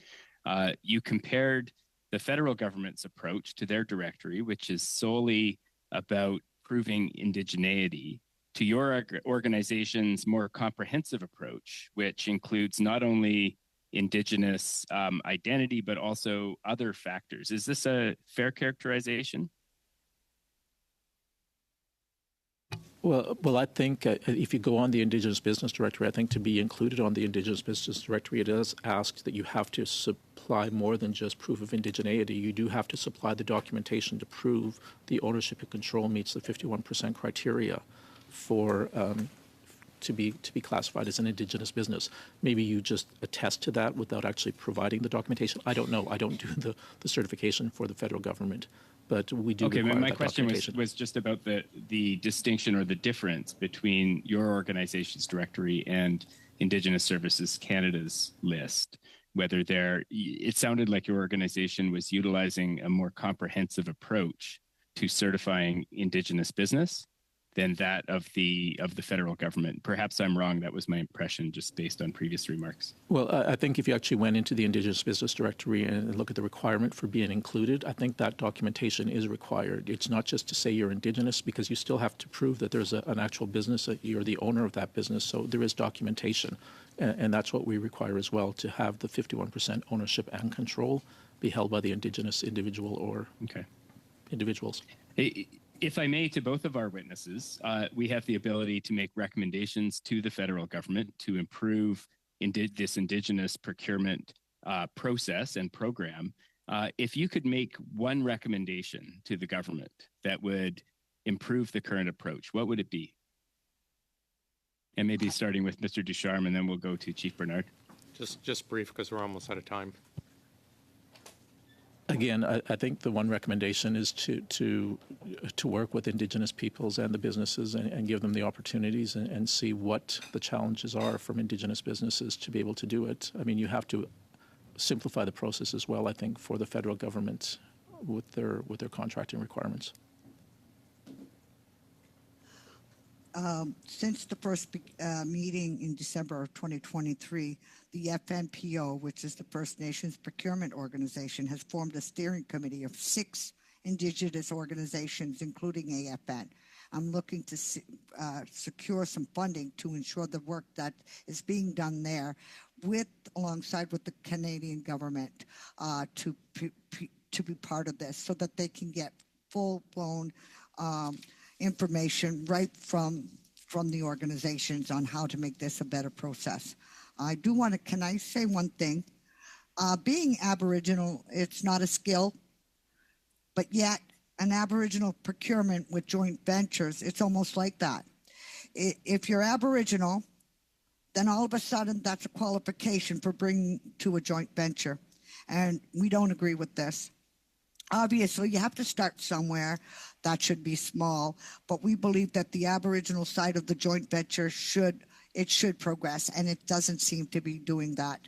Speaker 9: you compared the federal government's approach to their directory, which is solely about proving indigeneity, to your organization's more comprehensive approach, which includes not only Indigenous identity, but also other factors. Is this a fair characterization?
Speaker 4: Well, I think if you go on the Indigenous Business Directory, I think to be included on the Indigenous Business Directory, it does ask that you have to supply more than just proof of indigeneity. You do have to supply the documentation to prove the ownership and control meets the 51% criteria for to be classified as an Indigenous business. Maybe you just attest to that without actually providing the documentation. I don't know. I don't do the certification for the federal government. But we do require
Speaker 9: my
Speaker 4: that
Speaker 9: question
Speaker 4: documentation.
Speaker 9: was just about the distinction or the difference between your organization's directory and Indigenous Services Canada's list. Whether it sounded like your organization was utilizing a more comprehensive approach to certifying Indigenous business than that of the federal government. Perhaps I'm wrong. That was my impression just based on previous remarks.
Speaker 4: Well, I think if you actually went into the Indigenous Business Directory and look at the requirement for being included, I think that documentation is required. It's not just to say you're Indigenous, because you still have to prove that there's an actual business, that you're the owner of that business. So there is documentation. And that's what we require as well, to have the 51% ownership and control be held by the Indigenous individual or individuals.
Speaker 9: If I may, to both of our witnesses, we have the ability to make recommendations to the federal government to improve this Indigenous procurement process and program. If you could make one recommendation to the government that would improve the current approach, what would it be? And maybe starting with Mr. Ducharme, and then we'll go to Chief Bernard.
Speaker 1: Just brief, because we're almost out of time.
Speaker 4: Again, I think the one recommendation is to work with Indigenous peoples and the businesses and give them the opportunities and see what the challenges are from Indigenous businesses to be able to do it. I mean, you have to simplify the process as well, I think, for the federal government with their contracting requirements.
Speaker 2: Since the first meeting in December of 2023, the FNPO, which is the First Nations Procurement Organization, has formed a steering committee of 6 Indigenous organizations, including AFN. I'm looking to secure some funding to ensure the work that is being done there, alongside with the Canadian government, to be part of this, so that they can get full-blown information right from the organizations on how to make this a better process. I do want to, can I say one thing? Being Aboriginal, it's not a skill, but yet an Aboriginal procurement with joint ventures, it's almost like that. If you're Aboriginal, then all of a sudden that's a qualification for bringing to a joint venture. And we don't agree with this. Obviously, you have to start somewhere. That should be small, but we believe that the Aboriginal side of the joint venture should progress, and it doesn't seem to be doing that.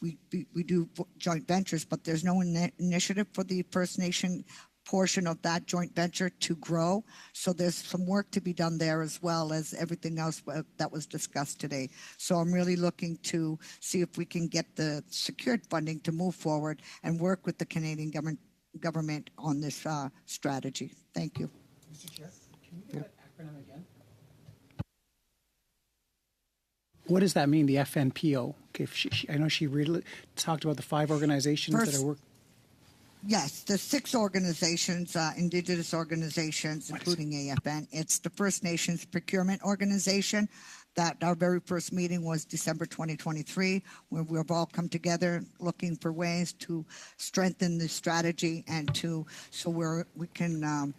Speaker 2: We do joint ventures, but there's no initiative for the First Nation portion of that joint venture to grow. So there's some work to be done there, as well as everything else that was discussed today. So I'm really looking to see if we can get the secured funding to move forward and work with the Canadian government on this strategy. Thank you.
Speaker 6: Mr. Chair, can you get that acronym again? What does that mean, the FNPO? Okay, I know she really talked about the 5 organizations that are working.
Speaker 2: Yes, the 6 organizations, Indigenous organizations, including AFN. It's the First Nations Procurement Organization. That our very first meeting was December 2023, where we've all come together looking for ways to strengthen the strategy and so we can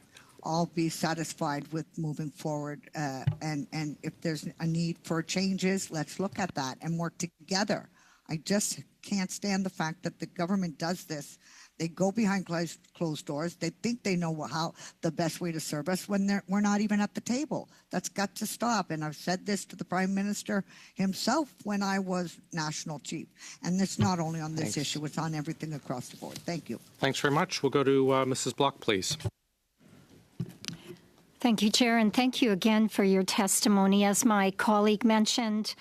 Speaker 2: all be satisfied with moving forward. And if there's a need for changes, let's look at that and work together. I just can't stand the fact that the government does this. They go behind closed doors. They think they know how the best way to serve us when we're not even at the table. That's got to stop. And I've said this to the Prime Minister himself when I was National Chief. And it's not only on this issue, it's on everything across the board. Thank you.
Speaker 1: Thanks very much. We'll go to Mrs. Block, please.
Speaker 11: Thank you, Chair, and thank you again for your testimony. As my colleague mentioned,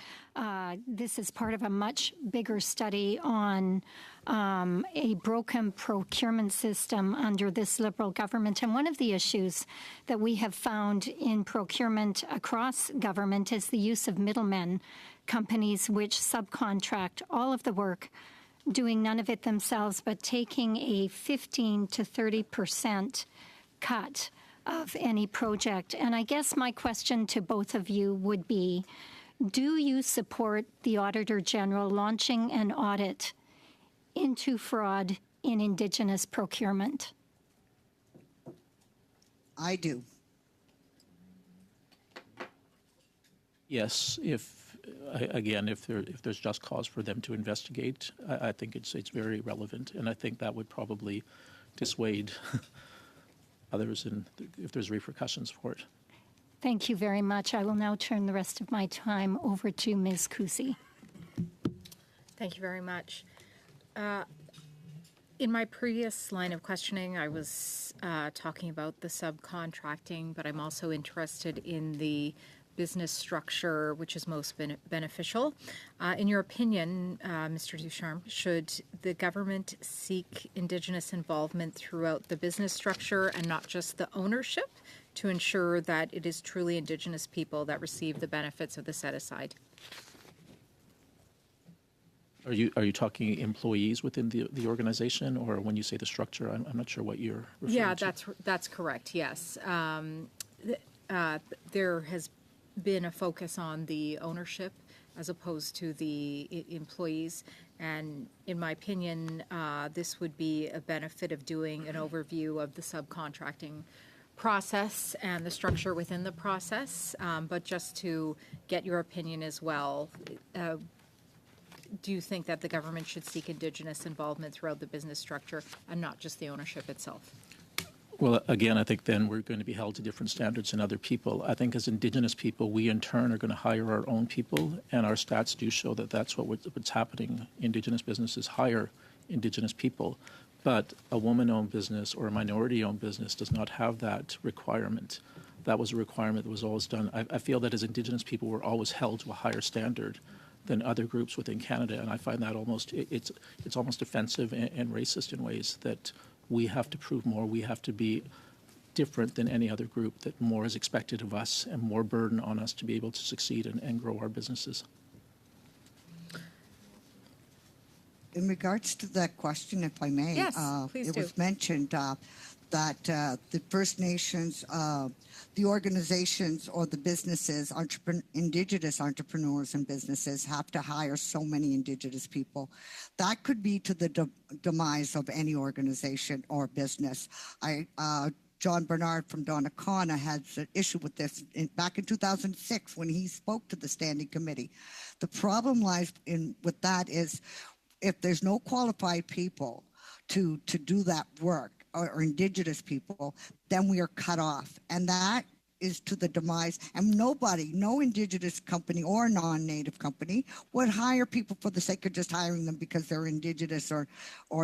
Speaker 11: this is part of a much bigger study on a broken procurement system under this Liberal government. And one of the issues that we have found in procurement across government is the use of middlemen, companies which subcontract all of the work, doing none of it themselves, but taking a 15 to 30% cut of any project. And I guess my question to both of you would be, do you support the Auditor General launching an audit into fraud in Indigenous procurement?
Speaker 2: I do.
Speaker 4: Yes, if there's just cause for them to investigate, I think it's very relevant, and I think that would probably dissuade others if there's repercussions for it.
Speaker 11: Thank you very much. I will now turn the rest of my time over to Ms. Kusi.
Speaker 12: Thank you very much. In my previous line of questioning, I was talking about the subcontracting, but I'm also interested in the business structure which is most beneficial. In your opinion, Mr. Ducharme, should the government seek Indigenous involvement throughout the business structure and not just the ownership to ensure that it is truly Indigenous people that receive the benefits of the set-aside?
Speaker 4: Are you talking employees within the organization, or when you say the structure, I'm not sure what you're referring to.
Speaker 12: Yeah, that's correct, yes. There has been a focus on the ownership as opposed to the employees. And in my opinion, this would be a benefit of doing an overview of the subcontracting process and the structure within the process. But just to get your opinion as well, do you think that the government should seek Indigenous involvement throughout the business structure and not just the ownership itself?
Speaker 4: Well, again, I think then we're going to be held to different standards than other people. I think as Indigenous people, we in turn are going to hire our own people, and our stats do show that that's what's happening. Indigenous businesses hire Indigenous people, but a woman-owned business or a minority-owned business does not have that requirement. That was a requirement that was always done. I feel that as Indigenous people, we're always held to a higher standard than other groups within Canada, and I find that it's almost offensive and racist in ways that we have to prove more. We have to be different than any other group, that more is expected of us and more burden on us to be able to succeed and grow our businesses.
Speaker 2: In regards to that question, if I may,
Speaker 12: yes, please
Speaker 2: it
Speaker 12: do.
Speaker 2: was mentioned that the First Nations, the organizations or the businesses, Indigenous entrepreneurs and businesses have to hire so many Indigenous people. That could be to the demise of any organization or business. John Bernard from Donnacona had an issue with this back in 2006 when he spoke to the Standing Committee. The problem lies with that is if there's no qualified people to do that work, or Indigenous people, then we are cut off. And that is to the demise. And no Indigenous company or non-Native company would hire people for the sake of just hiring them because they're Indigenous or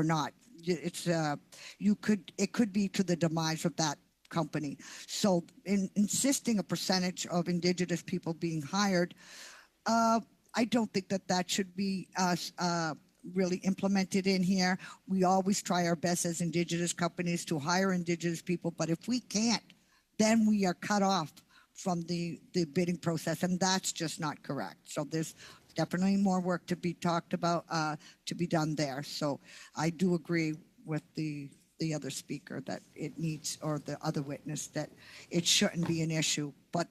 Speaker 2: not. It could be to the demise of that company. So in insisting a percentage of Indigenous people being hired, I don't think that should be really implemented in here. We always try our best as Indigenous companies to hire Indigenous people, but if we can't, then we are cut off from the bidding process, and that's just not correct. So there's definitely more work to be talked about, to be done there. So I do agree with the other speaker that it needs, or the other witness, that it shouldn't be an issue, but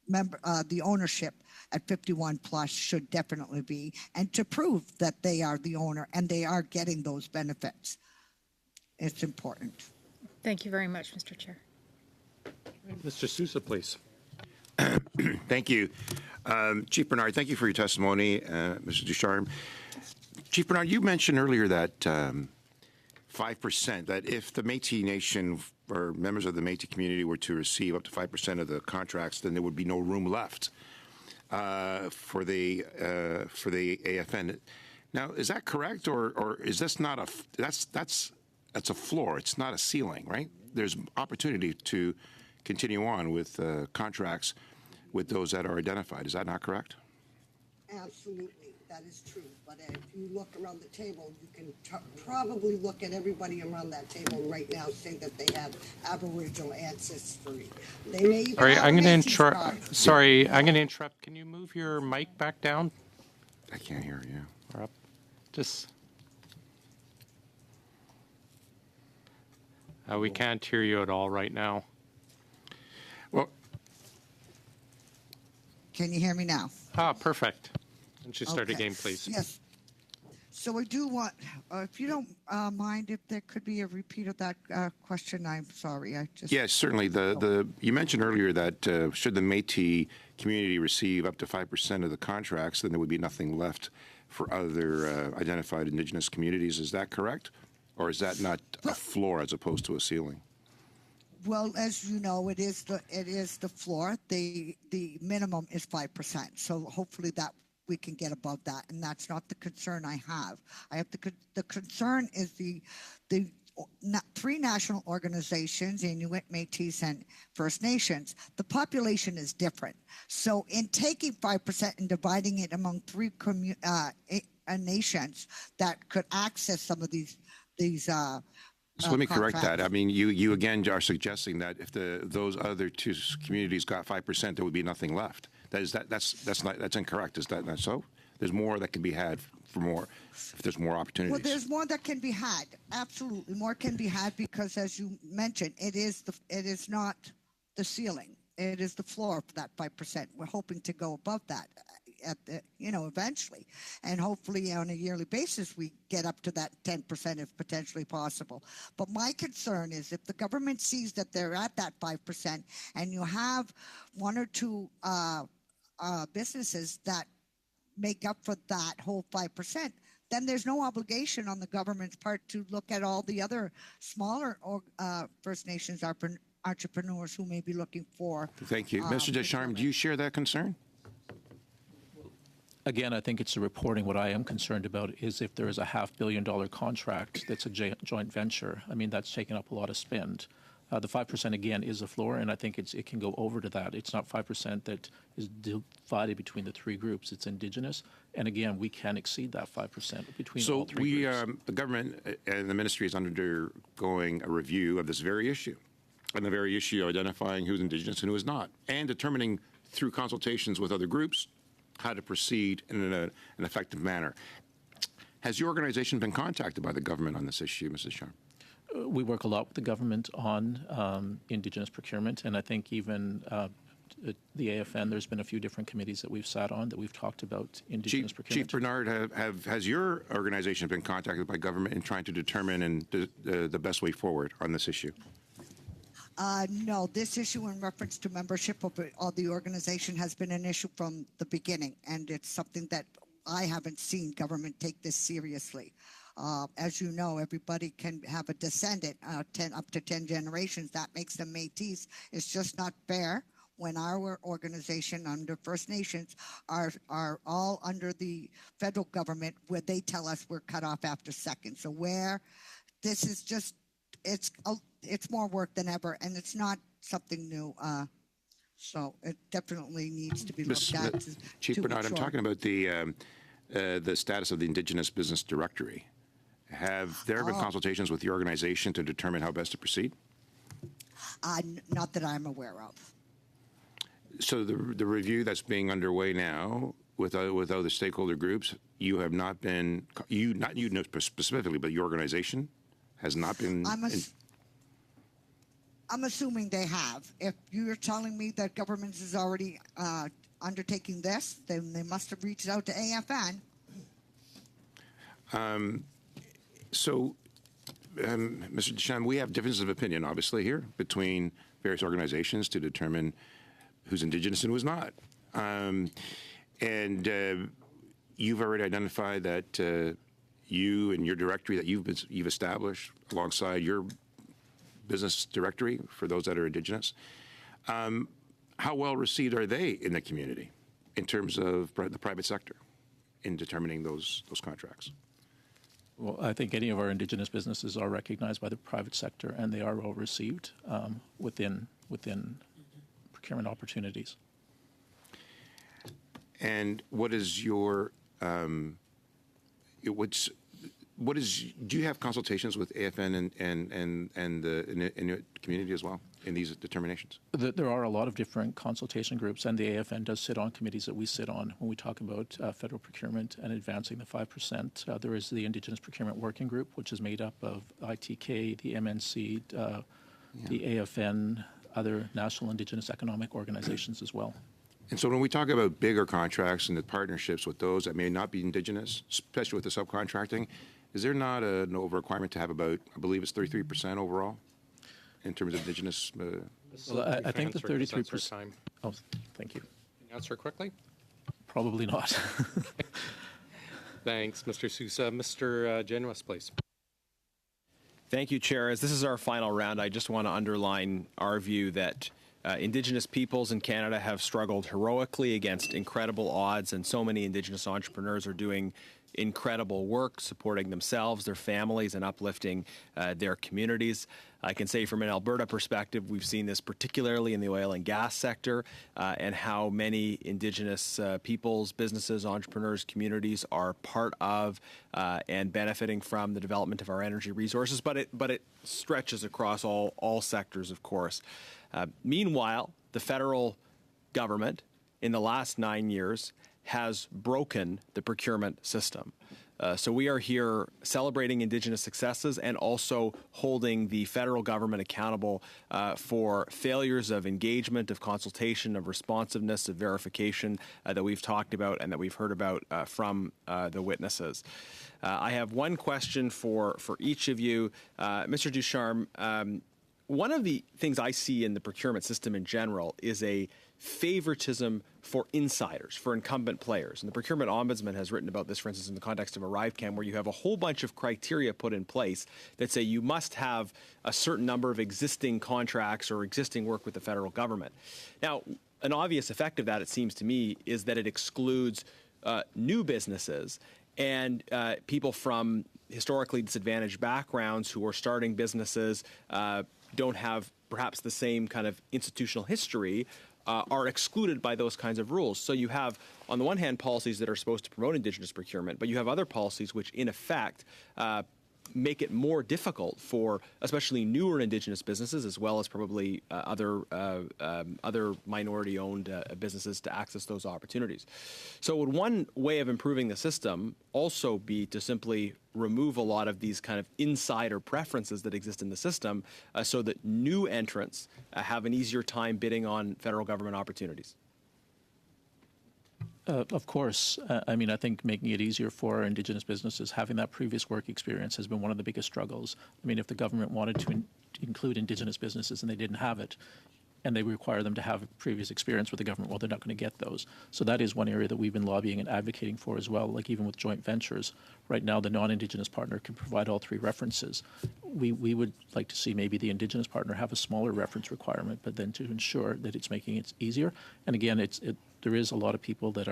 Speaker 2: the ownership at 51 plus should definitely be, and to prove that they are the owner and they are getting those benefits. It's important.
Speaker 12: Thank you very much, Mr. Chair.
Speaker 1: Mr. Sousa, please.
Speaker 14: Thank you. Chief Bernard, thank you for your testimony, Mr. Ducharme. Chief Bernard, you mentioned earlier that 5%, that if the Métis Nation or members of the Métis community were to receive up to 5% of the contracts, then there would be no room left for the AFN. Now, is that correct, or is this not that's a floor? It's not a ceiling, right? There's opportunity to continue on with contracts with those that are identified. Is that not correct?
Speaker 2: Absolutely, that is true. But if you look around the table, you can probably look at everybody around that table right now, say that they have Aboriginal ancestry. They may even
Speaker 1: Sorry,
Speaker 2: have
Speaker 1: I'm going to
Speaker 2: Métis cards.
Speaker 1: Sorry, I'm going to interrupt. Can you move your mic back down?
Speaker 14: I can't hear you.
Speaker 1: Or up? Just. We can't hear you at all right now.
Speaker 2: Can you hear me now?
Speaker 1: Perfect. And you start
Speaker 2: Okay.
Speaker 1: again, please.
Speaker 2: Yes. So I do want, if you don't mind, if there could be a repeat of that question, I'm sorry.
Speaker 14: Yes, certainly. You mentioned earlier that should the Métis community receive up to 5% of the contracts, then there would be nothing left for other identified Indigenous communities. Is that correct? Or is that not a floor as opposed to a ceiling?
Speaker 2: Well, as you know, it is the floor. The minimum is 5%. So hopefully that we can get above that, and that's not the concern I have. The concern is the three national organizations, Inuit, Métis, and First Nations. The population is different. So in taking 5% and dividing it among three nations that could access some of these.
Speaker 14: So let me correct that. I mean, you again are suggesting that if those other two communities got 5%, there would be nothing left. That's incorrect. Is that not so? There's more that can be had for more if there's more opportunities.
Speaker 2: Well, there's more that can be had. Absolutely, more can be had because, as you mentioned, it is not the ceiling. It is the floor for that 5%. We're hoping to go above that eventually, and hopefully on a yearly basis we get up to that 10% if potentially possible. But my concern is if the government sees that they're at that 5% and you have one or two businesses that make up for that whole 5%, then there's no obligation on the government's part to look at all the other smaller First Nations entrepreneurs who may be looking for.
Speaker 14: Thank you. Mr. Descharmes, do you share that concern?
Speaker 4: Again, I think it's the reporting. What I am concerned about is if there is a $500 million contract that's a joint venture. I mean, that's taken up a lot of spend. The 5%, again, is a floor, and I think it can go over to that. It's not 5% that is divided between the three groups. It's Indigenous. And again, we can exceed that 5% between all three groups.
Speaker 14: So the government and the ministry is undergoing a review of this very issue, and the very issue of identifying who's Indigenous and who is not, and determining through consultations with other groups how to proceed in an effective manner. Has your organization been contacted by the government on this issue, Mrs. Sharp?
Speaker 4: We work a lot with the government on Indigenous procurement, and I think even the AFN, there's been a few different committees that we've sat on that we've talked about Indigenous procurement.
Speaker 14: Chief Bernard, has your organization been contacted by government in trying to determine the best way forward on this issue?
Speaker 2: No, this issue in reference to membership of the organization has been an issue from the beginning, and it's something that I haven't seen government take this seriously. As you know, everybody can have a descendant, up to 10 generations. That makes them Métis. It's just not fair when our organization under First Nations are all under the federal government, where they tell us we're cut off after second. So where this is just, it's more work than ever, and it's not something new. So it definitely needs to be looked at.
Speaker 14: Chief Bernard, I'm talking about the status of the Indigenous Business Directory. Have there been consultations with the organization to determine how best to proceed?
Speaker 2: Not that I'm aware of.
Speaker 14: So the review that's being underway now with other stakeholder groups, you have not been, not you specifically, but your organization has not been.
Speaker 2: I'm assuming they have. If you're telling me that government is already undertaking this, then they must have reached out to AFN.
Speaker 14: So, Mr. Deschamps, we have differences of opinion, obviously, here between various organizations to determine who's Indigenous and who's not. And you've already identified that you and your directory that you've established alongside your business directory for those that are Indigenous. How well received are they in the community in terms of the private sector in determining those contracts?
Speaker 4: Well, I think any of our Indigenous businesses are recognized by the private sector, and they are well received within procurement opportunities.
Speaker 14: And what is your do you have consultations with AFN and the Inuit community as well in these determinations?
Speaker 4: There are a lot of different consultation groups, and the AFN does sit on committees that we sit on when we talk about federal procurement and advancing the 5%. There is the Indigenous Procurement Working Group, which is made up of ITK, the MNC, the AFN, other national Indigenous economic organizations as well.
Speaker 14: And so when we talk about bigger contracts and the partnerships with those that may not be Indigenous, especially with the subcontracting, is there not an over requirement to have about, I believe it's 33% overall in terms of Indigenous?
Speaker 4: Well, I think the 33%. Oh, thank you.
Speaker 1: Can you answer quickly?
Speaker 4: Probably not.
Speaker 1: Thanks, Mr. Sousa. Mr. Genuis, please.
Speaker 5: Thank you, Chair. As this is our final round, I just want to underline our view that Indigenous peoples in Canada have struggled heroically against incredible odds, and so many Indigenous entrepreneurs are doing incredible work supporting themselves, their families, and uplifting their communities. I can say from an Alberta perspective, we've seen this particularly in the oil and gas sector, and how many Indigenous peoples, businesses, entrepreneurs, communities are part of and benefiting from the development of our energy resources. But it stretches across all sectors, of course. Meanwhile, the federal government in the last 9 years has broken the procurement system. So we are here celebrating Indigenous successes and also holding the federal government accountable for failures of engagement, of consultation, of responsiveness, of verification that we've talked about and that we've heard about from the witnesses. I have one question for each of you. Mr. Ducharme, one of the things I see in the procurement system in general is a favoritism for insiders, for incumbent players. And the Procurement Ombudsman has written about this, for instance, in the context of ArriveCam, where you have a whole bunch of criteria put in place that say you must have a certain number of existing contracts or existing work with the federal government. Now, an obvious effect of that, it seems to me, is that it excludes new businesses and people from historically disadvantaged backgrounds who are starting businesses, don't have perhaps the same kind of institutional history, are excluded by those kinds of rules. So you have, on the one hand, policies that are supposed to promote Indigenous procurement, but you have other policies which, in effect, make it more difficult for especially newer Indigenous businesses, as well as probably other minority-owned businesses, to access those opportunities. So would one way of improving the system also be to simply remove a lot of these kind of insider preferences that exist in the system so that new entrants have an easier time bidding on federal government opportunities?
Speaker 4: Of course. I mean, I think making it easier for our Indigenous businesses, having that previous work experience has been one of the biggest struggles. I mean, if the government wanted to include Indigenous businesses and they didn't have it, and they require them to have previous experience with the government, well, they're not going to get those. So that is one area that we've been lobbying and advocating for as well, like even with joint ventures. Right now, the non-Indigenous partner can provide all three references. We would like to see maybe the Indigenous partner have a smaller reference requirement, but then to ensure that it's making it easier. And again, there is a lot of people that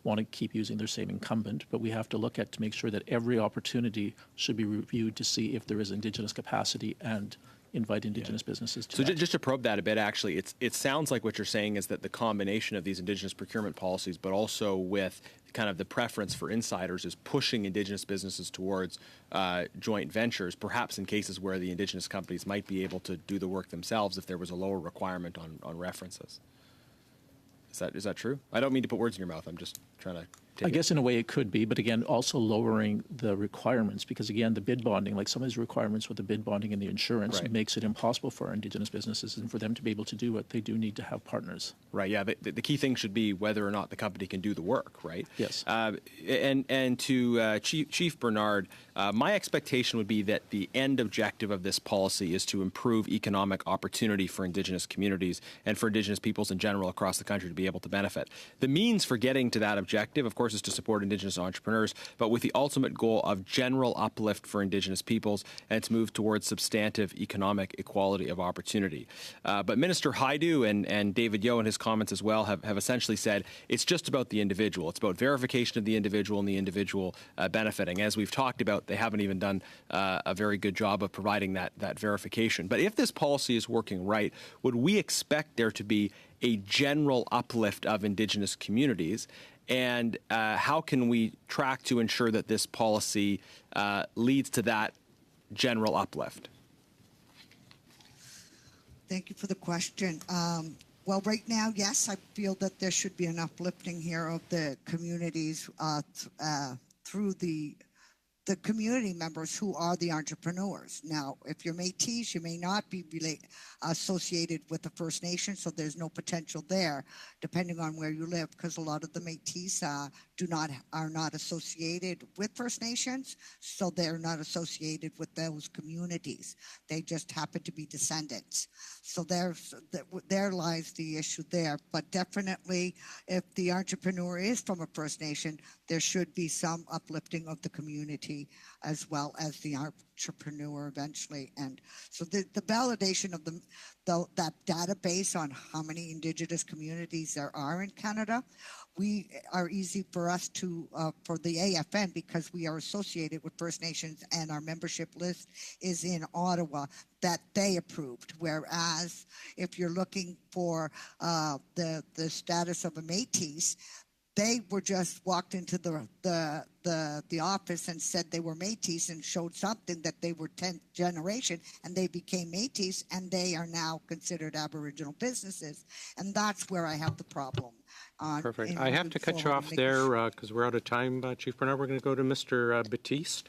Speaker 4: want to keep using their same incumbent, but we have to look at to make sure that every opportunity should be reviewed to see if there is Indigenous capacity and invite Indigenous businesses to
Speaker 5: So
Speaker 4: that.
Speaker 5: just to probe that a bit, actually, it sounds like what you're saying is that the combination of these Indigenous procurement policies, but also with kind of the preference for insiders, is pushing Indigenous businesses towards joint ventures, perhaps in cases where the Indigenous companies might be able to do the work themselves if there was a lower requirement on references. Is that true? I don't mean to put words in your mouth. I'm just trying to
Speaker 4: I guess in a way it could be, but again, also lowering the requirements, because again, the bid bonding, like some of these requirements with the bid bonding and the insurance, makes it impossible for our Indigenous businesses, and for them to be able to do it, they do need to have partners.
Speaker 5: Right, yeah. The key thing should be whether or not the company can do the work, right?
Speaker 4: Yes.
Speaker 5: And to Chief Bernard, my expectation would be that the end objective of this policy is to improve economic opportunity for Indigenous communities and for Indigenous peoples in general across the country to be able to benefit. The means for getting to that objective, of course, is to support Indigenous entrepreneurs, but with the ultimate goal of general uplift for Indigenous peoples and to move towards substantive economic equality of opportunity. But Minister Haidu and David Yeo in his comments as well have essentially said it's just about the individual. It's about verification of the individual and the individual benefiting. As we've talked about, they haven't even done a very good job of providing that verification. But if this policy is working right, would we expect there to be a general uplift of Indigenous communities? And how can we track to ensure that this policy leads to that general uplift?
Speaker 2: Thank you for the question. Well, right now, yes, I feel that there should be an uplifting here of the communities through the the community members who are the entrepreneurs. Now, if you're Métis, you may not be associated with the First Nation, so there's no potential there, depending on where you live, because a lot of the Métis are not associated with First Nations, so they're not associated with those communities. They just happen to be descendants. So there lies the issue there. But definitely, if the entrepreneur is from a First Nation, there should be some uplifting of the community as well as the entrepreneur eventually. And so the validation of that database on how many Indigenous communities there are in Canada, we are easy for us to, for the AFN, because we are associated with First Nations and our membership list is in Ottawa, that they approved. Whereas if you're looking for the status of a Métis, they were just walked into the office and said they were Métis and showed something that they were 10th generation, and they became Métis, and they are now considered Aboriginal businesses. And that's where I have the problem.
Speaker 1: Perfect. I have to cut you off there because we're out of time, Chief Bernard. We're going to go to Mr. Batiste,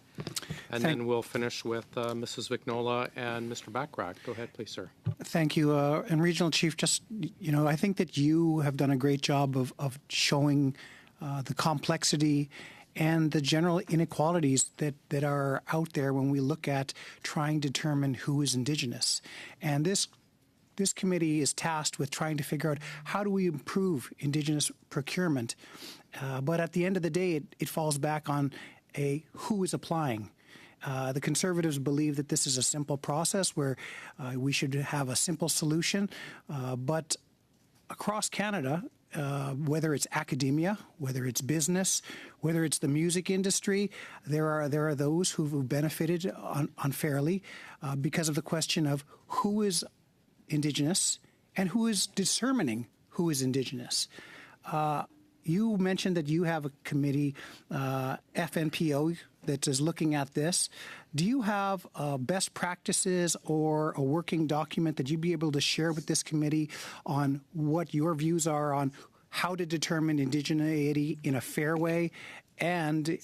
Speaker 1: and then we'll finish with Mrs. Vignola and Mr. Backrack. Go ahead, please, sir.
Speaker 6: Thank you. And Regional Chief, just, I think that you have done a great job of showing the complexity and the general inequalities that are out there when we look at trying to determine who is Indigenous. And this committee is tasked with trying to figure out how do we improve Indigenous procurement. But at the end of the day, it falls back on who is applying. The Conservatives believe that this is a simple process where we should have a simple solution. But across Canada, whether it's academia, whether it's business, whether it's the music industry, there are those who've benefited unfairly because of the question of who is Indigenous and who is determining who is Indigenous. You mentioned that you have a committee, FNPO, that is looking at this. Do you have best practices or a working document that you'd be able to share with this committee on what your views are on how to determine indigeneity in a fair way? And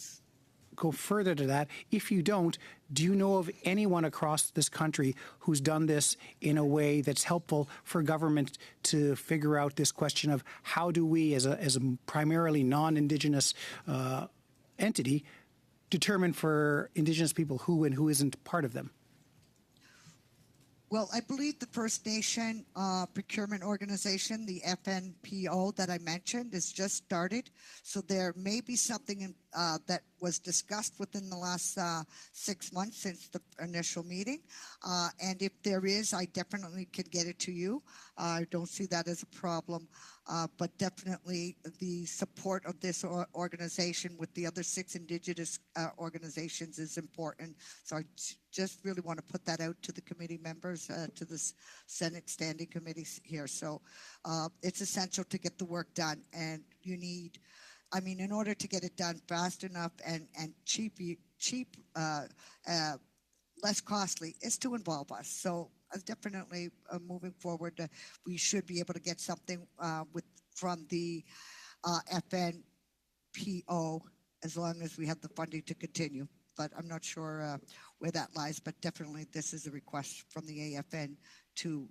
Speaker 6: go further to that, if you don't, do you know of anyone across this country who's done this in a way that's helpful for government to figure out this question of how do we, as a primarily non-Indigenous entity, determine for Indigenous people who and who isn't part of them?
Speaker 2: Well, I believe the First Nation Procurement Organization, the FNPO that I mentioned, is just started. So there may be something that was discussed within the last 6 months since the initial meeting. And if there is, I definitely could get it to you. I don't see that as a problem. But definitely the support of this organization with the other 6 Indigenous organizations is important. So I just really want to put that out to the committee members, to the Senate Standing Committees here. So it's essential to get the work done, and you need, in order to get it done fast enough and cheap, less costly, is to involve us. So definitely moving forward, we should be able to get something from the FNPO as long as we have the funding to continue. But I'm not sure where that lies. But definitely, this is a request from the AFN to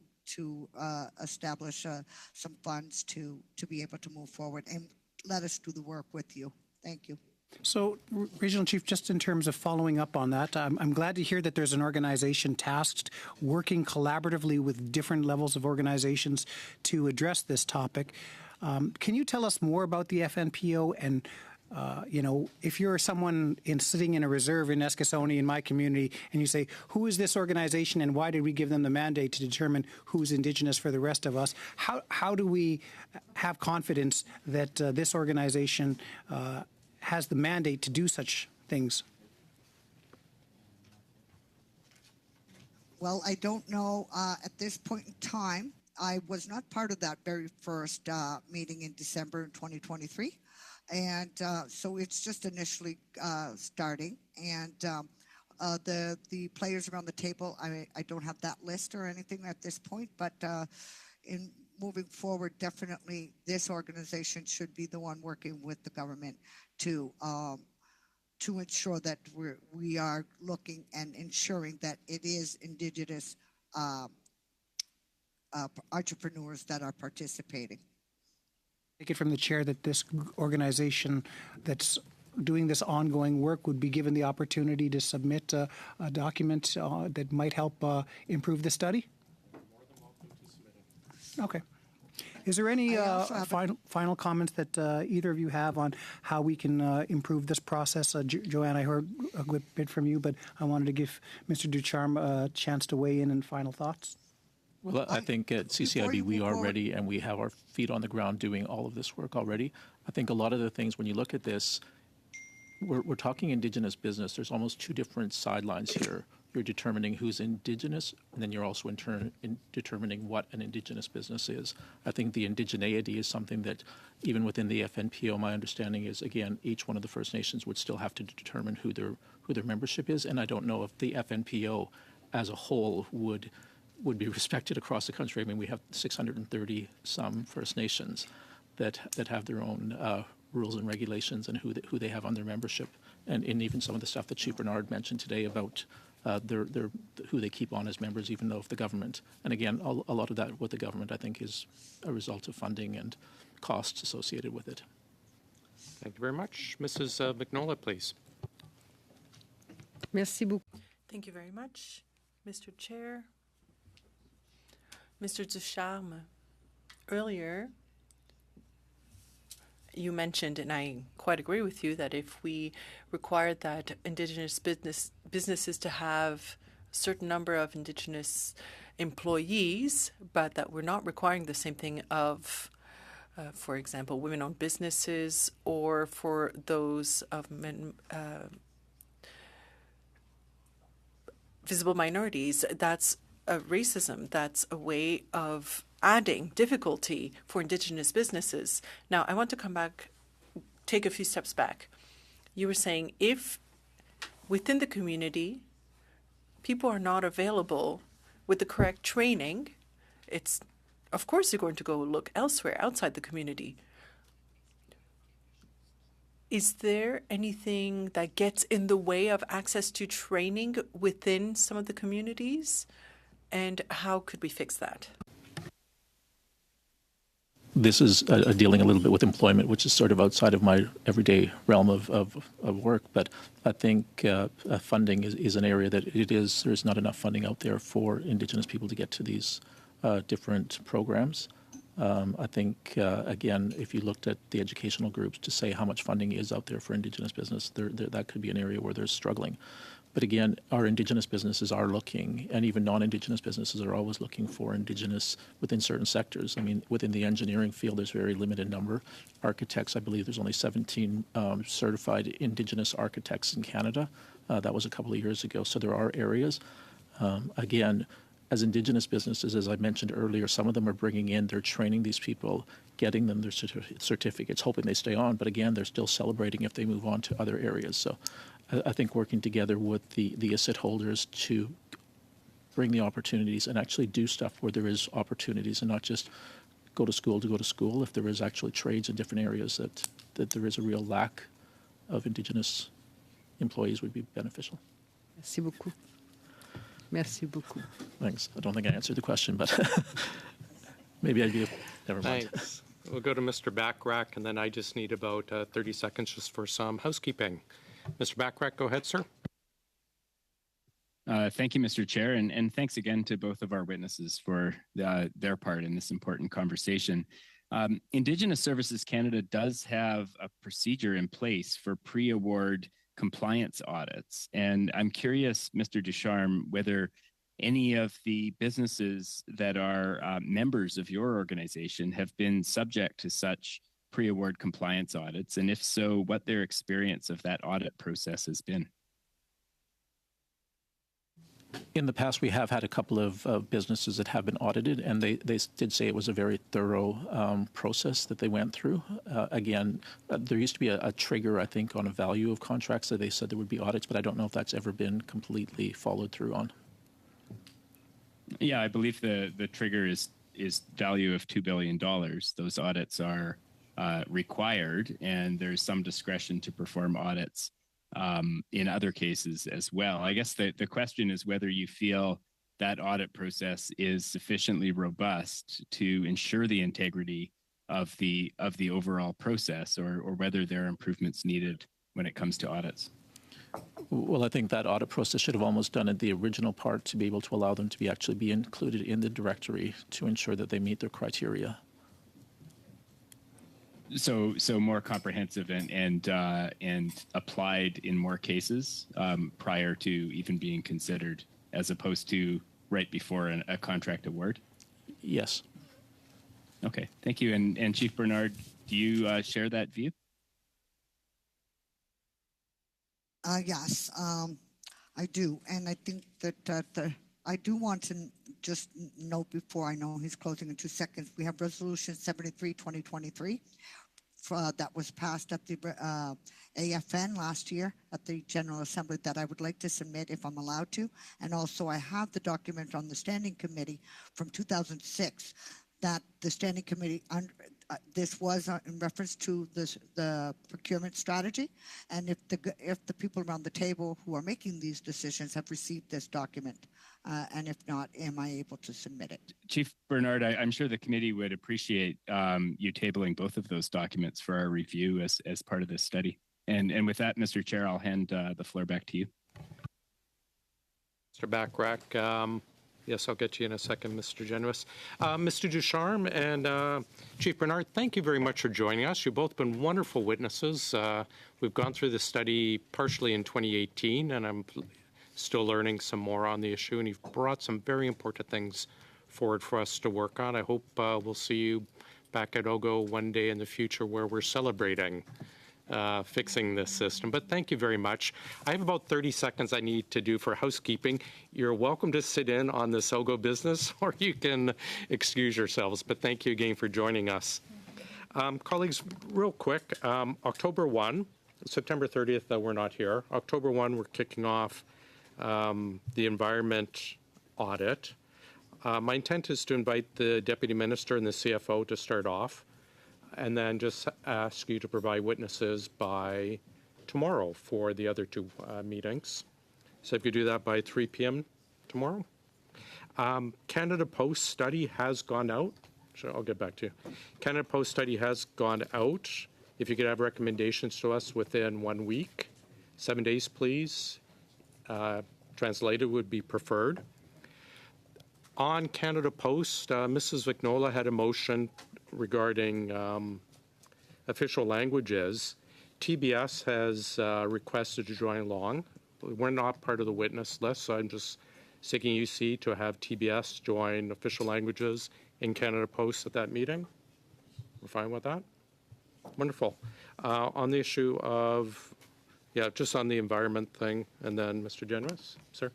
Speaker 2: establish some funds to be able to move forward and let us do the work with you. Thank you.
Speaker 6: So, Regional Chief, just in terms of following up on that, I'm glad to hear that there's an organization tasked working collaboratively with different levels of organizations to address this topic. Can you tell us more about the FNPO and if you're someone sitting in a reserve in Eskasoni in my community and you say, who is this organization and why did we give them the mandate to determine who's Indigenous for the rest of us? How do we have confidence that this organization has the mandate to do such things?
Speaker 2: Well, I don't know at this point in time. I was not part of that very first meeting in December 2023. And so it's just initially starting. And the players around the table, I don't have that list or anything at this point. But in moving forward, definitely this organization should be the one working with the government to to ensure that we are looking and ensuring that it is Indigenous entrepreneurs that are participating.
Speaker 6: Take it from the chair that this organization that's doing this ongoing work would be given the opportunity to submit a document that might help improve the study?
Speaker 1: More than welcome to submit it.
Speaker 6: Okay. Is there any final comments that either of you have on how we can improve this process? Joanne, I heard a good bit from you, but I wanted to give Mr. Ducharme a chance to weigh in and final thoughts.
Speaker 4: Well, I think at CCIB we are ready and we have our feet on the ground doing all of this work already. I think a lot of the things, when you look at this, we're talking Indigenous business. There's almost two different sidelines here. You're determining who's Indigenous, and then you're also in turn determining what an Indigenous business is. I think the indigeneity is something that even within the FNPO, my understanding is, again, each one of the First Nations would still have to determine who their membership is, and I don't know if the FNPO as a whole would be respected across the country. I mean, we have 630 some First Nations that have their own rules and regulations and who they have on their membership, and even some of the stuff that Chief Bernard mentioned today about who they keep on as members, even though if the government, and again, a lot of that with the government, I think, is a result of funding and costs associated with it.
Speaker 1: Thank you very much. Mrs. McNulty, please.
Speaker 7: Merci beaucoup.
Speaker 8: Thank you very much, Mr. Chair. Mr. Ducharme, earlier you mentioned, and I quite agree with you, that if we required that Indigenous businesses to have a certain number of Indigenous employees, but that we're not requiring the same thing of, for example, women-owned businesses or for those of visible minorities, that's a racism. That's a way of adding difficulty for Indigenous businesses. Now, I want to come back, take a few steps back. You were saying if within the community people are not available with the correct training, it's, of course, you're going to go look elsewhere outside the community. Is there anything that gets in the way of access to training within some of the communities? And how could we fix that?
Speaker 4: This is dealing a little bit with employment, which is sort of outside of my everyday realm of work. But I think funding is an area that there's not enough funding out there for Indigenous people to get to these different programs. I think, again, if you looked at the educational groups to say how much funding is out there for Indigenous business, that could be an area where they're struggling. But again, our Indigenous businesses are looking, and even non-Indigenous businesses are always looking for Indigenous within certain sectors. I mean, within the engineering field, there's a very limited number. Architects, I believe there's only 17 certified Indigenous architects in Canada. That was a couple of years ago. So there are areas. Again, as Indigenous businesses, as I mentioned earlier, some of them are bringing in, they're training these people, getting them their certificates, hoping they stay on. But again, they're still celebrating if they move on to other areas. So I think working together with the ISIT holders to bring the opportunities and actually do stuff where there is opportunities and not just go to school. If there is actually trades in different areas that there is a real lack of Indigenous employees would be beneficial.
Speaker 7: Merci beaucoup. Merci beaucoup.
Speaker 4: Thanks. I don't think I answered the question, but maybe I do. Never mind.
Speaker 1: Thanks. We'll go to Mr. Backrack, and then I just need about 30 seconds just for some housekeeping. Mr. Backrack, go ahead, sir.
Speaker 9: Thank you, Mr. Chair, and thanks again to both of our witnesses for their part in this important conversation. Indigenous Services Canada does have a procedure in place for pre-award compliance audits, and I'm curious, Mr. Ducharme, whether any of the businesses that are members of your organization have been subject to such pre-award compliance audits, and if so, what their experience of that audit process has been.
Speaker 4: In the past, we have had a couple of businesses that have been audited, and they did say it was a very thorough process that they went through. Again, there used to be a trigger, I think, on a value of contracts that they said there would be audits, but I don't know if that's ever been completely followed through on.
Speaker 9: Yeah, I believe the trigger is value of $2 billion. Those audits are required, and there's some discretion to perform audits in other cases as well. I guess the question is whether you feel that audit process is sufficiently robust to ensure the integrity of the overall process, or whether there are improvements needed when it comes to audits.
Speaker 4: Well, I think that audit process should have almost done it the original part to be able to allow them to be actually be included in the directory to ensure that they meet their criteria.
Speaker 9: So more comprehensive and applied in more cases prior to even being considered, as opposed to right before a contract award?
Speaker 4: Yes.
Speaker 9: Okay, thank you. And Chief Bernard, do you share that view?
Speaker 2: Yes, I do. And I think that I do want to just note before I know he's closing in 2 seconds, we have Resolution 73, 2023. That was passed at the AFN last year at the General Assembly that I would like to submit if I'm allowed to. And also I have the document on the Standing Committee from 2006 that the Standing Committee, this was in reference to the procurement strategy. And if the people around the table who are making these decisions have received this document, and if not, am I able to submit it?
Speaker 9: Chief Bernard, I'm sure the committee would appreciate you tabling both of those documents for our review as part of this study. And with that, Mr. Chair, I'll hand the floor back to you.
Speaker 1: Mr. Bachrach, yes, I'll get you in a second, Mr. Genuis. Mr. Ducharme and Chief Bernard, thank you very much for joining us. You've both been wonderful witnesses. We've gone through the study partially in 2018, and I'm still learning some more on the issue, and you've brought some very important things forward for us to work on. I hope we'll see you back at OGGO one day in the future where we're celebrating fixing this system. But thank you very much. I have about 30 seconds I need to do for housekeeping. You're welcome to sit in on this OGGO business, or you can excuse yourselves. But thank you again for joining us. Colleagues, real quick, October 1, September 30th, we're not here. October 1, we're kicking off the environment audit. My intent is to invite the Deputy Minister and the CFO to start off, and then just ask you to provide witnesses by tomorrow for the other two meetings. So if you do that by 3 p.m. tomorrow. Canada Post study has gone out. So I'll get back to you. Canada Post study has gone out. If you could have recommendations to us within 1 week, 7 days, please. Translated would be preferred. On Canada Post, Mrs. Vignola had a motion regarding official languages. TBS has requested to join along. We're not part of the witness list, so I'm just seeking UC to have TBS join official languages in Canada Post at that meeting. We're fine with that? Wonderful. On the issue of, just on the environment thing, and then Mr. Genuis, sir?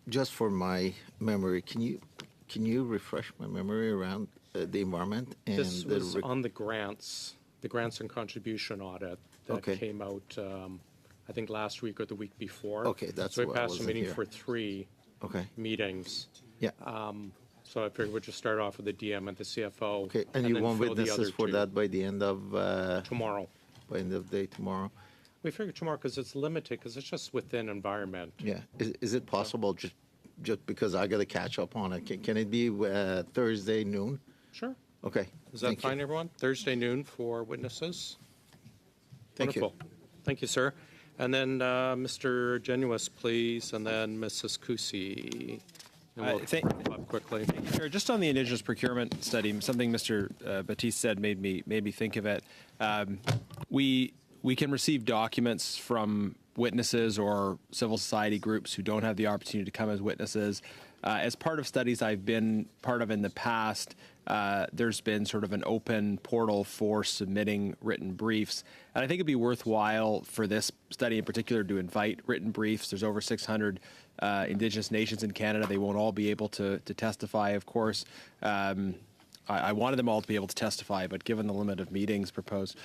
Speaker 15: Just for my memory, can you refresh my memory around the environment? And
Speaker 1: this was on the grants and contribution audit that came out, I think last week or the week before.
Speaker 15: Okay, that's
Speaker 1: so
Speaker 15: what
Speaker 1: we passed a meeting for 3 meetings.
Speaker 15: Yeah.
Speaker 1: So I figured we'd just start off with the DM and the CFO.
Speaker 15: Okay, and you want witnesses for that by the end of
Speaker 1: tomorrow.
Speaker 15: By end of day tomorrow.
Speaker 1: We figured tomorrow because it's limited, because it's just within environment.
Speaker 15: Yeah. Is it possible, just because I got to catch up on it, can it be Thursday noon?
Speaker 1: Sure.
Speaker 15: Okay.
Speaker 1: Is that fine, everyone? Thursday noon for witnesses?
Speaker 15: Thank
Speaker 1: Wonderful. Thank you, sir. And then Mr. Genuis, please, and then Mrs. Kusi. And we'll wrap up quickly.
Speaker 5: Sure. Just on the Indigenous procurement study, something Mr. Batiste said made me think of it. We can receive documents from witnesses or civil society groups who don't have the opportunity to come as witnesses. As part of studies I've been part of in the past, there's been sort of an open portal for submitting written briefs. And I think it'd be worthwhile for this study in particular to invite written briefs. There's over 600 Indigenous nations in Canada. They won't all be able to testify, of course. I wanted them all to be able to testify, but given the limit of meetings proposed.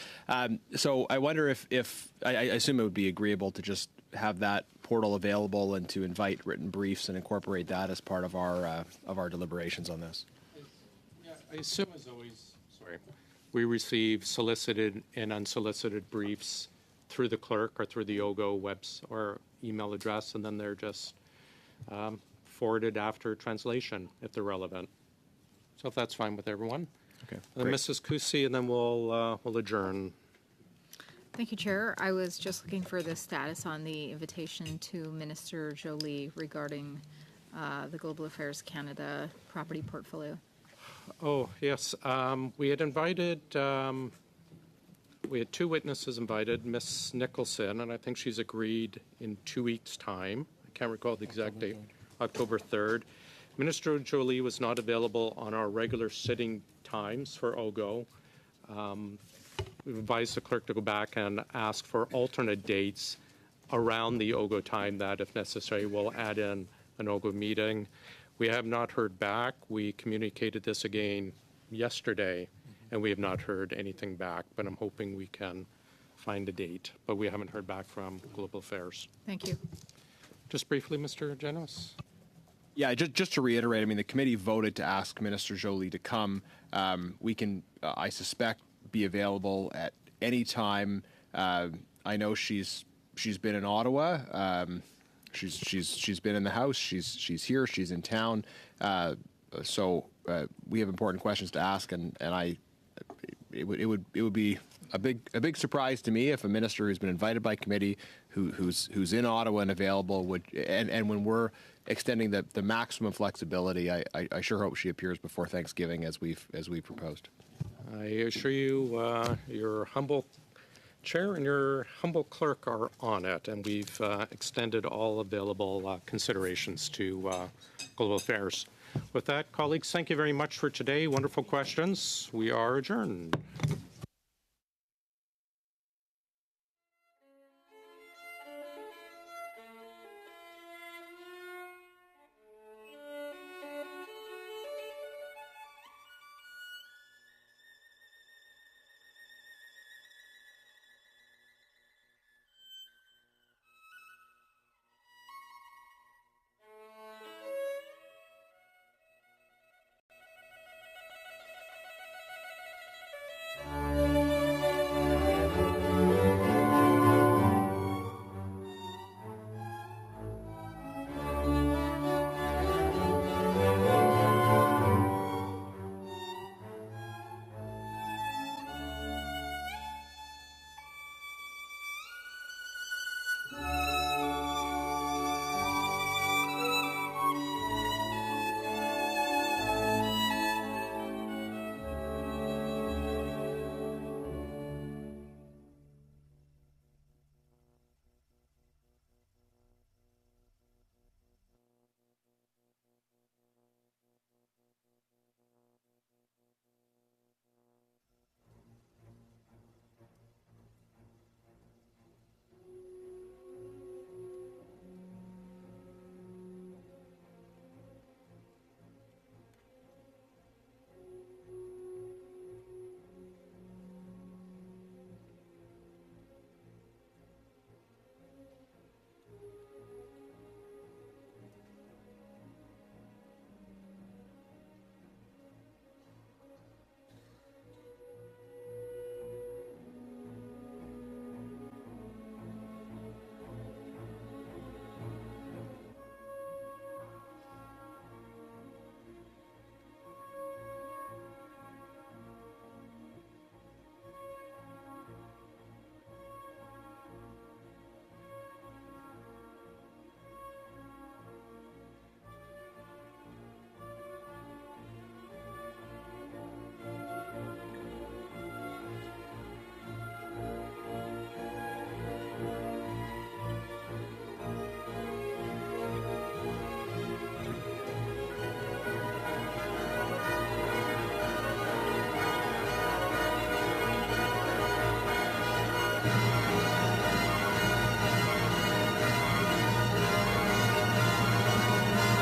Speaker 5: So I wonder if I assume it would be agreeable to just have that portal available and to invite written briefs and incorporate that as part of our deliberations on this.
Speaker 1: Yeah, I assume, as always, we receive solicited and unsolicited briefs through the clerk or through the OGGO webs or email address, and then they're just forwarded after translation if they're relevant. So if that's fine with everyone.
Speaker 5: Okay.
Speaker 1: And then Mrs. Kusi, and then we'll adjourn.
Speaker 12: Thank you, Chair. I was just looking for the status on the invitation to Minister Jolie regarding the Global Affairs Canada property portfolio.
Speaker 1: Oh, yes. We had invited, we had two witnesses invited, Miss Nicholson, and I think she's agreed in 2 weeks' time. I can't recall the exact date, October 3rd. Minister Jolie was not available on our regular sitting times for OGGO. We've advised the clerk to go back and ask for alternate dates around the OGGO time that, if necessary, we'll add in an OGGO meeting. We have not heard back. We communicated this again yesterday, and we have not heard anything back, but I'm hoping we can find a date. But we haven't heard back from Global Affairs.
Speaker 12: Thank you.
Speaker 1: Just briefly, Mr. Genos.
Speaker 5: Yeah, just to reiterate, I mean, the committee voted to ask Minister Jolie to come. We can, I suspect, be available at any time. I know she's been in Ottawa. She's been in the House. She's here. She's in town. So we have important questions to ask, and it would be a big surprise to me if a minister who's been invited by committee, who's in Ottawa and available would, and when we're extending the maximum flexibility, I sure hope she appears before Thanksgiving as we've proposed.
Speaker 1: I assure you, your humble chair and your humble clerk are on it, and we've extended all available considerations to Global Affairs. With that, colleagues, thank you very much for today. Wonderful questions. We are adjourned.